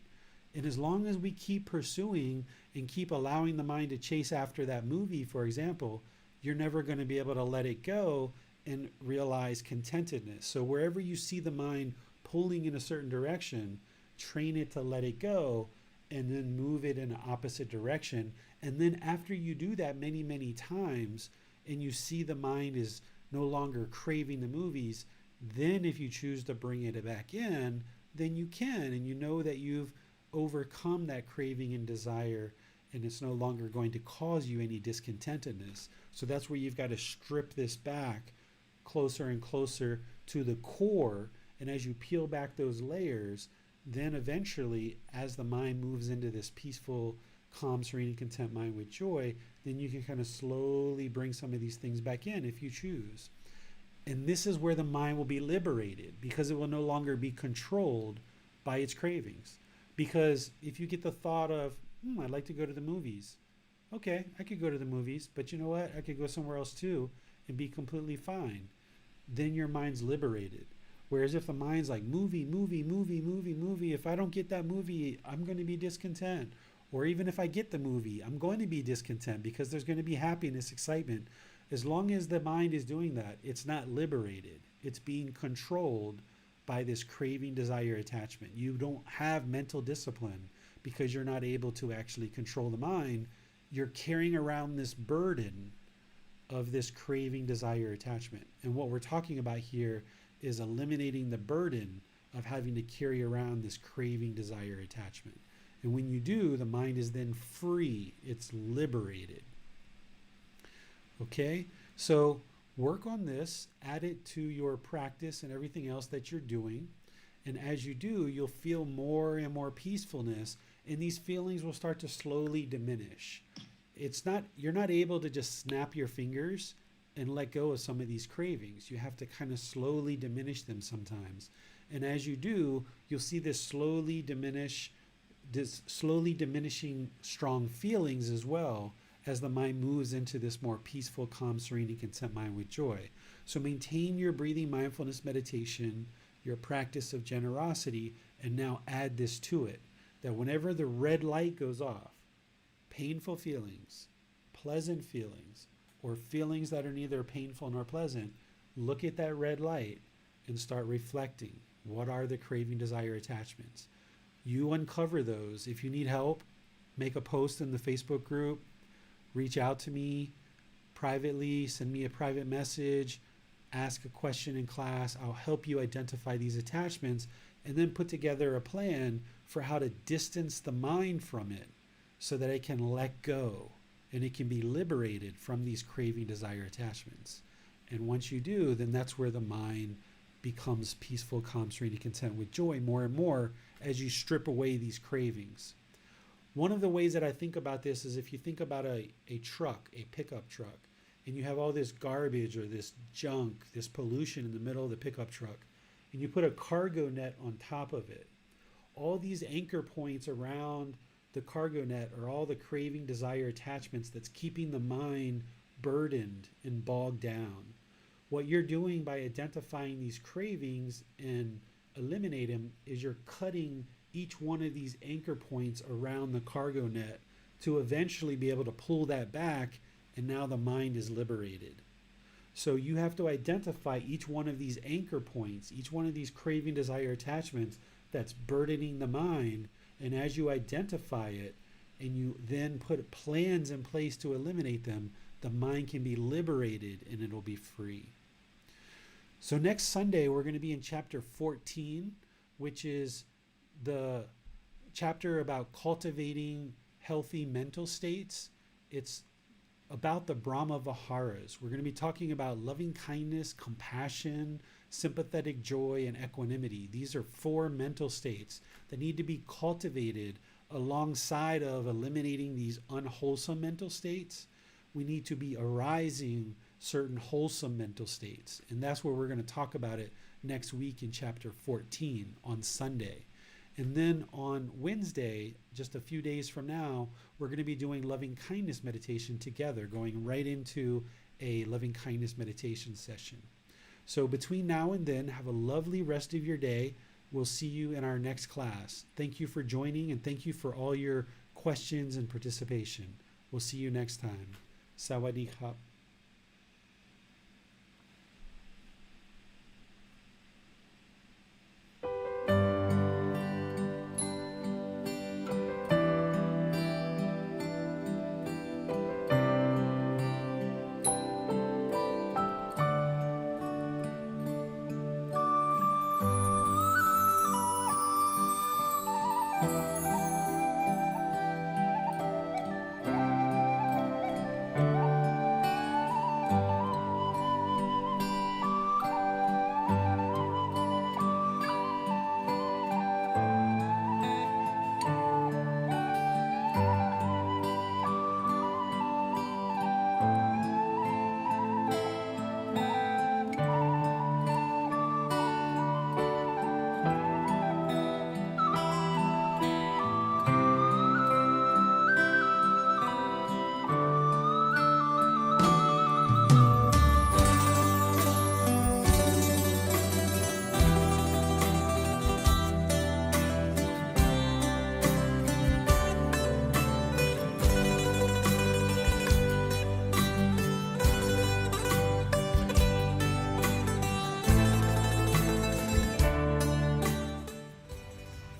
And as long as we keep pursuing and keep allowing the mind to chase after that movie, for example, you're never going to be able to let it go and realize contentedness. So wherever you see the mind pulling in a certain direction, train it to let it go and then move it in an opposite direction. And then after you do that many, many times, and you see the mind is no longer craving the movies, then if you choose to bring it back in, then you can, and you know that you've overcome that craving and desire, and it's no longer going to cause you any discontentedness. So that's where you've got to strip this back closer and closer to the core. And as you peel back those layers, then eventually, as the mind moves into this peaceful, calm, serene, and content mind with joy, then you can kind of slowly bring some of these things back in if you choose. And this is where the mind will be liberated, because it will no longer be controlled by its cravings. Because if you get the thought of, I'd like to go to the movies. Okay, I could go to the movies, but you know what? I could go somewhere else too and be completely fine. Then your mind's liberated. Whereas if the mind's like movie, if I don't get that movie, I'm going to be discontent. Or even if I get the movie, I'm going to be discontent, because there's going to be happiness, excitement. As long as the mind is doing that, it's not liberated. It's being controlled by this craving, desire, attachment. You don't have mental discipline because you're not able to actually control the mind. You're carrying around this burden of this craving, desire, attachment. And what we're talking about here is eliminating the burden of having to carry around this craving, desire, attachment. And when you do, the mind is then free. It's liberated. Okay? So work on this, add it to your practice and everything else that you're doing. And as you do, you'll feel more and more peacefulness, and these feelings will start to slowly diminish. You're not able to just snap your fingers and let go of some of these cravings. You have to kind of slowly diminish them sometimes. And as you do, you'll see this slowly diminishing strong feelings as well, as the mind moves into this more peaceful, calm, serene, and content mind with joy. So maintain your breathing mindfulness meditation, your practice of generosity, and now add this to it, that whenever the red light goes off, painful feelings, pleasant feelings, or feelings that are neither painful nor pleasant, look at that red light and start reflecting. What are the craving, desire, attachments? You uncover those. If you need help, make a post in the Facebook group, reach out to me privately, send me a private message, ask a question in class. I'll help you identify these attachments and then put together a plan for how to distance the mind from it so that it can let go and it can be liberated from these craving, desire, attachments. And once you do, then that's where the mind becomes peaceful, calm, serene, and content with joy more and more as you strip away these cravings. One of the ways that I think about this is if you think about a truck, a pickup truck, and you have all this garbage or this junk, this pollution in the middle of the pickup truck, and you put a cargo net on top of it. All these anchor points around the cargo net are all the craving, desire, attachments that's keeping the mind burdened and bogged down. What you're doing by identifying these cravings and eliminate them is you're cutting each one of these anchor points around the cargo net to eventually be able to pull that back, and now the mind is liberated. So you have to identify each one of these anchor points, each one of these craving, desire, attachments that's burdening the mind. And as you identify it and you then put plans in place to eliminate them, the mind can be liberated and it'll be free. So next Sunday, we're going to be in chapter 14, which is the chapter about cultivating healthy mental states. It's about the Brahma Viharas. We're going to be talking about loving kindness, compassion, sympathetic joy, and equanimity. These are 4 mental states that need to be cultivated alongside of eliminating these unwholesome mental states. We need to be arising certain wholesome mental states. And that's where we're going to talk about it next week in chapter 14 on Sunday. And then on Wednesday, just a few days from now, we're going to be doing loving kindness meditation together, going right into a loving kindness meditation session. So between now and then, have a lovely rest of your day. We'll see you in our next class. Thank you for joining, and thank you for all your questions and participation. We'll see you next time. Sawadee khap.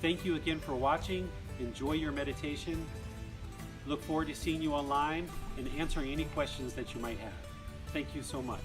Thank you again for watching. Enjoy your meditation. Look forward to seeing you online and answering any questions that you might have. Thank you so much.